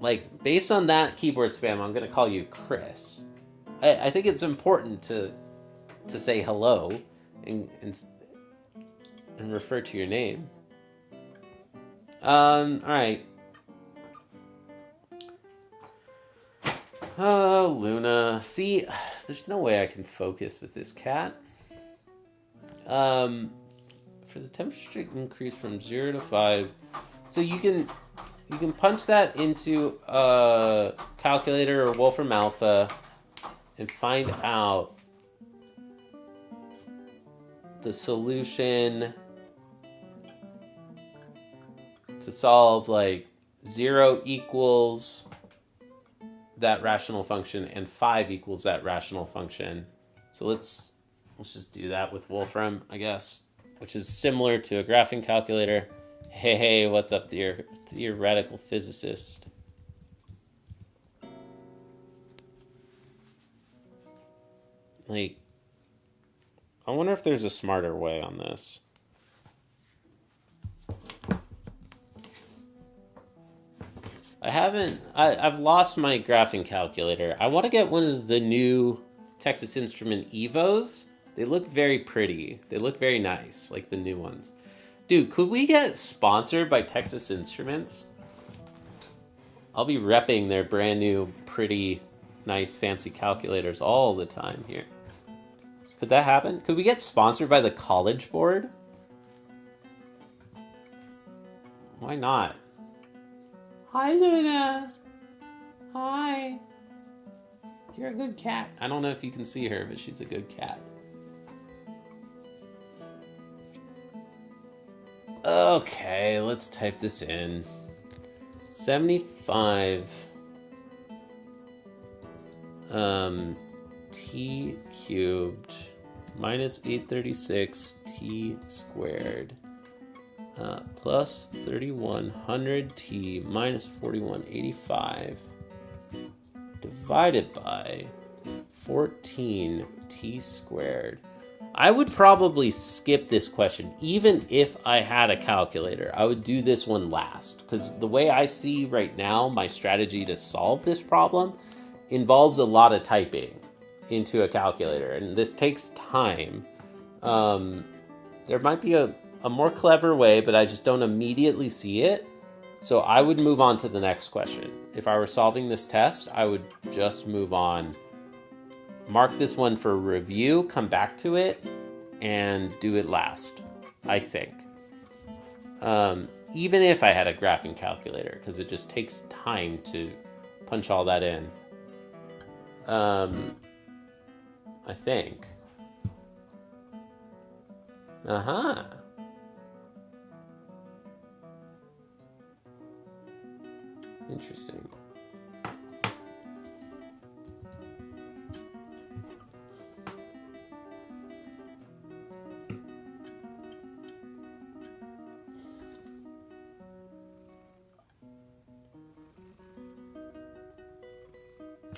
Like based on that keyboard spam, I'm gonna call you Chris. I think it's important to say hello and refer to your name. All right. Oh, Luna. See, there's no way I can focus with this cat. For the temperature increase from 0 to 5, so you can punch that into a calculator or Wolfram Alpha and find out the solution to solve like 0 equals that rational function and 5 equals that rational function. So let's just do that with Wolfram, I guess, which is similar to a graphing calculator. Hey, what's up, dear theoretical physicist? Like, I wonder if there's a smarter way on this. I've lost my graphing calculator. I want to get one of the new Texas Instrument Evos. They look very pretty. They look very nice, like the new ones. Dude, could we get sponsored by Texas Instruments? I'll be repping their brand new, pretty, nice, fancy calculators all the time here. Could that happen? Could we get sponsored by the College Board? Why not? Hi, Luna. Hi. You're a good cat. I don't know if you can see her, but she's a good cat. Okay, let's type this in. 75 t cubed minus 836 t squared plus 3100t minus 4185 divided by 14t squared. I would probably skip this question. Even if I had a calculator, I would do this one last. Because the way I see right now, my strategy to solve this problem involves a lot of typing into a calculator. And this takes time. There might be a more clever way, but I just don't immediately see it. So I would move on to the next question. If I were solving this test, I would just move on, mark this one for review, come back to it, and do it last, I think. Even if I had a graphing calculator, because it just takes time to punch all that in. I think. Uh-huh. Interesting.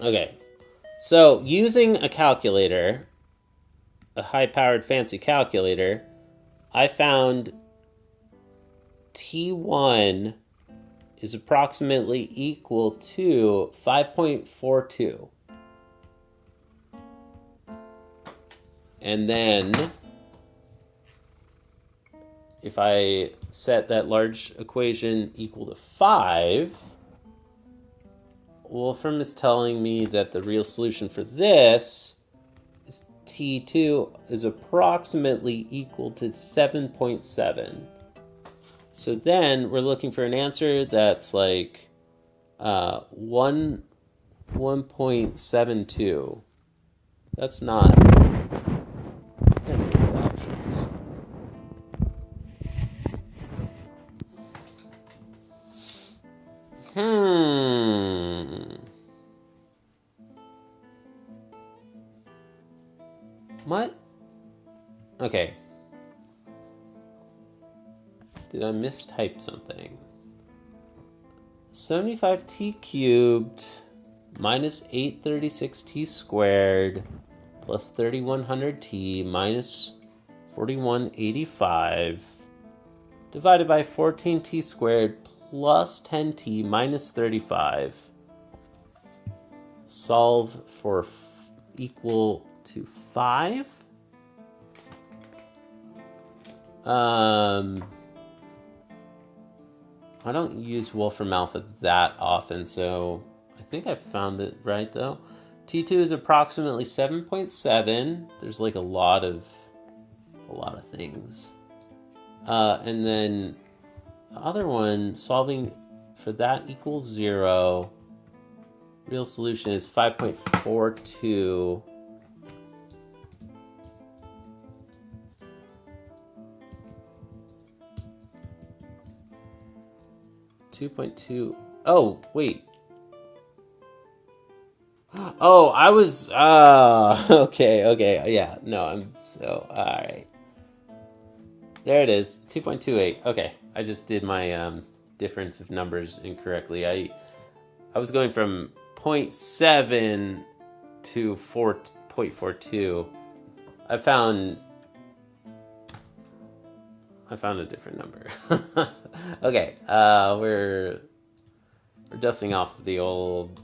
Okay, so using a calculator, a high-powered fancy calculator, I found T1 is approximately equal to 5.42. And then if I set that large equation equal to 5, Wolfram is telling me that the real solution for this is T2 is approximately equal to 7.7. So then we're looking for an answer that's like 1.72. That's not any of the options. What? Okay. Did I mistype something? 75t cubed minus 836t squared plus 3100t minus 4185 divided by 14t squared plus 10t minus 35. Solve for equal to 5. I don't use Wolfram Alpha that often, so I think I found it right though. T2 is approximately 7.7. There's like a lot of things. And then the other one, solving for that equals 0. Real solution is 5.42. Oh, wait. Oh, I was... okay. Yeah, no, I'm so... Alright. There it is. 2.28. Okay, I just did my difference of numbers incorrectly. I was going from 0.7 to 4.42. I found a different number. Okay, we're dusting off the old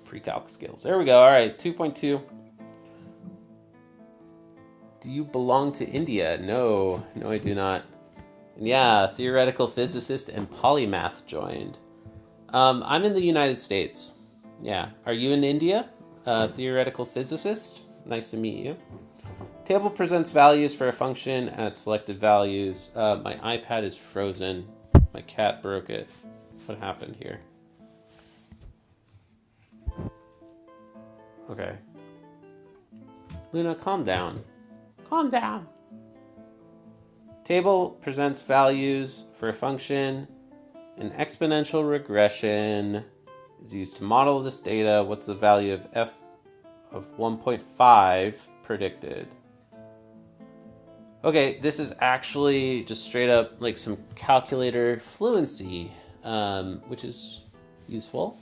pre-calc skills. There we go. All right, 2.2. Do you belong to India? No, I do not. And yeah, theoretical physicist and polymath joined. I'm in the United States. Yeah, are you in India? Theoretical physicist. Nice to meet you. Table presents values for a function at selected values. My iPad is frozen. My cat broke it. What happened here? Okay. Luna, calm down. Calm down. Table presents values for a function. An exponential regression is used to model this data. What's the value of f of 1.5 predicted? Okay, this is actually just straight up like some calculator fluency, which is useful.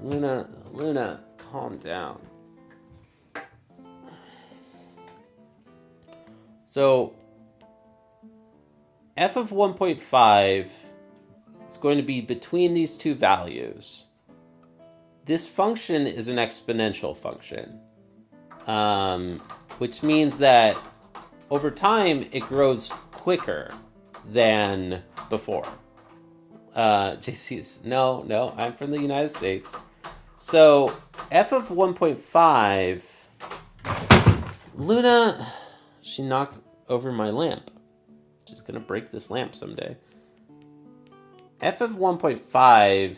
Luna, calm down. So, f of 1.5 is going to be between these two values. This function is an exponential function. which means that over time it grows quicker than before. JC's, no, I'm from the United States. So f of 1.5, Luna, she knocked over my lamp. She's gonna break this lamp someday. F of 1.5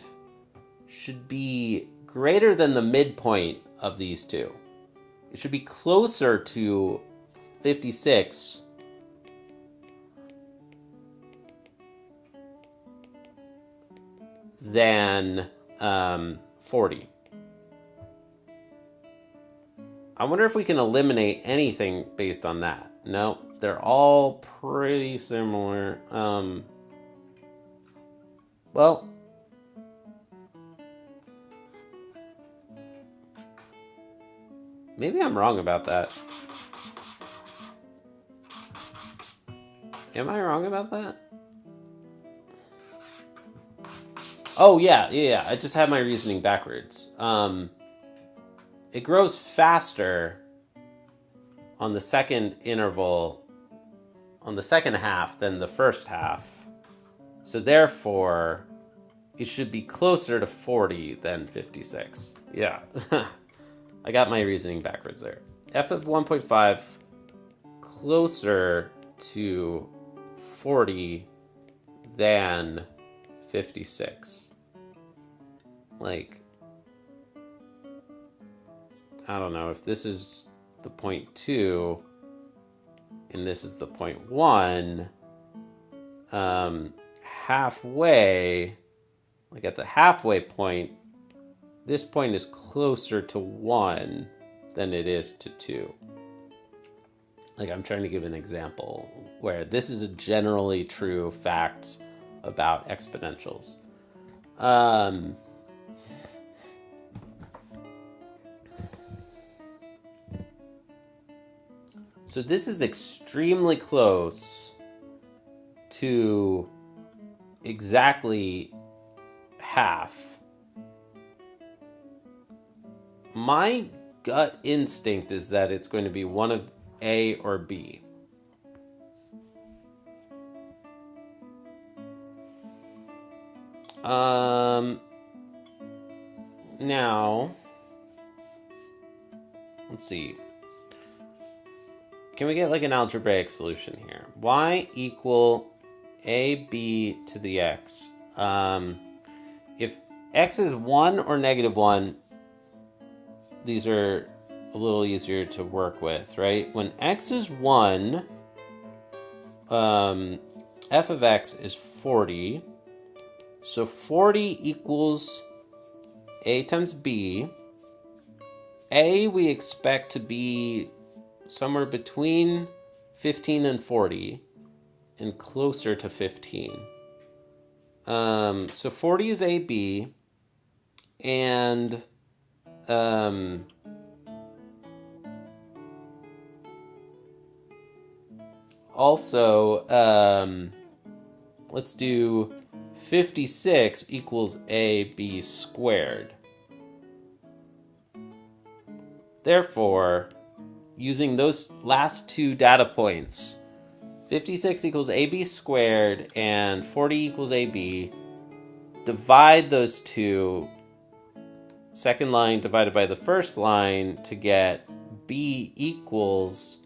should be greater than the midpoint of these two. It should be closer to 56 than 40. I wonder if we can eliminate anything based on that. No, they're all pretty similar. Well, maybe I'm wrong about that. Am I wrong about that? Oh, yeah. I just had my reasoning backwards. It grows faster on the second interval, on the second half than the first half. So therefore, it should be closer to 40 than 56. Yeah. I got my reasoning backwards there. F of 1.5 closer to 40 than 56. Like, I don't know if this is the point 2 and this is the point 1. Halfway, like at the halfway point, this point is closer to 1 than it is to 2. Like, I'm trying to give an example where this is a generally true fact about exponentials. So this is extremely close to exactly half. My gut instinct is that it's going to be one of A or B. Now, let's see. Can we get like an algebraic solution here? Y equal AB to the x. If x is 1 or -1, these are a little easier to work with, right? When x is 1, f of x is 40. So 40 equals a times b. A we expect to be somewhere between 15 and 40 and closer to 15. So 40 is AB, and also let's do 56 equals AB squared. Therefore, using those last two data points, 56 equals AB squared and 40 equals AB, divide those two, second line divided by the first line, to get B equals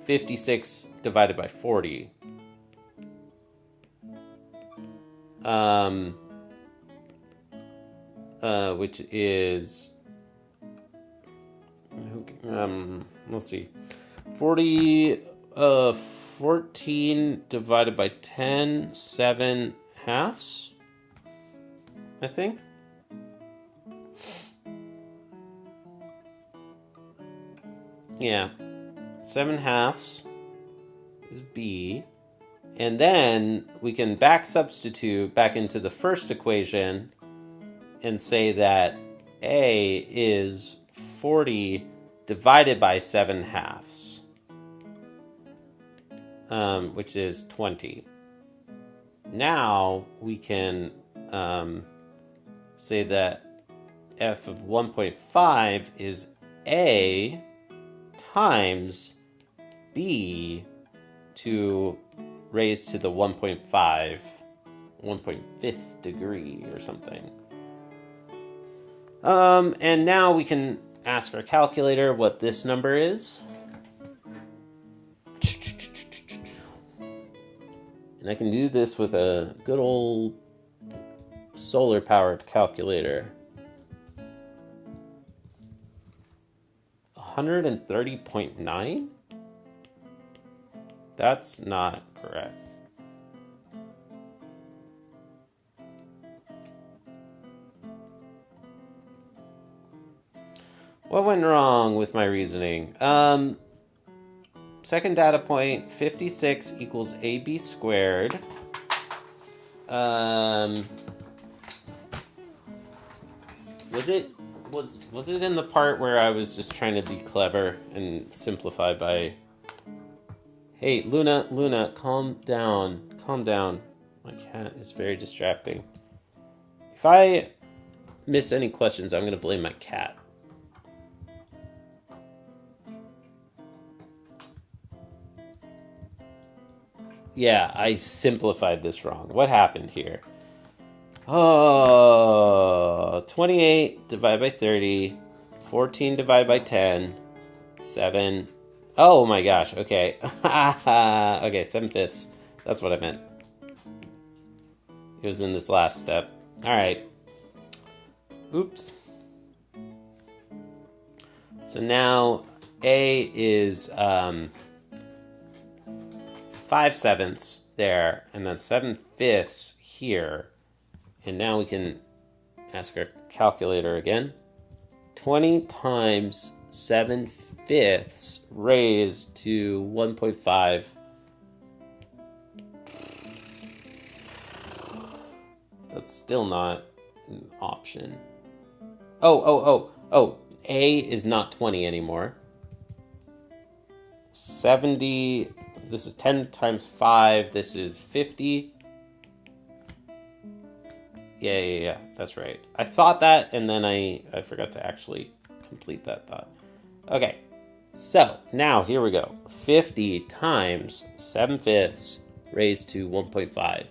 56 divided by 40. Which is, let's see, 14 divided by 10, 7 halves, I think. Yeah, 7 halves is B. And then we can back substitute back into the first equation and say that A is 40 divided by 7 halves, which is 20. Now we can say that f of 1.5 is A times b to raised to the 1.5th degree or something. And now we can ask our calculator what this number is. And I can do this with a good old solar-powered calculator. 130.9? That's not correct. What went wrong with my reasoning? Second data point, 56 equals AB squared. Was it in the part where I was just trying to be clever and simplify by... Hey, Luna, calm down. Calm down. My cat is very distracting. If I miss any questions, I'm going to blame my cat. Yeah, I simplified this wrong. What happened here? Oh, 28 divided by 30, 14 divided by 10, 7. Oh my gosh, okay. Okay, 7/5. That's what I meant. It was in this last step. All right. Oops. So now A is 5/7 there, and then 7/5 here. And now we can ask our calculator again. 20 times 7/5 raised to 1.5. That's still not an option. Oh. A is not 20 anymore. 70. This is 10 times 5. This is 50. Yeah. That's right. I thought that, and then I forgot to actually complete that thought. Okay. So, now, here we go. 50 times 7/5 raised to 1.5.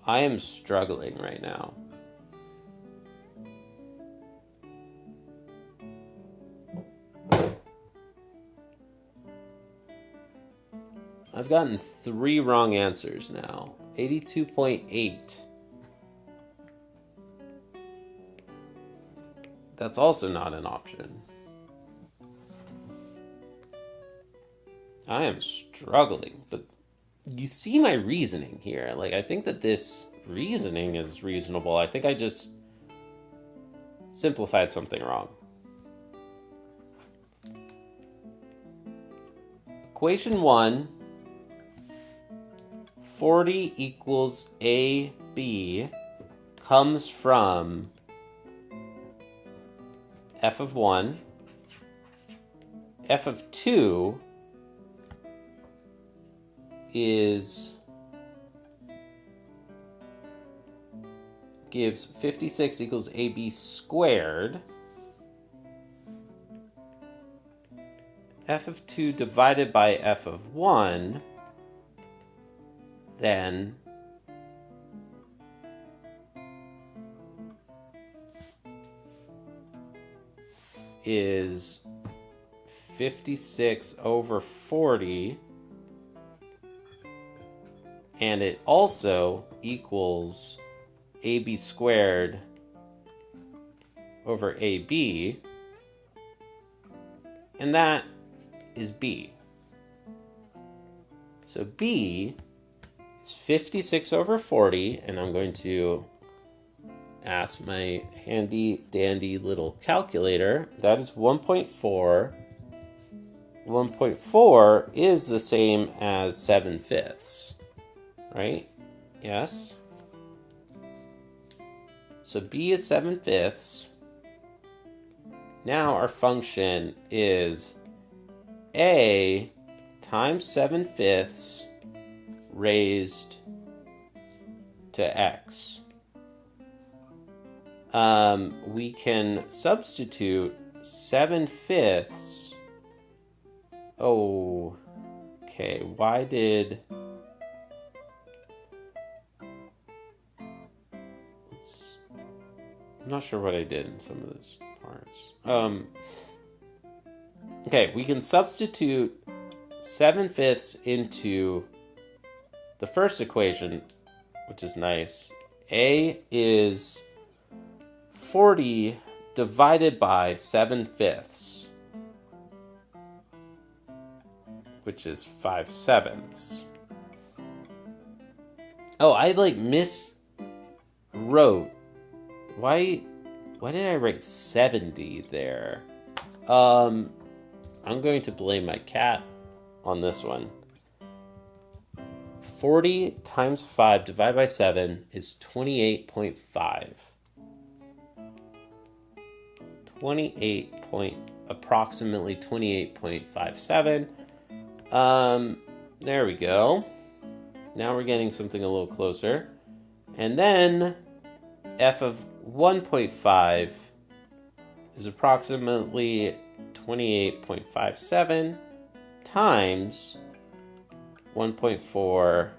I am struggling right now. I've gotten 3 wrong answers now. 82.8. That's also not an option. I am struggling, but you see my reasoning here. Like, I think that this reasoning is reasonable. I think I just simplified something wrong. Equation 1. 40 equals AB comes from f of 1, f of 2 gives 56 equals AB squared. F of 2 divided by f of 1 then is 56 over 40, and it also equals AB squared over AB, and that is B. So B is 56 over 40, and I'm going to ask my handy dandy little calculator. That is 1.4. 1.4 is the same as 7/5, right? Yes. So B is 7/5. Now our function is A times 7/5 raised to X. We can substitute 7/5. Oh, okay. Why did... I'm not sure what I did in some of those parts. Okay, we can substitute 7/5 into the first equation, which is nice. A is 40 divided by 7/5, which is 5/7. Oh, I like miswrote. Why did I write 70 there? I'm going to blame my cat on this one. 40 times 5 divided by 7 is 28.5. Approximately 28.57. There we go. Now we're getting something a little closer. And then f of 1.5 is approximately 28.57 times 1.4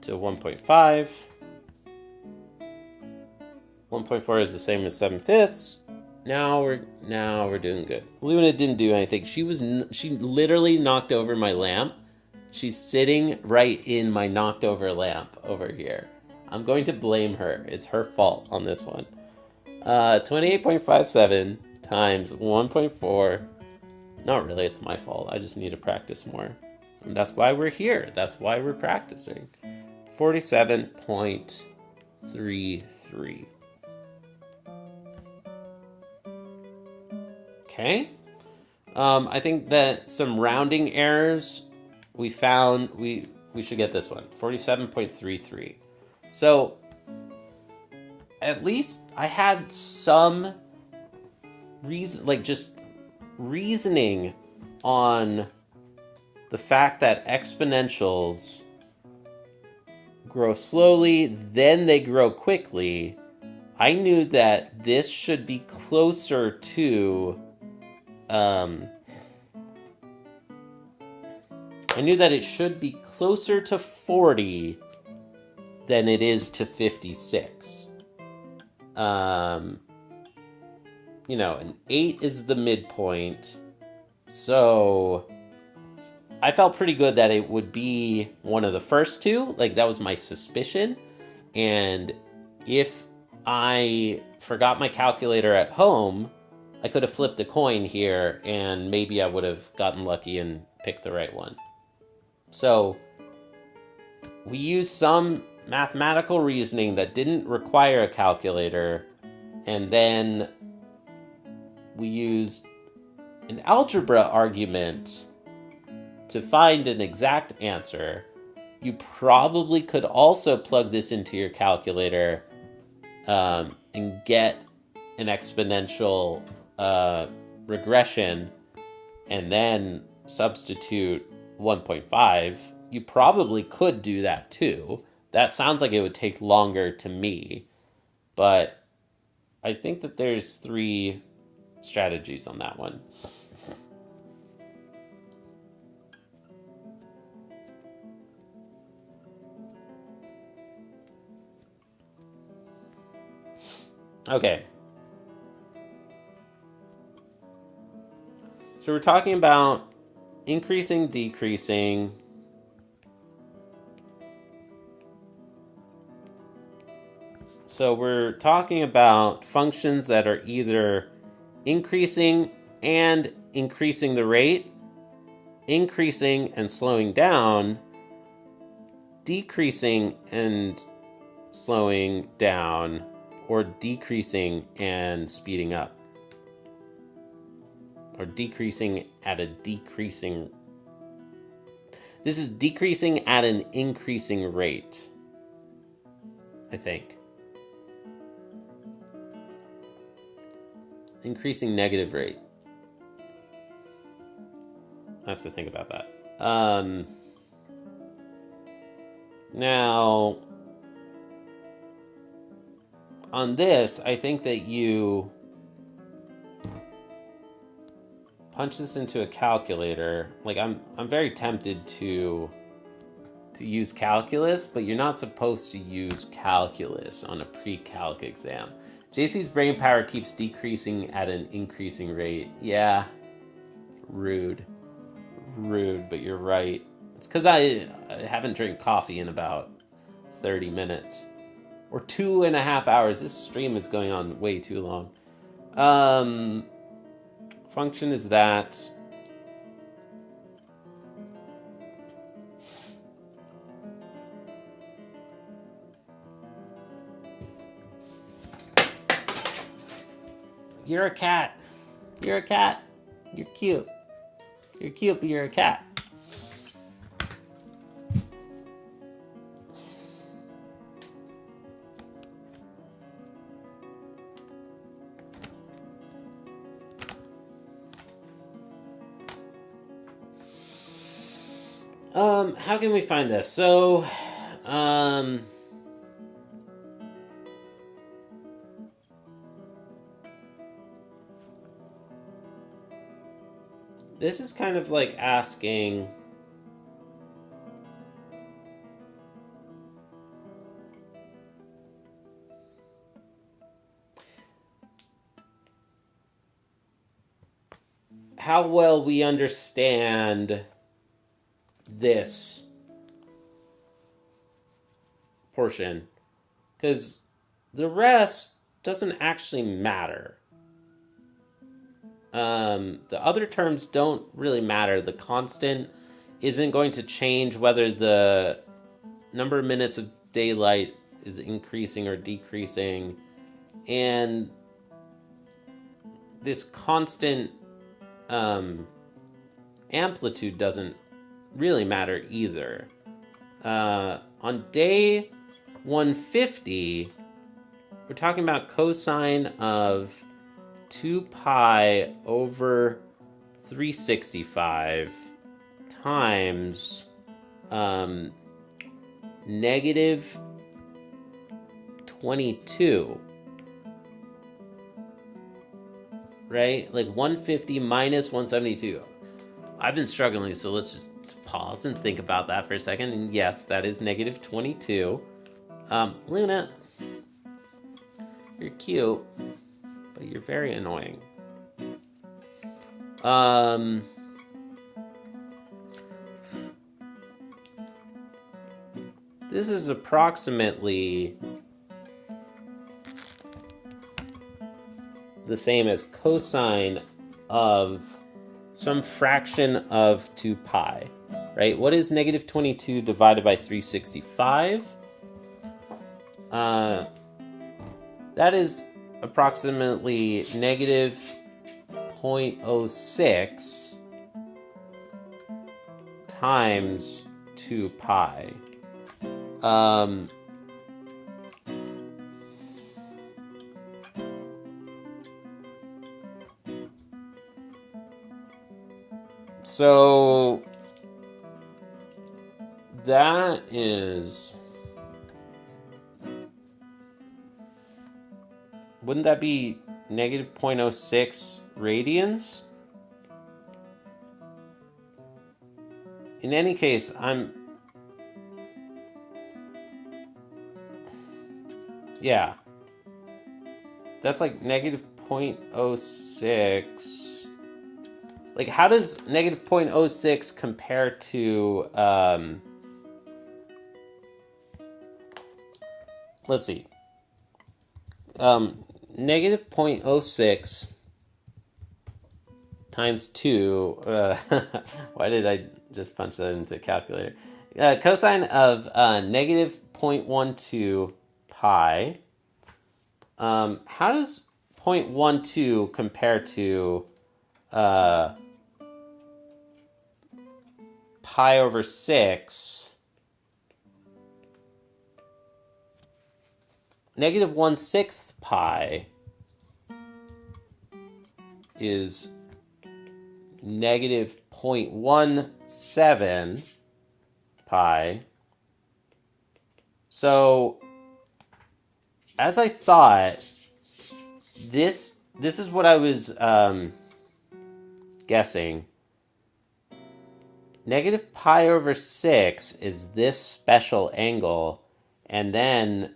to 1.5. 1.4 is the same as 7/5. Now we're doing good. Luna didn't do anything. She literally knocked over my lamp. She's sitting right in my knocked over lamp over here. I'm going to blame her. It's her fault on this one. 28.57 times 1.4. Not really, it's my fault. I just need to practice more. And that's why we're here. That's why we're practicing. 47.33. Okay. I think that some rounding errors we found, we should get this one. 47.33. So at least I had some reason, like just reasoning on the fact that exponentials grow slowly, then they grow quickly. I knew that this should be closer to, I knew that it should be closer to 40 than it is to 56. You know, an 8 is the midpoint. So I felt pretty good that it would be one of the first two. Like, that was my suspicion. And if I forgot my calculator at home, I could have flipped a coin here and maybe I would have gotten lucky and picked the right one. So we used some mathematical reasoning that didn't require a calculator, and then we used an algebra argument to find an exact answer. You probably could also plug this into your calculator and get an exponential regression and then substitute 1.5. You probably could do that too. That sounds like it would take longer to me, but I think that there's 3 strategies on that one. Okay. So we're talking about increasing, decreasing. So we're talking about functions that are either increasing and increasing the rate, increasing and slowing down, decreasing and slowing down, or decreasing and speeding up. Or decreasing at a decreasing... This is decreasing at an increasing rate, I think. Increasing negative rate. I have to think about that. Now, on this, I think that you punch this into a calculator. Like I'm very tempted to use calculus, but you're not supposed to use calculus on a pre-calc exam. JC's brain power keeps decreasing at an increasing rate. Yeah, rude, but you're right. It's because I haven't drank coffee in about 30 minutes. Or 2.5 hours. This stream is going on way too long. Function is that. You're a cat. You're a cat. You're cute. You're cute, but you're a cat. How can we find this? So, this is kind of like asking, how well we understand this portion, because the rest doesn't actually matter. The other terms don't really matter. The constant isn't going to change whether the number of minutes of daylight is increasing or decreasing, and this constant amplitude doesn't really matter either. On day 150, we're talking about cosine of 2 pi over 365 times negative 22. Right? Like 150 minus 172. I've been struggling, so let's just pause and think about that for a second. And yes, that is negative 22. Luna, you're cute, but you're very annoying. This is approximately the same as cosine of some fraction of 2 pi, right? What is negative 22 divided by 365? That is approximately negative 0.06 times 2 pi. So that is, wouldn't that be negative 0.06 radians? In any case, yeah, that's like negative 0.06. Like, how does negative 0.06 compare to, let's see, negative 0.06 times 2, why did I just punch that into a calculator? Cosine of negative 0.12 pi. How does 0.12 compare to pi over 6? Negative 1/6 pi is negative 0.17 pi. So, as I thought, this is what I was guessing. Negative pi over 6 is this special angle. And then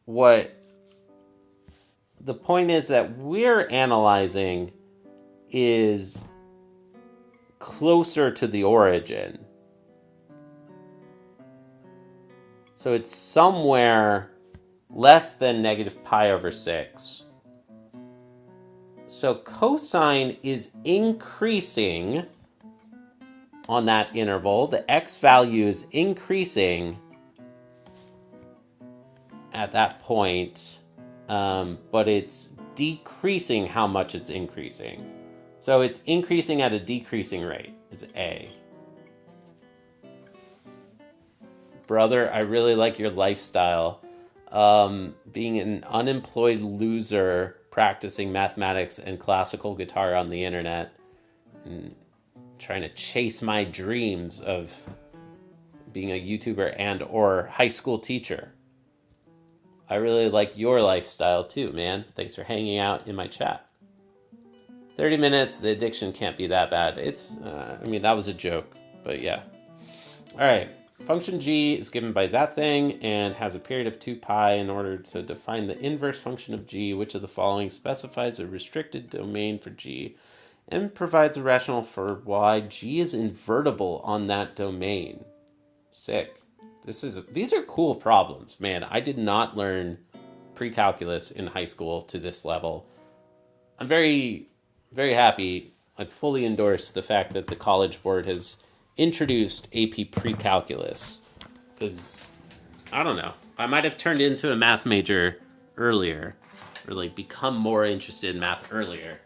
what the point is that we're analyzing is closer to the origin. So it's somewhere less than negative pi over 6. So cosine is increasing on that interval. The x value is increasing at that point, but it's decreasing how much it's increasing. So it's increasing at a decreasing rate, is A. Brother, I really like your lifestyle. Being an unemployed loser practicing mathematics and classical guitar on the internet and trying to chase my dreams of being a YouTuber and or high school teacher. I really like your lifestyle too, man. Thanks for hanging out in my chat. 30 minutes, the addiction can't be that bad. It's, that was a joke, but yeah. All right. Function g is given by that thing and has a period of 2 pi. In order to define the inverse function of g, which of the following specifies a restricted domain for g and provides a rationale for why g is invertible on that domain? Sick. These are cool problems, man. I did not learn precalculus in high school to this level. I'm very, very happy. I fully endorse the fact that the College Board has introduced AP Precalculus, because I don't know, I might have turned into a math major earlier, or like become more interested in math earlier.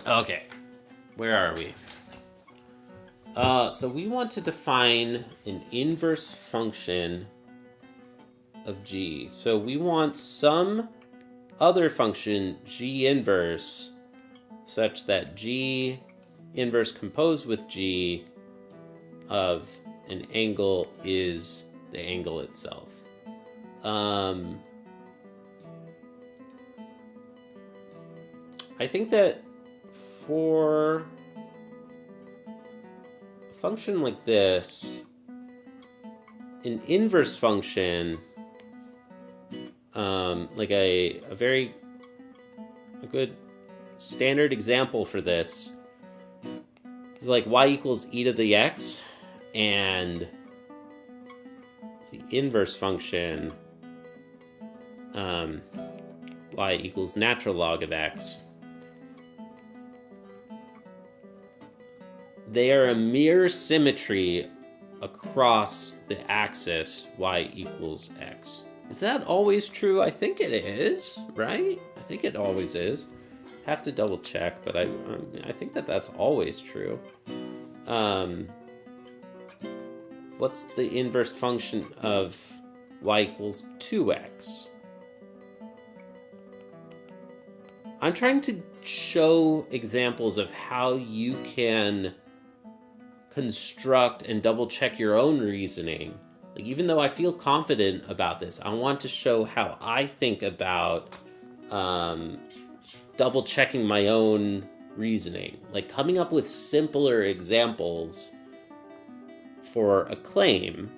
Okay, where are we? So we want to define an inverse function of g. So we want some other function, g inverse, such that g inverse composed with g of an angle is the angle itself. I think that for a function like this, an inverse function, like a good standard example for this is like y equals e to the x, and the inverse function y equals natural log of x. They are a mirror symmetry across the axis y equals x. Is that always true? I think it is, right? I think it always is. Have to double check, but I think that that's always true. What's the inverse function of y equals 2x? I'm trying to show examples of how you can construct and double check your own reasoning. Like, even though I feel confident about this, I want to show how I think about double checking my own reasoning. Like, coming up with simpler examples for a claim.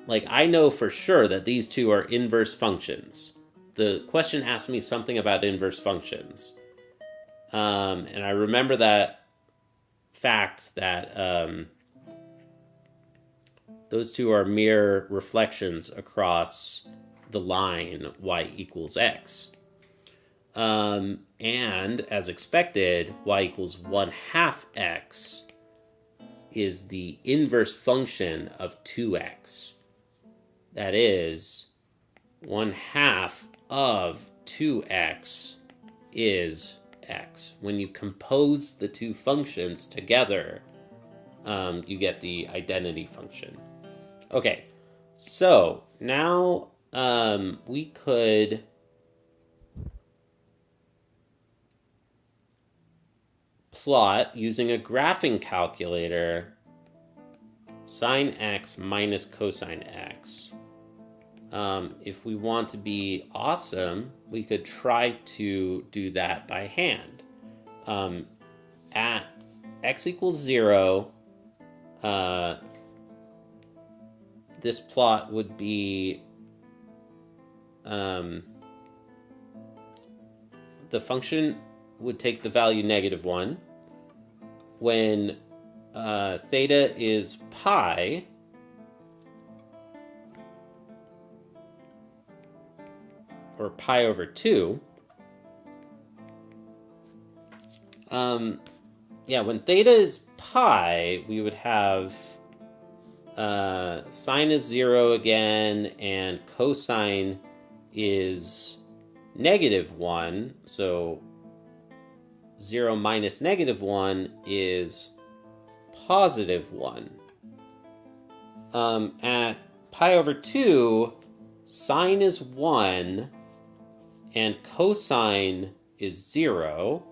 Like, I know for sure that these two are inverse functions. The question asked me something about inverse functions. And I remember that fact that those two are mere reflections across the line y equals x. And as expected, y equals 1/2 x is the inverse function of 2x. That is, 1/2 of 2x is x. When you compose the two functions together, you get the identity function. Okay, so now we could plot using a graphing calculator sine x minus cosine x. If we want to be awesome, we could try to do that by hand. At x equals 0, this plot would be the function would take the value -1. When theta is pi, or pi over 2, when theta is pi, we would have sine is 0 again, and cosine is -1, so 0 minus -1 is +1. At pi over 2, sine is 1, and cosine is 0.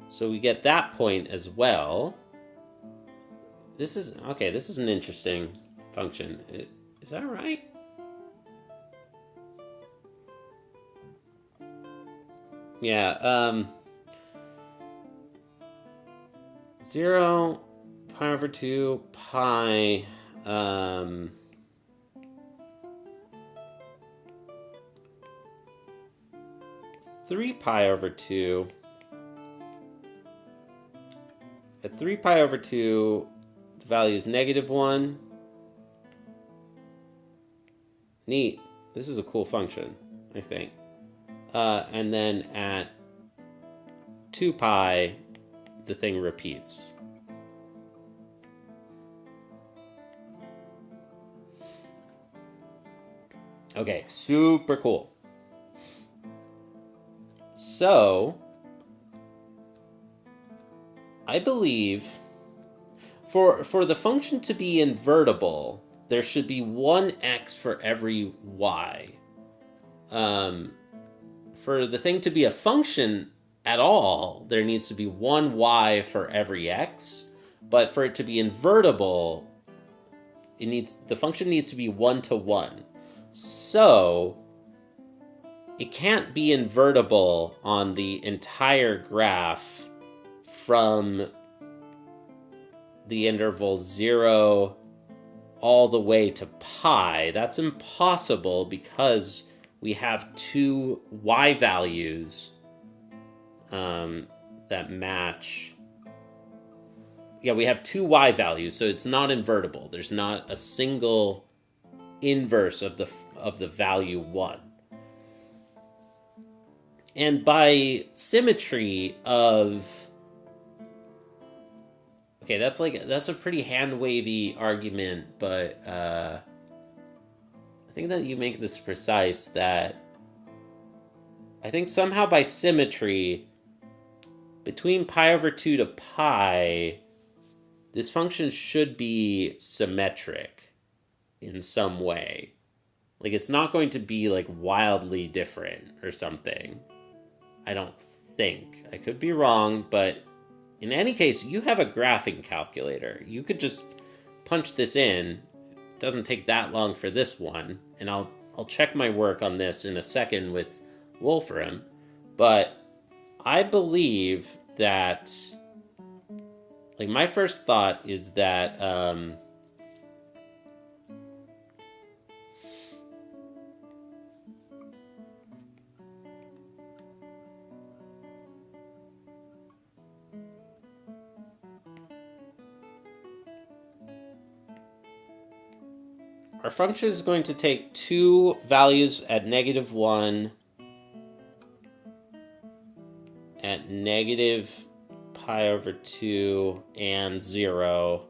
So we get that point as well. This is an interesting function. Is that right? Yeah, 0, pi over 2, pi, 3 pi over 2. At 3 pi over 2, the value is -1. Neat. This is a cool function, I think. And then at 2 pi, the thing repeats. Okay, super cool. So, I believe for the function to be invertible, there should be one x for every y. For the thing to be a function at all, there needs to be one y for every x. But for it to be invertible, the function needs to be 1 to 1. So it can't be invertible on the entire graph from the interval 0 all the way to pi. That's impossible because we have two y values that match. Yeah, we have two y values, so it's not invertible. There's not a single inverse of the value 1. And by symmetry of... Okay, that's a pretty hand-wavy argument, but I think that you make this precise that I think somehow by symmetry, between pi over 2 to pi, this function should be symmetric in some way. Like, it's not going to be, like, wildly different or something. I don't think. I could be wrong, but in any case, you have a graphing calculator. You could just punch this in. It doesn't take that long for this one, and I'll check my work on this in a second with Wolfram, but I believe that, like, my first thought is that our function is going to take two values at -1, at -pi over 2, and 0.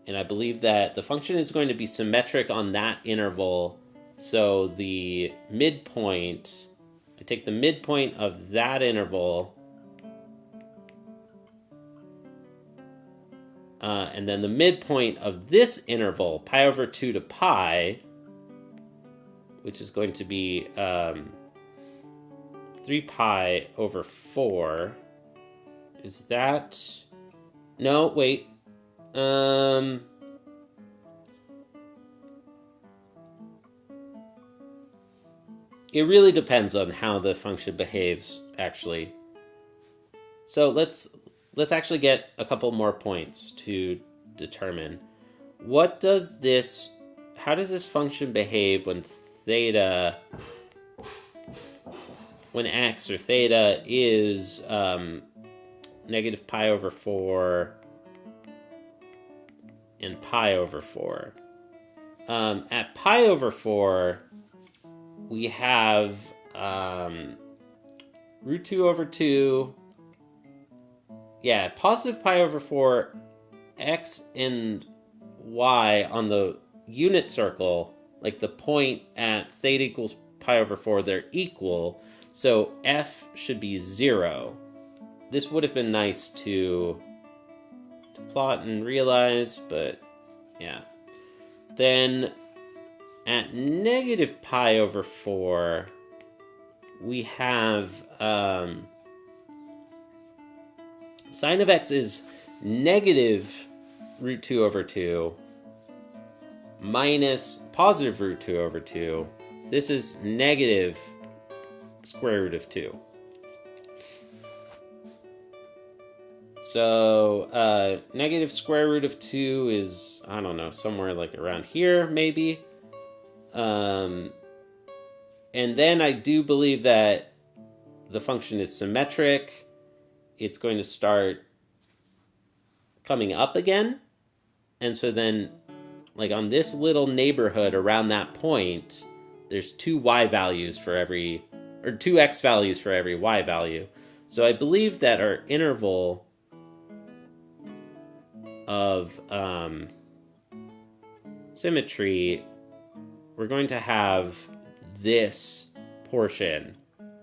And I believe that the function is going to be symmetric on that interval. So the midpoint, I take the midpoint of that interval, and then the midpoint of this interval, pi over 2 to pi, which is going to be 3 pi over 4. Is that... No, wait. It really depends on how the function behaves, actually. So let's actually get a couple more points to determine. How does this function behave when theta, when x or theta is negative pi over 4 and pi over 4? At pi over 4, we have root 2 over 2. Yeah, positive pi over 4, x and y on the unit circle, like the point at theta equals pi over 4, they're equal. So f should be 0. This would have been nice to plot and realize, but yeah. Then at negative pi over 4, we have sine of x is negative root 2 over 2 minus positive root 2 over 2. This is negative square root of 2. So negative square root of 2 is, I don't know, somewhere like around here, maybe. And then I do believe that the function is symmetric. It's going to start coming up again. And so then, like on this little neighborhood around that point, there's 2 y values for every, or 2 x values for every y value. So I believe that our interval of symmetry, we're going to have this portion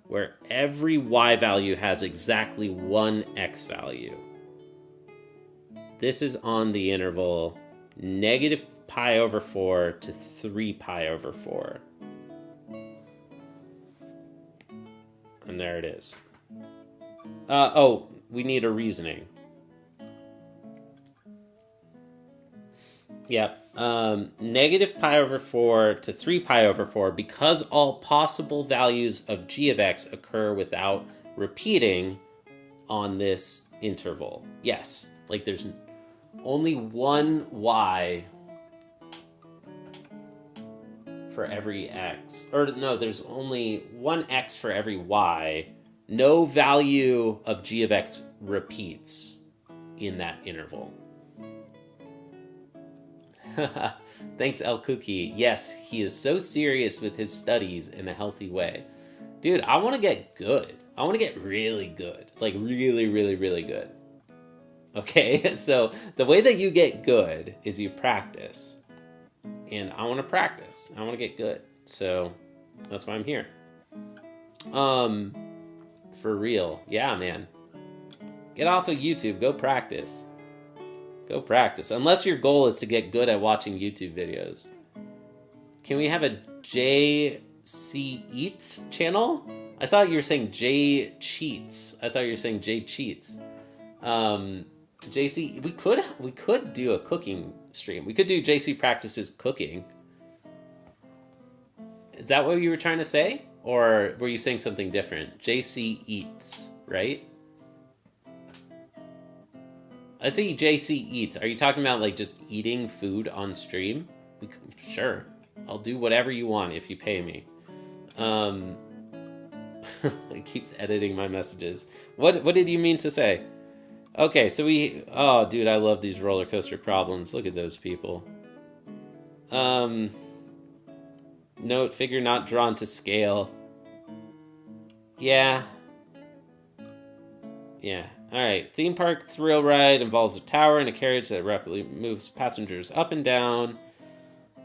where every y value has exactly 1 x value. This is on the interval negative pi over 4 to 3 pi over 4. And there it is. Oh, we need a reasoning. Yep. Negative pi over 4 to 3 pi over 4, because all possible values of g of x occur without repeating on this interval. Yes, like there's only one y for every x. Or no, there's only one x for every y. No value of g of x repeats in that interval. Thanks, El Cookie. Yes, he is so serious with his studies in a healthy way. Dude, I want to get good. I want to get really good. Like really, really, really good. Okay, so the way that you get good is you practice. And I want to practice. I want to get good. So that's why I'm here. For real. Yeah, man. Get off of YouTube. Go practice. Go practice. Unless your goal is to get good at watching YouTube videos. Can we have a JC Eats channel? I thought you were saying J Cheats. I thought you were saying J Cheats. JC, we could do a cooking stream. We could do JC Practices cooking. Is that what you were trying to say? Or were you saying something different? JC Eats, right? I see JC Eats. Are you talking about like just eating food on stream? Sure. I'll do whatever you want if you pay me. It keeps editing my messages. What did you mean to say? Okay, so oh dude, I love these roller coaster problems. Look at those people. Note, figure not drawn to scale. Yeah. Alright, theme park thrill ride involves a tower and a carriage that rapidly moves passengers up and down.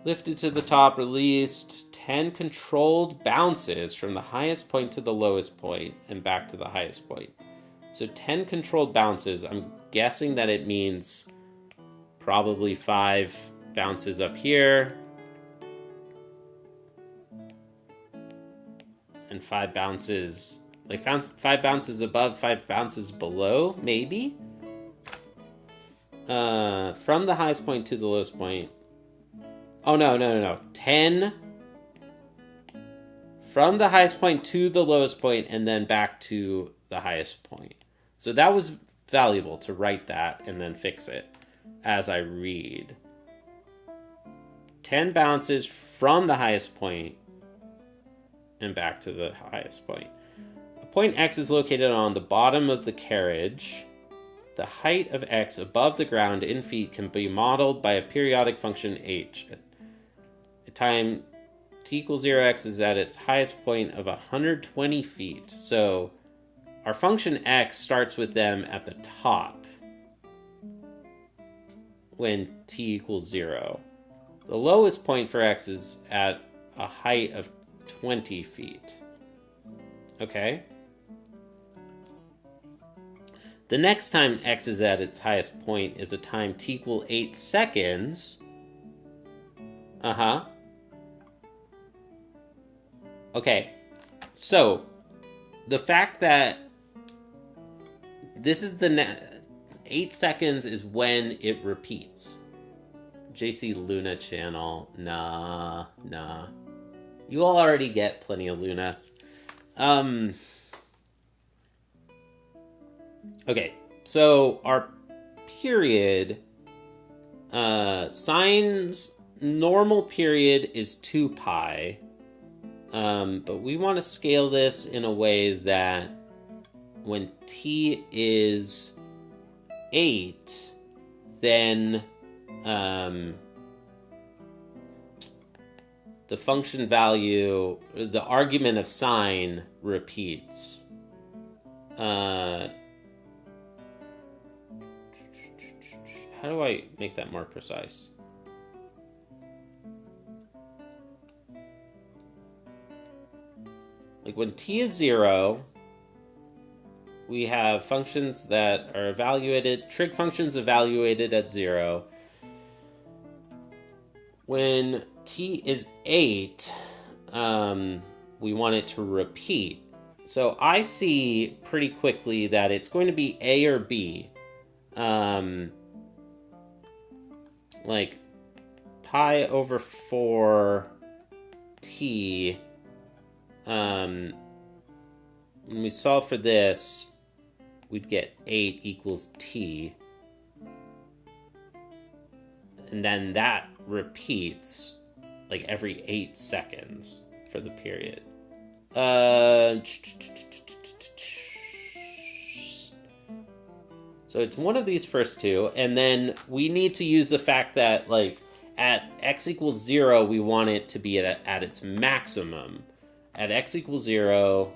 Lifted to the top, released 10 controlled bounces from the highest point to the lowest point and back to the highest point. So 10 controlled bounces, I'm guessing that it means probably 5 bounces up here. And 5 bounces, like 5 bounces above, 5 bounces below, maybe? from the highest point to the lowest point. Oh, no. 10 from the highest point to the lowest point and then back to the highest point. So that was valuable to write that and then fix it as I read. 10 bounces from the highest point and back to the highest point. A point X is located on the bottom of the carriage. The height of X above the ground in feet can be modeled by a periodic function H. At time t equals 0, X is at its highest point of 120 feet. So our function X starts with them at the top when t equals 0. The lowest point for X is at a height of 20 feet. Okay? The next time X is at its highest point is a time t equals 8 seconds. Okay, so the fact that this is 8 seconds is when it repeats. JC Luna channel, nah. You all already get plenty of Luna. Okay, so our period, sine's normal period is 2 pi. But we want to scale this in a way that when t is 8, then the function value, the argument of sine repeats. How do I make that more precise? Like when t is 0, we have functions that are evaluated, trig functions evaluated at 0. When t is 8, we want it to repeat. So I see pretty quickly that it's going to be A or B. Like pi over 4 t. When we solve for this, we'd get 8 equals t. And then that repeats like every 8 seconds for the period. So it's one of these first two, and then we need to use the fact that like at x equals 0, we want it to be at its maximum. At x equals 0,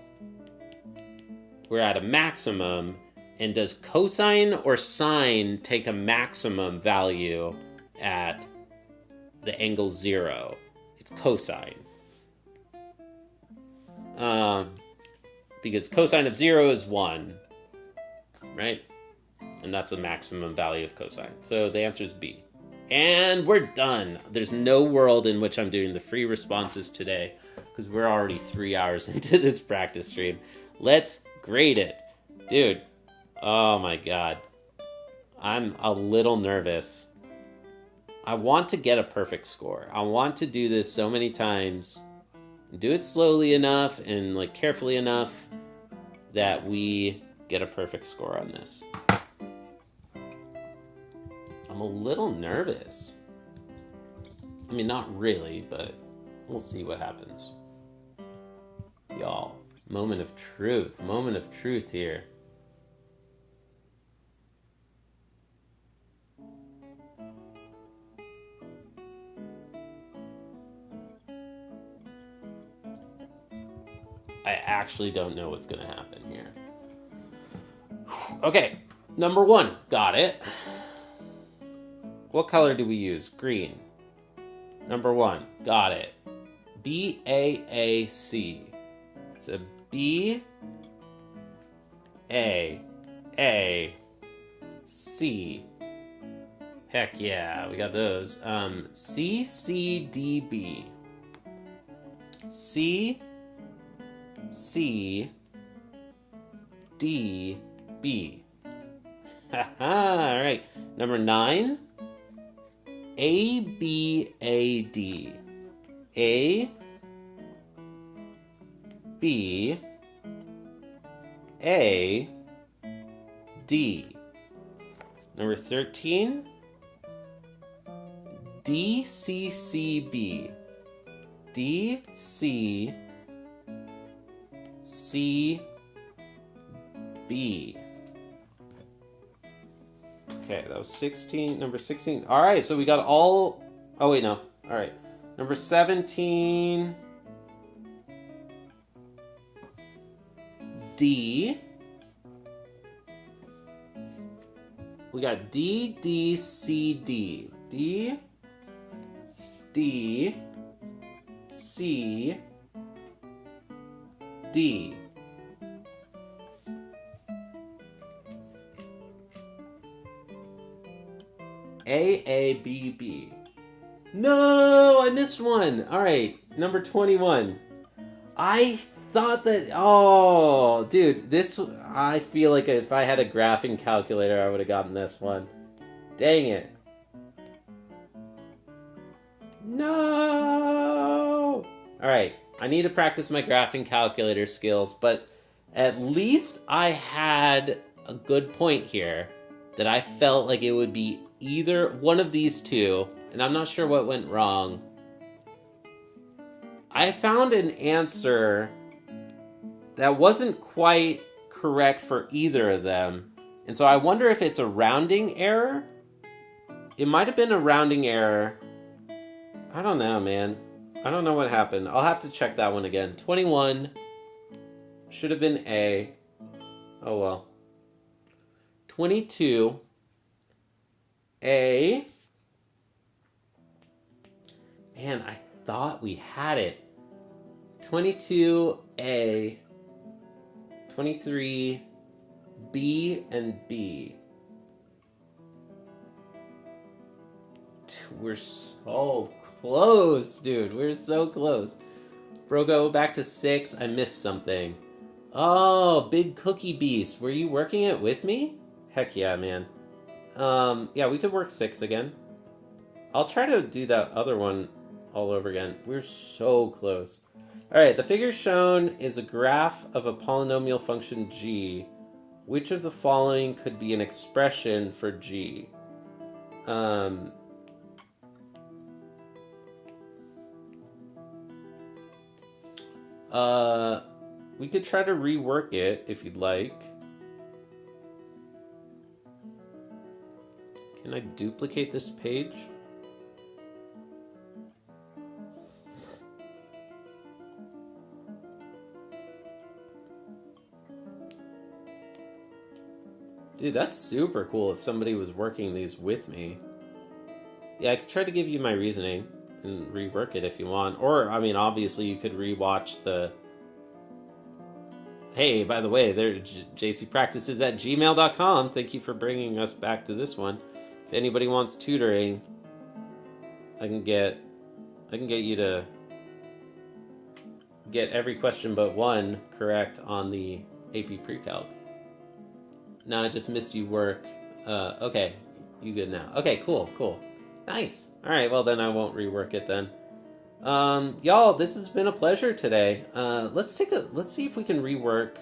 we're at a maximum, and does cosine or sine take a maximum value at the angle 0? It's cosine. Because cosine of 0 is 1, right? And that's a maximum value of cosine. So the answer is B. And we're done. There's no world in which I'm doing the free responses today, because we're already 3 hours into this practice stream. Let's grade it. Dude, oh my god. I'm a little nervous. I want to get a perfect score. I want to do this so many times. Do it slowly enough and like carefully enough that we get a perfect score on this. I'm a little nervous. I mean, not really, but we'll see what happens. Y'all, moment of truth here. I actually don't know what's going to happen here. Okay, number 1, got it. What color do we use? Green. Number 1, got it. B-A-A-C. So B-A-A-C. Heck yeah, we got those. C-C-D-B. C-C-D-B. All right. Number 9. A, B, A, D. A, B, A, D. Number 13. D, C, C, B. D, C, C, B. Okay, that was 16. Number 16. All right, so we got all... Oh, wait, no. All right. Number 17. D. We got D, D, C, D. D, D, C, D. A, B, B. No, I missed one. All right, number 21. I thought that... Oh, dude, this... I feel like if I had a graphing calculator, I would have gotten this one. Dang it. No! Alright, I need to practice my graphing calculator skills, but at least I had a good point here that I felt like it would be either one of these two, and I'm not sure what went wrong. I found an answer that wasn't quite correct for either of them, and so I wonder if it's a rounding error. It might have been a rounding error. I don't know, man. I don't know what happened. I'll have to check that one again. 21 should have been A. Oh well. 22 A. Man, I thought we had it. 22 A. 23 B and B. We're so close, dude. We're so close. Bro, go back to 6. I missed something. Oh, Big Cookie Beast. Were you working it with me? Heck yeah, man. Yeah, we could work 6 again. I'll try to do that other one all over again. We're so close. All right, the figure shown is a graph of a polynomial function g. Which of the following could be an expression for g? We could try to rework it if you'd like. Can I duplicate this page? Dude, that's super cool if somebody was working these with me. Yeah, I could try to give you my reasoning and rework it if you want. Or, I mean, obviously you could rewatch the... Hey, by the way, they're jcpractices@gmail.com. Thank you for bringing us back to this one. If anybody wants tutoring, I can get you to get every question but one correct on the AP Precalc. No, I just missed you work. Okay, you good now. Okay, cool. Nice. All right, well then I won't rework it then. Y'all, this has been a pleasure today. Let's see if we can rework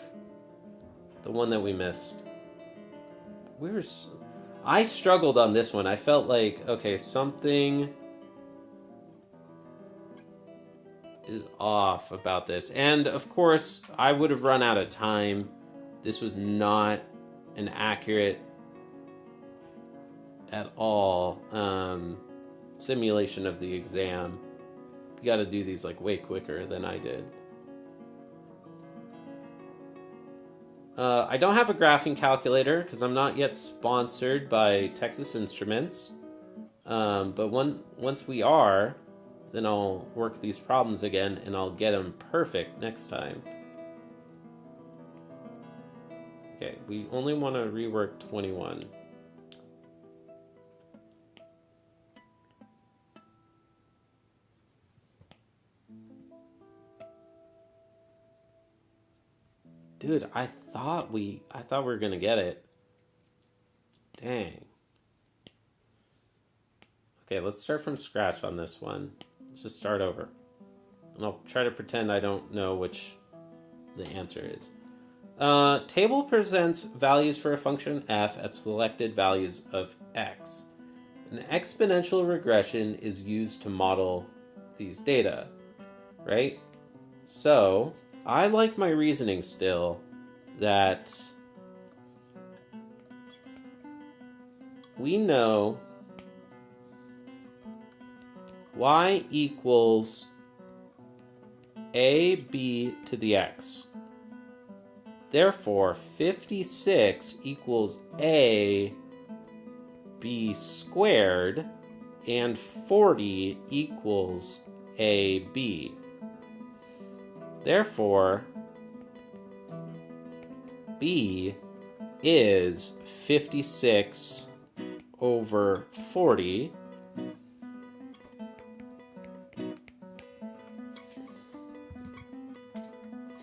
the one that we missed. I struggled on this one. I felt like, okay, something is off about this. And of course, I would have run out of time. This was not an accurate at all simulation of the exam. You got to do these like way quicker than I did. I don't have a graphing calculator because I'm not yet sponsored by Texas Instruments. But once we are, then I'll work these problems again and I'll get them perfect next time. Okay, we only want to rework 21. Dude, I thought we were gonna get it. Dang. Okay, let's start from scratch on this one. Let's just start over. And I'll try to pretend I don't know which the answer is. Table presents values for a function f at selected values of x. An exponential regression is used to model these data, right? So, I like my reasoning still that we know y equals ab to the x. Therefore, 56 equals a b squared, and 40 equals ab. Therefore, b is 56 over 40.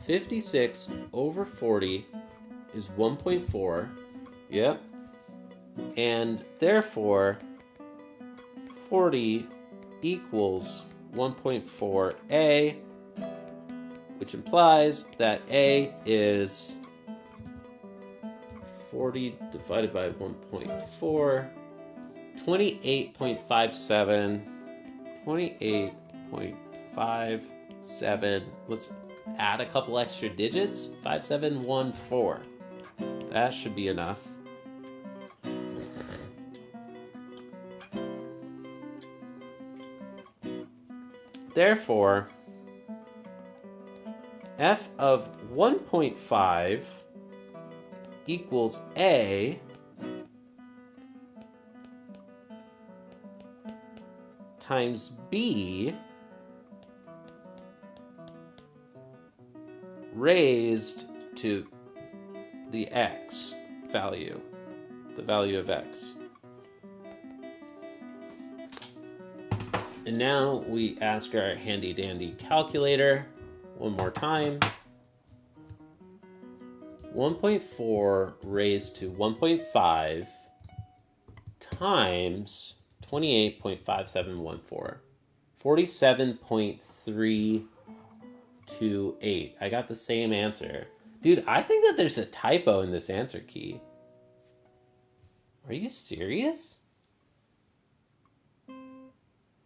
(56 over 40 is 1.4. Yep. And therefore, 40 equals 1.4a, which implies that a is 40 divided by 1.4, 28.57, 28.57. Let's add a couple extra digits. 5714. That should be enough. Therefore, f of 1.5 equals a times b raised to the x value, the value of x. And now we ask our handy dandy calculator one more time. 1.4 raised to 1.5 times 28.5714. 47.328. I got the same answer. Dude, I think that there's a typo in this answer key. Are you serious?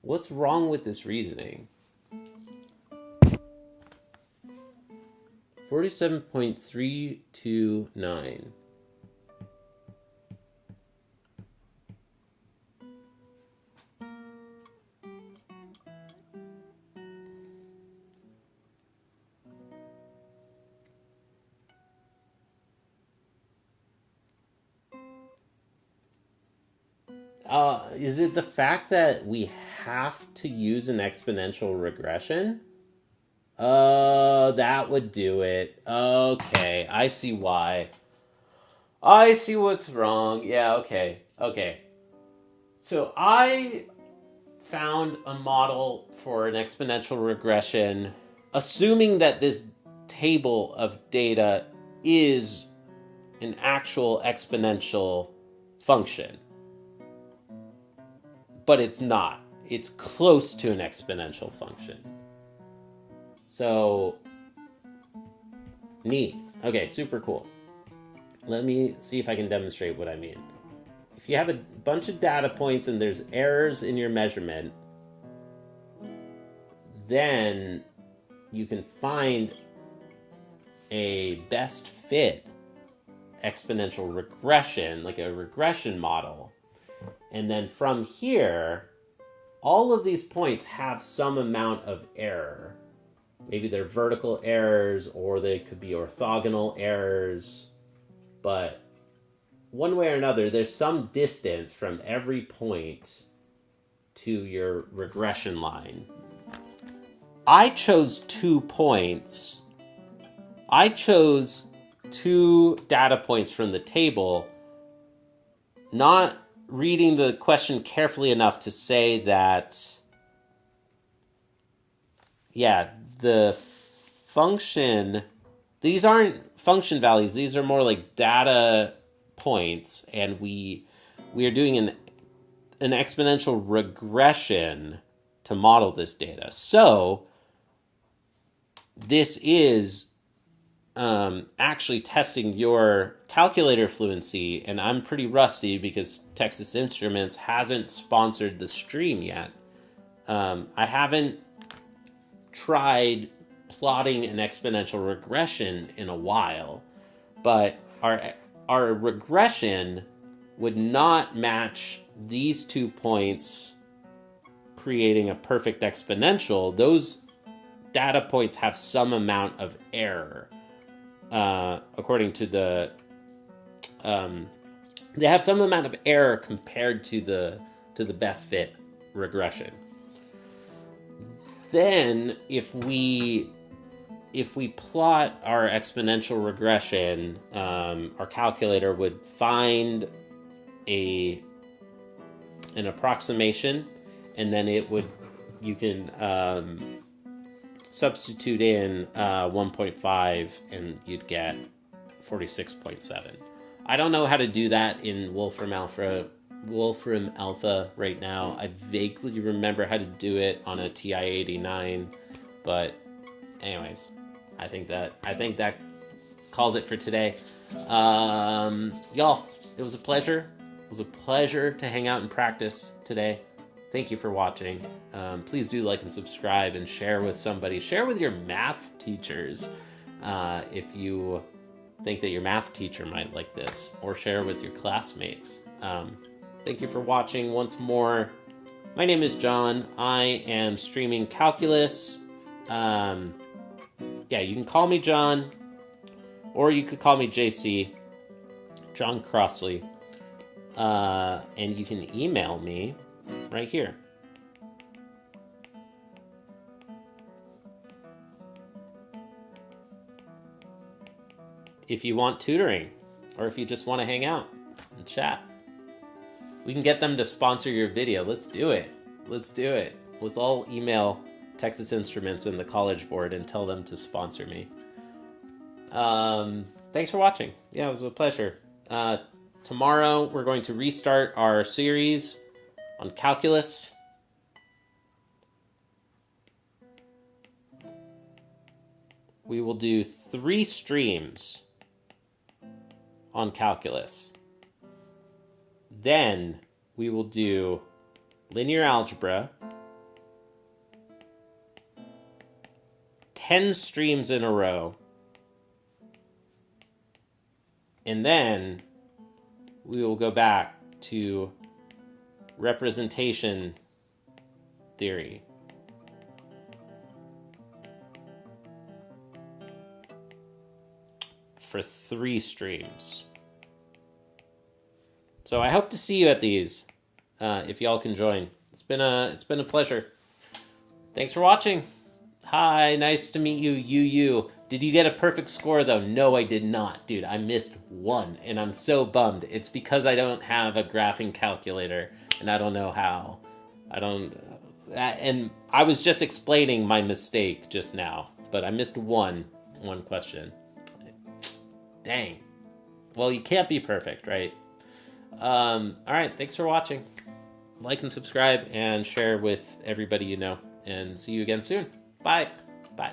What's wrong with this reasoning? 47.329. Is it the fact that we have to use an exponential regression? That would do it. Okay, I see why. I see what's wrong. Yeah, okay. So I found a model for an exponential regression, assuming that this table of data is an actual exponential function. But it's not. It's close to an exponential function. So, neat. Okay, super cool. Let me see if I can demonstrate what I mean. If you have a bunch of data points and there's errors in your measurement, then you can find a best fit exponential regression, like a regression model. And then from here, all of these points have some amount of error. Maybe they're vertical errors, or they could be orthogonal errors. But one way or another, there's some distance from every point to your regression line. I chose 2 points. I chose 2 data points from the table, not reading the question carefully enough to say that, yeah, the function, these aren't function values, these are more like data points, and we we are doing an exponential regression to model this data. So this is actually testing your calculator fluency, and I'm pretty rusty because Texas Instruments hasn't sponsored the stream yet. I haven't tried plotting an exponential regression in a while, but our regression would not match these 2 points creating a perfect exponential. Those data points have some amount of error. According to the, they have some amount of error compared to the best fit regression. Then if we plot our exponential regression, our calculator would find an approximation, and then you can substitute in 1.5 and you'd get 46.7. I don't know how to do that in Wolfram Alpha right now. I vaguely remember how to do it on a TI-89, but anyways, I think that calls it for today. Y'all, it was a pleasure. It was a pleasure to hang out and practice today. Thank you for watching. Please do like and subscribe and share with somebody. Share with your math teachers if you think that your math teacher might like this, or share with your classmates. Thank you for watching once more. My name is John. I am streaming calculus. Yeah, you can call me John, or you could call me JC, John Crossley. And you can email me right here. If you want tutoring, or if you just want to hang out and chat. We can get them to sponsor your video. Let's do it. Let's do it. Let's all email Texas Instruments and the College Board and tell them to sponsor me. Thanks for watching. Yeah, it was a pleasure. Tomorrow we're going to restart our series on calculus. We will do 3 streams on calculus. Then we will do linear algebra, 10 streams in a row, and then we will go back to representation theory. For 3 streams. So I hope to see you at these, if y'all can join. It's been a pleasure. Thanks for watching. Hi, nice to meet you, you. Did you get a perfect score though? No, I did not, dude. I missed 1, and I'm so bummed. It's because I don't have a graphing calculator, and I don't know how. And I was just explaining my mistake just now, but I missed one question. Dang. Well, you can't be perfect, right? All right, thanks for watching. Like and subscribe and share with everybody you know. And see you again soon. Bye. Bye.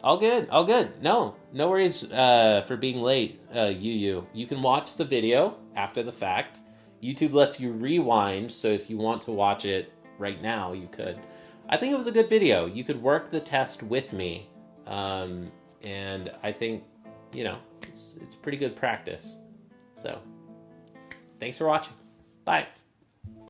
All good. All good. No worries for being late, you. You can watch the video after the fact. YouTube lets you rewind, so if you want to watch it right now, you could. I think it was a good video. You could work the test with me. And I think, it's pretty good practice. So, thanks for watching. Bye.